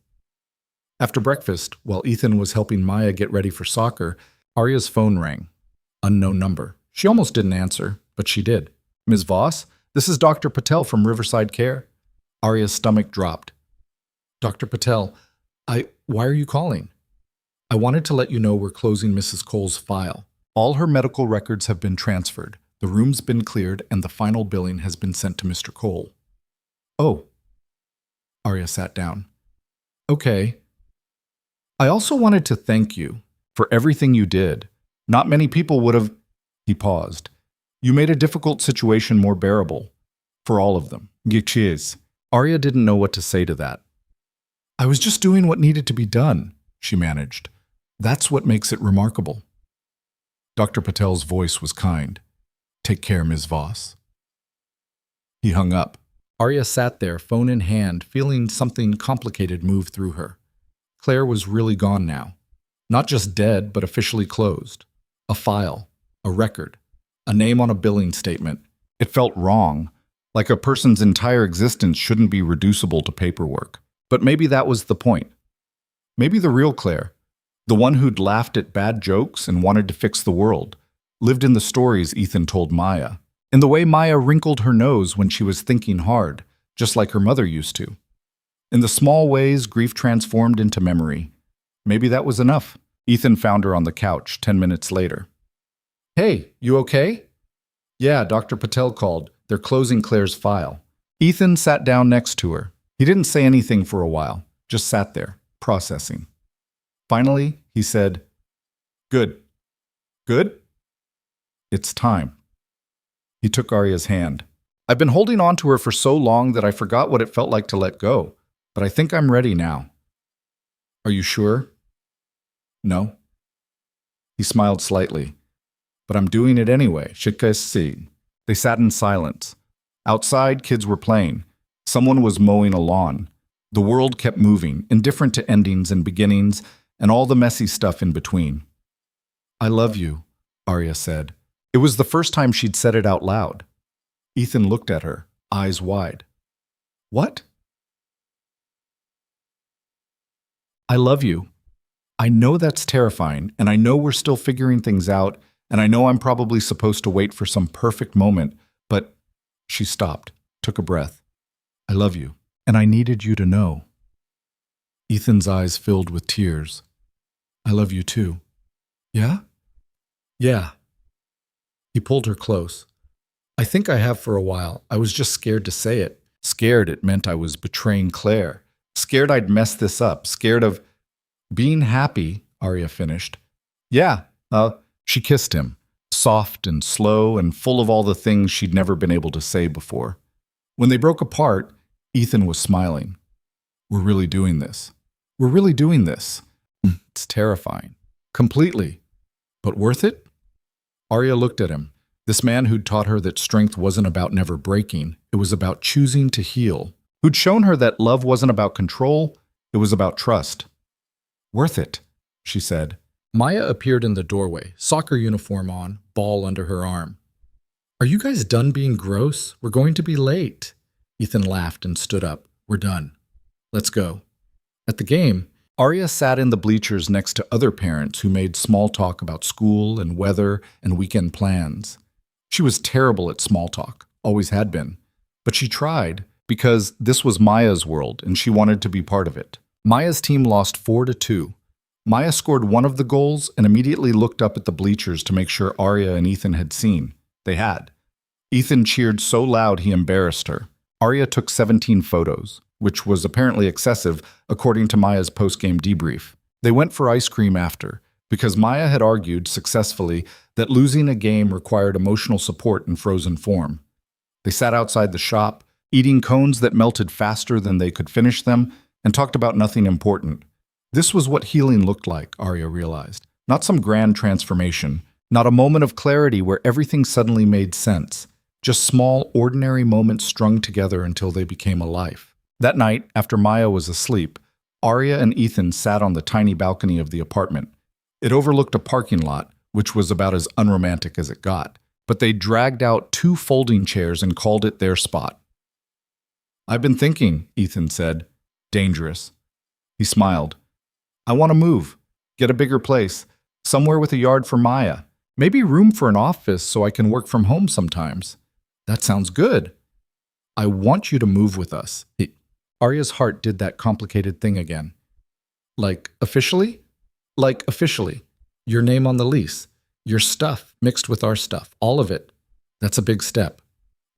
After breakfast, while Ethan was helping Maya get ready for soccer, Arya's phone rang. Unknown number. She almost didn't answer, but she did. Ms. Voss, this is Dr. Patel from Riverside Care. Arya's stomach dropped. Dr. Patel, why are you calling? I wanted to let you know we're closing Mrs. Cole's file. All her medical records have been transferred. The room's been cleared and the final billing has been sent to Mr. Cole. Oh. Arya sat down. Okay. I also wanted to thank you for everything you did. Not many people would have... He paused. You made a difficult situation more bearable. For all of them. Cheers. Arya didn't know what to say to that. I was just doing what needed to be done, she managed. That's what makes it remarkable. Dr. Patel's voice was kind. Take care, Ms. Voss. He hung up. Arya sat there, phone in hand, feeling something complicated move through her. Claire was really gone now. Not just dead, but officially closed. A file, a record, a name on a billing statement. It felt wrong, like a person's entire existence shouldn't be reducible to paperwork. But maybe that was the point. Maybe the real Claire, the one who'd laughed at bad jokes and wanted to fix the world, lived in the stories Ethan told Maya, in the way Maya wrinkled her nose when she was thinking hard, just like her mother used to. In the small ways grief transformed into memory. Maybe that was enough. Ethan found her on the couch 10 minutes later. Hey, you okay? Yeah, Dr. Patel called. They're closing Claire's file. Ethan sat down next to her. He didn't say anything for a while, just sat there, processing. Finally, he said, Good. Good? It's time. He took Arya's hand. I've been holding on to her for so long that I forgot what it felt like to let go, but I think I'm ready now. Are you sure? No. He smiled slightly. But I'm doing it anyway. Shikasi. They sat in silence. Outside, kids were playing. Someone was mowing a lawn. The world kept moving, indifferent to endings and beginnings, and all the messy stuff in between. I love you, Arya said. It was the first time she'd said it out loud. Ethan looked at her, eyes wide. What? I love you. I know that's terrifying, and I know we're still figuring things out, and I know I'm probably supposed to wait for some perfect moment, but she stopped, took a breath. I love you, and I needed you to know. Ethan's eyes filled with tears. I love you too. Yeah? Yeah. He pulled her close. I think I have for a while. I was just scared to say it. Scared it meant I was betraying Claire. Scared I'd mess this up. Scared of being happy, Arya finished. Yeah, she kissed him, soft and slow and full of all the things she'd never been able to say before. When they broke apart, Ethan was smiling. We're really doing this. We're really doing this. It's terrifying. Completely. But worth it? Arya looked at him. This man who'd taught her that strength wasn't about never breaking. It was about choosing to heal. Who'd shown her that love wasn't about control. It was about trust. Worth it, she said. Maya appeared in the doorway, soccer uniform on, ball under her arm. Are you guys done being gross? We're going to be late. Ethan laughed and stood up. We're done. Let's go. At the game, Arya sat in the bleachers next to other parents who made small talk about school and weather and weekend plans. She was terrible at small talk, always had been. But she tried because this was Maya's world and she wanted to be part of it. Maya's team lost 4-2. Maya scored one of the goals and immediately looked up at the bleachers to make sure Arya and Ethan had seen. They had. Ethan cheered so loud he embarrassed her. Arya took 17 photos, which was apparently excessive according to Maya's post-game debrief. They went for ice cream after, because Maya had argued successfully that losing a game required emotional support in frozen form. They sat outside the shop, eating cones that melted faster than they could finish them, and talked about nothing important. This was what healing looked like, Arya realized. Not some grand transformation, not a moment of clarity where everything suddenly made sense. Just small, ordinary moments strung together until they became a life. That night, after Maya was asleep, Arya and Ethan sat on the tiny balcony of the apartment. It overlooked a parking lot, which was about as unromantic as it got, but they dragged out 2 folding chairs and called it their spot. I've been thinking, Ethan said. Dangerous. He smiled. I want to move, get a bigger place, somewhere with a yard for Maya, maybe room for an office so I can work from home sometimes. That sounds good. I want you to move with us. Arya's heart did that complicated thing again. Like officially? Like officially. Your name on the lease. Your stuff mixed with our stuff. All of it. That's a big step.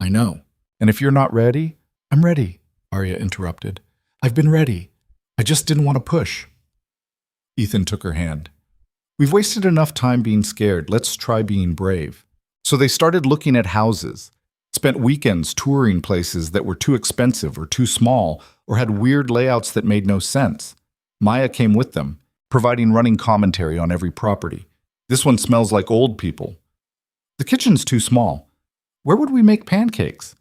I know. And if you're not ready, I'm ready, Arya interrupted. I've been ready. I just didn't want to push. Ethan took her hand. We've wasted enough time being scared. Let's try being brave. So they started looking at houses. Spent weekends touring places that were too expensive or too small or had weird layouts that made no sense. Maya came with them, providing running commentary on every property. This one smells like old people. The kitchen's too small. Where would we make pancakes?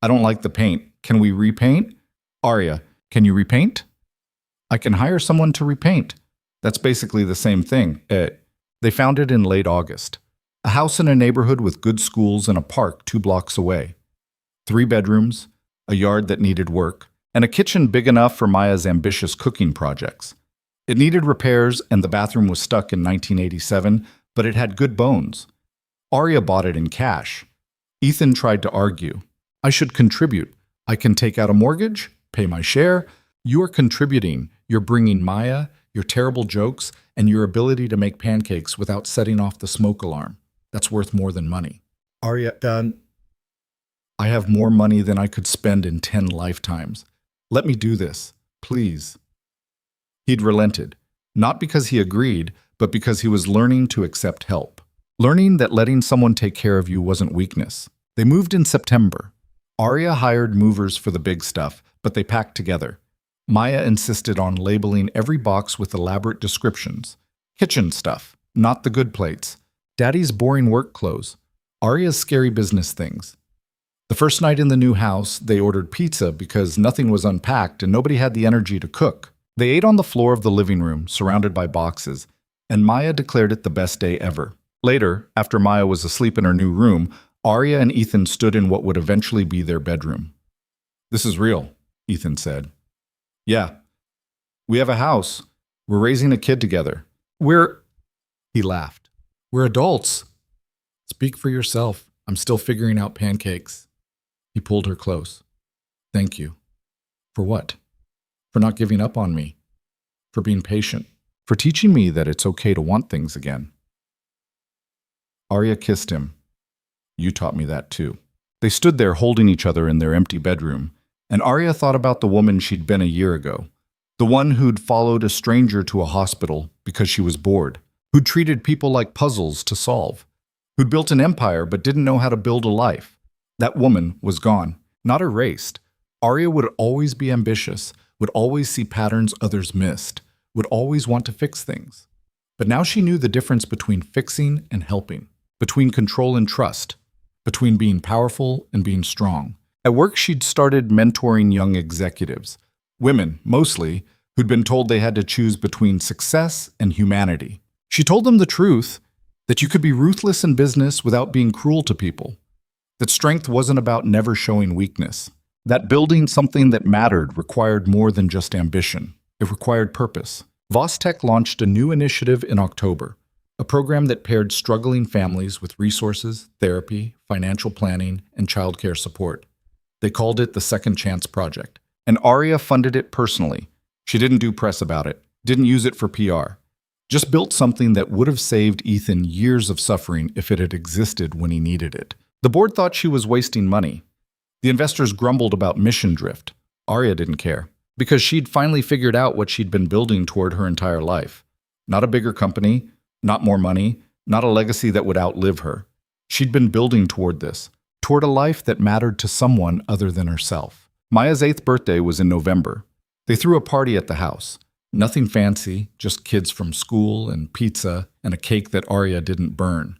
I don't like the paint. Can we repaint? Arya, can you repaint? I can hire someone to repaint. That's basically the same thing. They found it in late August. A house in a neighborhood with good schools and a park 2 blocks away. 3 bedrooms, a yard that needed work, and a kitchen big enough for Maya's ambitious cooking projects. It needed repairs and the bathroom was stuck in 1987, but it had good bones. Arya bought it in cash. Ethan tried to argue. I should contribute. I can take out a mortgage, pay my share. You are contributing. You're bringing Maya, your terrible jokes, and your ability to make pancakes without setting off the smoke alarm. That's worth more than money. Arya done. I have more money than I could spend in 10 lifetimes. Let me do this, please. He'd relented, not because he agreed, but because he was learning to accept help. Learning that letting someone take care of you wasn't weakness. They moved in September. Arya hired movers for the big stuff, but they packed together. Maya insisted on labeling every box with elaborate descriptions. Kitchen stuff, not the good plates. Daddy's boring work clothes. Arya's scary business things. The first night in the new house, they ordered pizza because nothing was unpacked and nobody had the energy to cook. They ate on the floor of the living room, surrounded by boxes, and Maya declared it the best day ever. Later, after Maya was asleep in her new room, Arya and Ethan stood in what would eventually be their bedroom. "This is real," Ethan said. "Yeah. We have a house. We're raising a kid together. He laughed. "We're adults." "Speak for yourself. I'm still figuring out pancakes." He pulled her close. "Thank you." "For what?" "For not giving up on me. For being patient. For teaching me that it's okay to want things again." Arya kissed him. "You taught me that too." They stood there holding each other in their empty bedroom, and Arya thought about the woman she'd been a year ago. The one who'd followed a stranger to a hospital because she was bored. Who'd treated people like puzzles to solve. Who'd built an empire but didn't know how to build a life. That woman was gone, not erased. Arya would always be ambitious, would always see patterns others missed, would always want to fix things. But now she knew the difference between fixing and helping, between control and trust, between being powerful and being strong. At work, she'd started mentoring young executives, women mostly, who'd been told they had to choose between success and humanity. She told them the truth, that you could be ruthless in business without being cruel to people, that strength wasn't about never showing weakness, that building something that mattered required more than just ambition. It required purpose. Vostech launched a new initiative in October, a program that paired struggling families with resources, therapy, financial planning, and childcare support. They called it the Second Chance Project, and Arya funded it personally. She didn't do press about it, didn't use it for PR. Just built something that would have saved Ethan years of suffering if it had existed when he needed it. The board thought she was wasting money. The investors grumbled about mission drift. Arya didn't care, because she'd finally figured out what she'd been building toward her entire life. Not a bigger company, not more money, not a legacy that would outlive her. She'd been building toward this, toward a life that mattered to someone other than herself. Maya's 8th birthday was in November. They threw a party at the house. Nothing fancy, just kids from school and pizza and a cake that Arya didn't burn.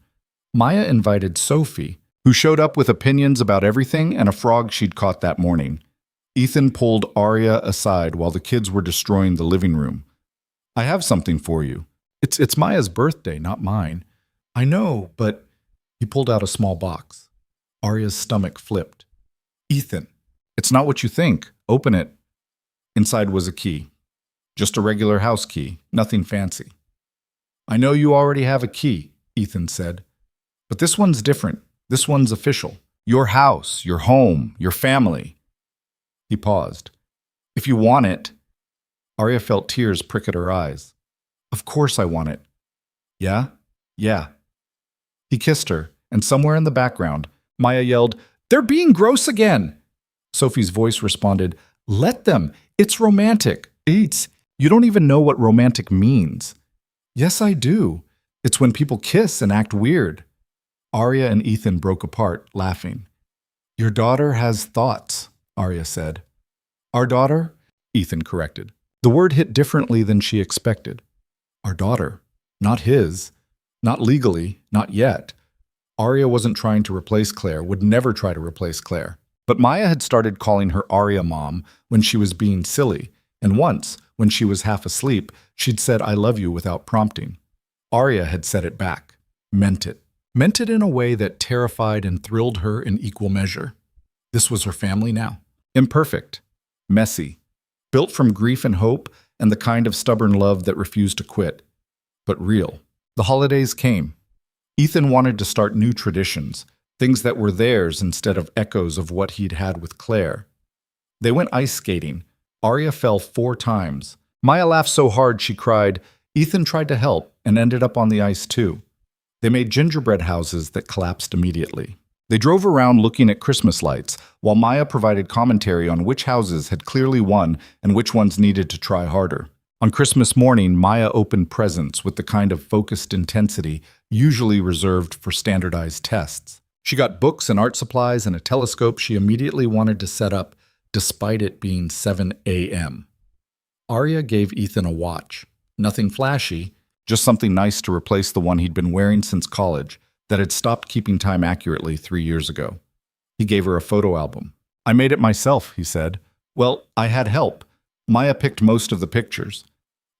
Maya invited Sophie, who showed up with opinions about everything and a frog she'd caught that morning. Ethan pulled Arya aside while the kids were destroying the living room. "I have something for you. It's Maya's birthday, not mine." "I know, but..." He pulled out a small box. Arya's stomach flipped. "Ethan, it's not what you think. Open it." Inside was a key. Just a regular house key, nothing fancy. "I know you already have a key," Ethan said. "But this one's different. This one's official. Your house, your home, your family." He paused. "If you want it..." Arya felt tears prick at her eyes. "Of course I want it." "Yeah? Yeah." He kissed her, and somewhere in the background, Maya yelled, "They're being gross again!" Sophie's voice responded, "Let them. It's romantic. You don't even know what romantic means." "Yes, I do. It's when people kiss and act weird." Arya and Ethan broke apart, laughing. "Your daughter has thoughts," Arya said. "Our daughter?" Ethan corrected. The word hit differently than she expected. Our daughter. Not his. Not legally. Not yet. Arya wasn't trying to replace Claire, would never try to replace Claire. But Maya had started calling her Arya Mom when she was being silly, and once, when she was half asleep, she'd said "I love you" without prompting. Arya had said it back. Meant it. Meant it in a way that terrified and thrilled her in equal measure. This was her family now. Imperfect. Messy. Built from grief and hope and the kind of stubborn love that refused to quit. But real. The holidays came. Ethan wanted to start new traditions, things that were theirs instead of echoes of what he'd had with Claire. They went ice skating. Arya fell 4 times. Maya laughed so hard she cried. Ethan tried to help and ended up on the ice too. They made gingerbread houses that collapsed immediately. They drove around looking at Christmas lights, while Maya provided commentary on which houses had clearly won and which ones needed to try harder. On Christmas morning, Maya opened presents with the kind of focused intensity usually reserved for standardized tests. She got books and art supplies and a telescope she immediately wanted to set up, despite it being 7 a.m. Arya gave Ethan a watch. Nothing flashy, just something nice to replace the one he'd been wearing since college that had stopped keeping time accurately 3 years ago. He gave her a photo album. "I made it myself," he said. "Well, I had help. Maya picked most of the pictures."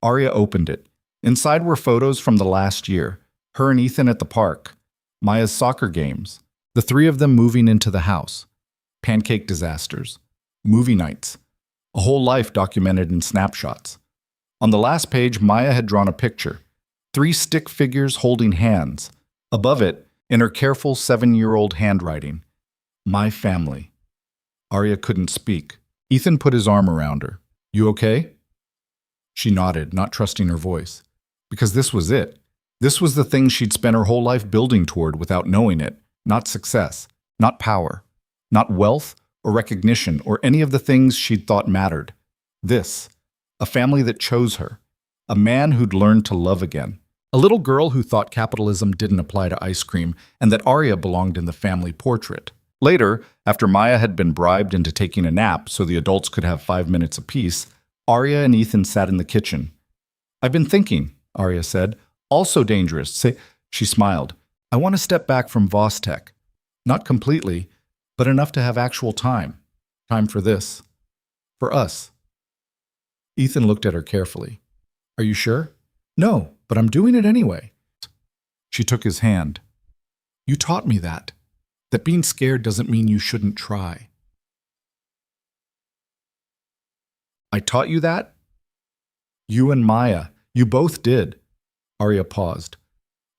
Arya opened it. Inside were photos from the last year, her and Ethan at the park, Maya's soccer games, the three of them moving into the house, pancake disasters, movie nights, a whole life documented in snapshots. On the last page, Maya had drawn a picture, 3 stick figures holding hands. Above it, in her careful 7-year-old handwriting, "My family." Arya couldn't speak. Ethan put his arm around her. "You okay?" She nodded, not trusting her voice. Because this was it. This was the thing she'd spent her whole life building toward without knowing it. Not success, not power, not wealth or recognition or any of the things she'd thought mattered. This, a family that chose her, a man who'd learned to love again, a little girl who thought capitalism didn't apply to ice cream and that Arya belonged in the family portrait. Later, after Maya had been bribed into taking a nap so the adults could have 5 minutes apiece, Arya and Ethan sat in the kitchen. "I've been thinking," Arya said. "Also dangerous." She smiled. "I want to step back from Vostek. Not completely, but enough to have actual time. Time for this. For us." Ethan looked at her carefully. "Are you sure?" "No, but I'm doing it anyway." She took his hand. "You taught me that being scared doesn't mean you shouldn't try." "I taught you that?" "You and Maya. You both did." Arya paused.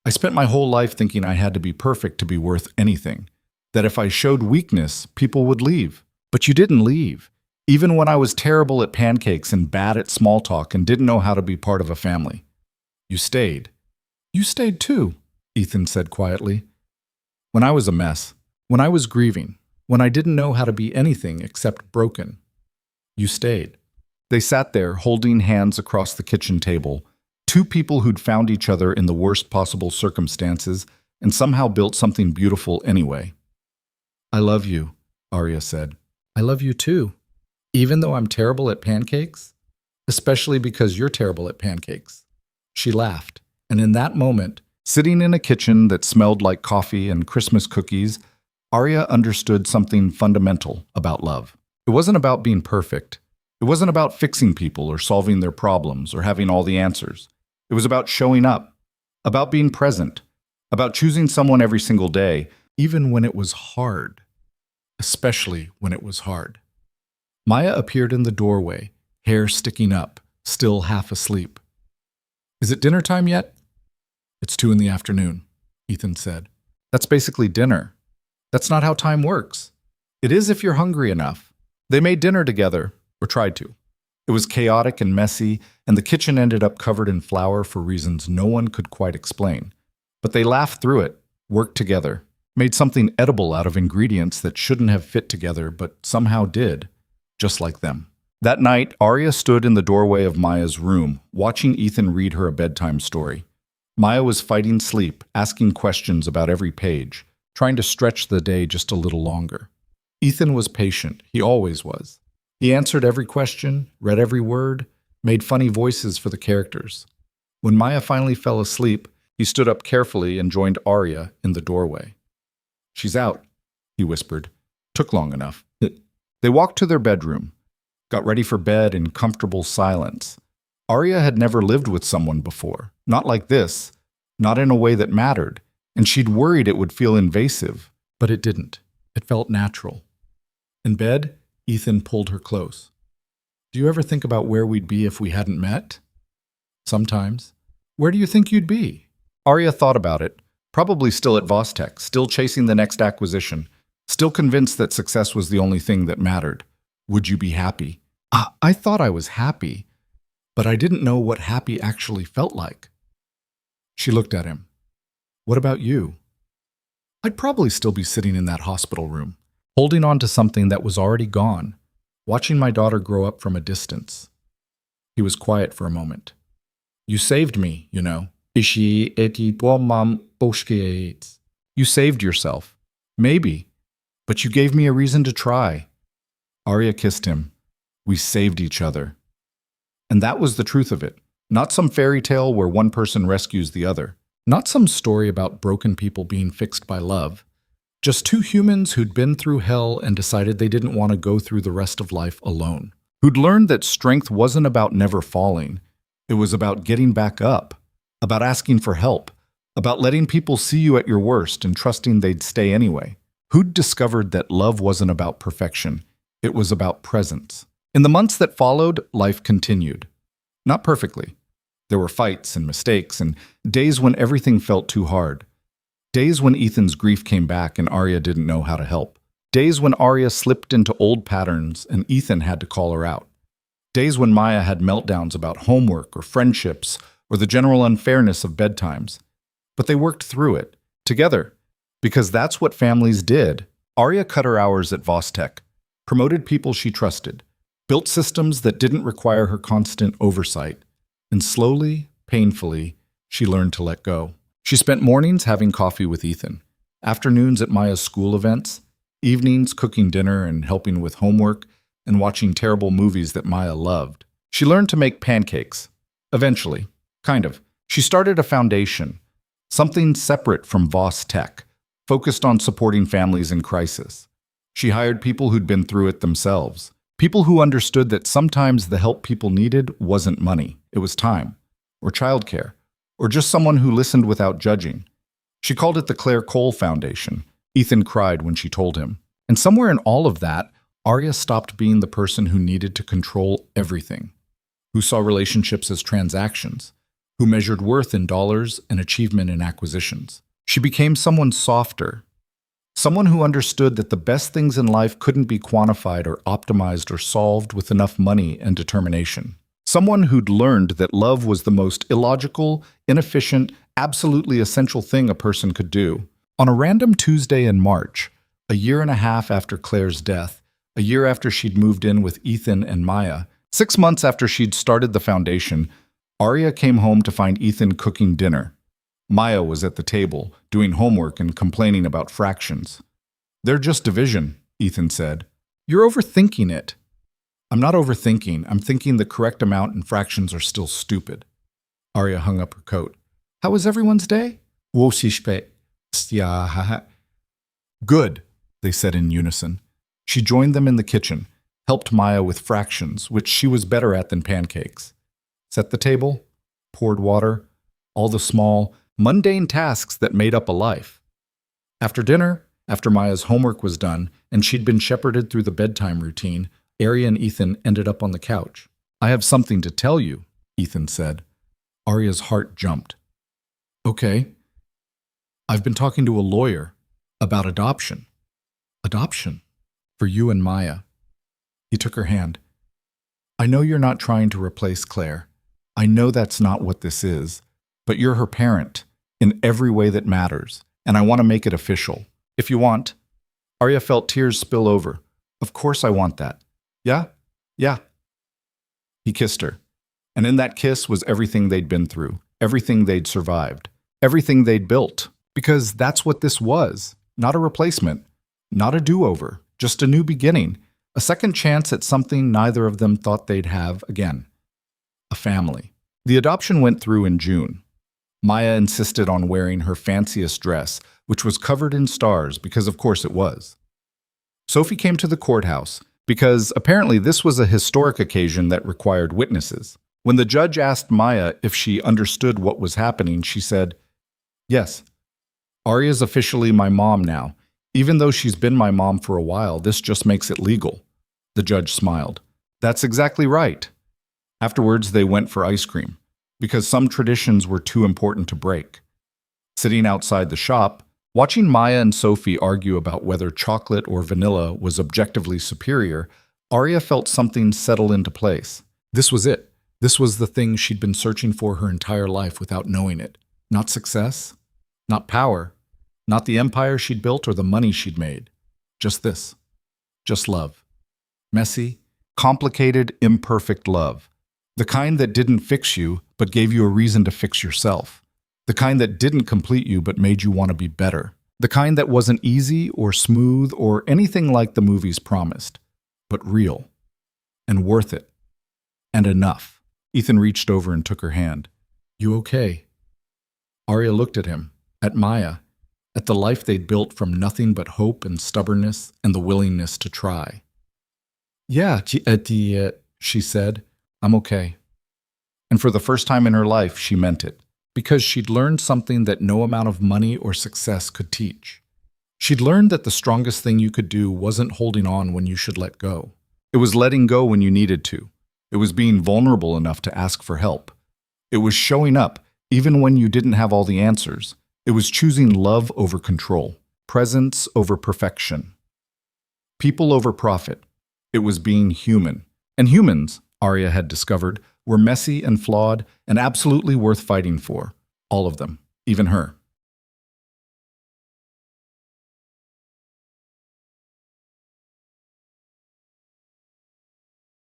"I spent my whole life thinking I had to be perfect to be worth anything. That if I showed weakness, people would leave. But you didn't leave. Even when I was terrible at pancakes and bad at small talk and didn't know how to be part of a family. You stayed." "You stayed too," Ethan said quietly. "When I was a mess. When I was grieving. When I didn't know how to be anything except broken. You stayed." They sat there, holding hands across the kitchen table, 2 people who'd found each other in the worst possible circumstances and somehow built something beautiful anyway. "I love you," Arya said. "I love you too, even though I'm terrible at pancakes, especially because you're terrible at pancakes." She laughed, and in that moment, sitting in a kitchen that smelled like coffee and Christmas cookies, Arya understood something fundamental about love. It wasn't about being perfect. It wasn't about fixing people or solving their problems or having all the answers. It was about showing up, about being present, about choosing someone every single day, even when it was hard, especially when it was hard. Maya appeared in the doorway, hair sticking up, still half asleep. "Is it dinner time yet?" "It's 2 in the afternoon," Ethan said. "That's basically dinner. That's not how time works. It is if you're hungry enough." They made dinner together, or tried to. It was chaotic and messy, and the kitchen ended up covered in flour for reasons no one could quite explain. But they laughed through it, worked together, made something edible out of ingredients that shouldn't have fit together but somehow did, just like them. That night, Arya stood in the doorway of Maya's room, watching Ethan read her a bedtime story. Maya was fighting sleep, asking questions about every page, trying to stretch the day just a little longer. Ethan was patient. He always was. He answered every question, read every word, made funny voices for the characters. When Maya finally fell asleep, he stood up carefully and joined Arya in the doorway. "She's out," he whispered. "Took long enough." They walked to their bedroom, got ready for bed in comfortable silence. Arya had never lived with someone before, not like this, not in a way that mattered, and she'd worried it would feel invasive, but it didn't. It felt natural. In bed, Ethan pulled her close. "Do you ever think about where we'd be if we hadn't met?" "Sometimes." "Where do you think you'd be?" Arya thought about it, probably still at Vostek, still chasing the next acquisition, still convinced that success was the only thing that mattered. "Would you be happy?" I thought I was happy, but I didn't know what happy actually felt like." She looked at him. What about you? I'd probably still be sitting in that hospital room, holding on to something that was already gone, watching my daughter grow up from a distance. He was quiet for a moment. You saved me, you know. You saved yourself. Maybe. But you gave me a reason to try. Arya kissed him. We saved each other. And that was the truth of it. Not some fairy tale where one person rescues the other. Not some story about broken people being fixed by love. Just two humans who'd been through hell and decided they didn't want to go through the rest of life alone. Who'd learned that strength wasn't about never falling. It was about getting back up, about asking for help, about letting people see you at your worst and trusting they'd stay anyway. Who'd discovered that love wasn't about perfection. It was about presence. In the months that followed, life continued. Not perfectly. There were fights and mistakes and days when everything felt too hard. Days when Ethan's grief came back and Arya didn't know how to help. Days when Arya slipped into old patterns and Ethan had to call her out. Days when Maya had meltdowns about homework or friendships or the general unfairness of bedtimes. But they worked through it, together, because that's what families did. Arya cut her hours at Vostek, promoted people she trusted, built systems that didn't require her constant oversight, and slowly, painfully, she learned to let go. She spent mornings having coffee with Ethan, afternoons at Maya's school events, evenings cooking dinner and helping with homework, and watching terrible movies that Maya loved. She learned to make pancakes. Eventually, kind of. She started a foundation, something separate from Voss Tech, focused on supporting families in crisis. She hired people who'd been through it themselves, people who understood that sometimes the help people needed wasn't money, it was time, or childcare, or just someone who listened without judging. She called it the Claire Cole Foundation. Ethan cried when she told him. And somewhere in all of that, Arya stopped being the person who needed to control everything, who saw relationships as transactions, who measured worth in dollars and achievement in acquisitions. She became someone softer, someone who understood that the best things in life couldn't be quantified or optimized or solved with enough money and determination. Someone who'd learned that love was the most illogical, inefficient, absolutely essential thing a person could do. On a random Tuesday in March, a year and a half after Claire's death, a year after she'd moved in with Ethan and Maya, 6 months after she'd started the foundation, Arya came home to find Ethan cooking dinner. Maya was at the table, doing homework and complaining about fractions. They're just division, Ethan said. You're overthinking it. I'm not overthinking. I'm thinking the correct amount and fractions are still stupid. Arya hung up her coat. How was everyone's day? Good, they said in unison. She joined them in the kitchen, helped Maya with fractions, which she was better at than pancakes. Set the table, poured water, all the small, mundane tasks that made up a life. After dinner, after Maya's homework was done, and she'd been shepherded through the bedtime routine, Arya and Ethan ended up on the couch. I have something to tell you, Ethan said. Arya's heart jumped. Okay. I've been talking to a lawyer about adoption. Adoption? For you and Maya. He took her hand. I know you're not trying to replace Claire. I know that's not what this is. But you're her parent, in every way that matters, and I want to make it official. If you want. Arya felt tears spill over. Of course I want that. Yeah? Yeah. He kissed her. And in that kiss was everything they'd been through, everything they'd survived, everything they'd built. Because that's what this was. Not a replacement. Not a do-over. Just a new beginning. A second chance at something neither of them thought they'd have again. A family. The adoption went through in June. Maya insisted on wearing her fanciest dress, which was covered in stars because of course it was. Sophie came to the courthouse because apparently this was a historic occasion that required witnesses. When the judge asked Maya if she understood what was happening, she said, Yes. Arya's officially my mom now. Even though she's been my mom for a while, this just makes it legal. The judge smiled. That's exactly right. Afterwards, they went for ice cream, because some traditions were too important to break. Sitting outside the shop, watching Maya and Sophie argue about whether chocolate or vanilla was objectively superior, Arya felt something settle into place. This was it. This was the thing she'd been searching for her entire life without knowing it. Not success, Not power, not the empire she'd built or the money she'd made. Just this. Just love. Messy, complicated, imperfect love. The kind that didn't fix you, but gave you a reason to fix yourself. The kind that didn't complete you, but made you want to be better. The kind that wasn't easy or smooth or anything like the movies promised, but real. And worth it. And enough. Ethan reached over and took her hand. You okay? Arya looked at him, at Maya, at the life they'd built from nothing but hope and stubbornness and the willingness to try. Yeah, she said, I'm okay. And for the first time in her life, she meant it, because she'd learned something that no amount of money or success could teach. She'd learned that the strongest thing you could do wasn't holding on when you should let go. It was letting go when you needed to. It was being vulnerable enough to ask for help. It was showing up, even when you didn't have all the answers. It was choosing love over control, presence over perfection, people over profit. It was being human. And humans, Arya had discovered, were messy and flawed and absolutely worth fighting for. All of them, even her.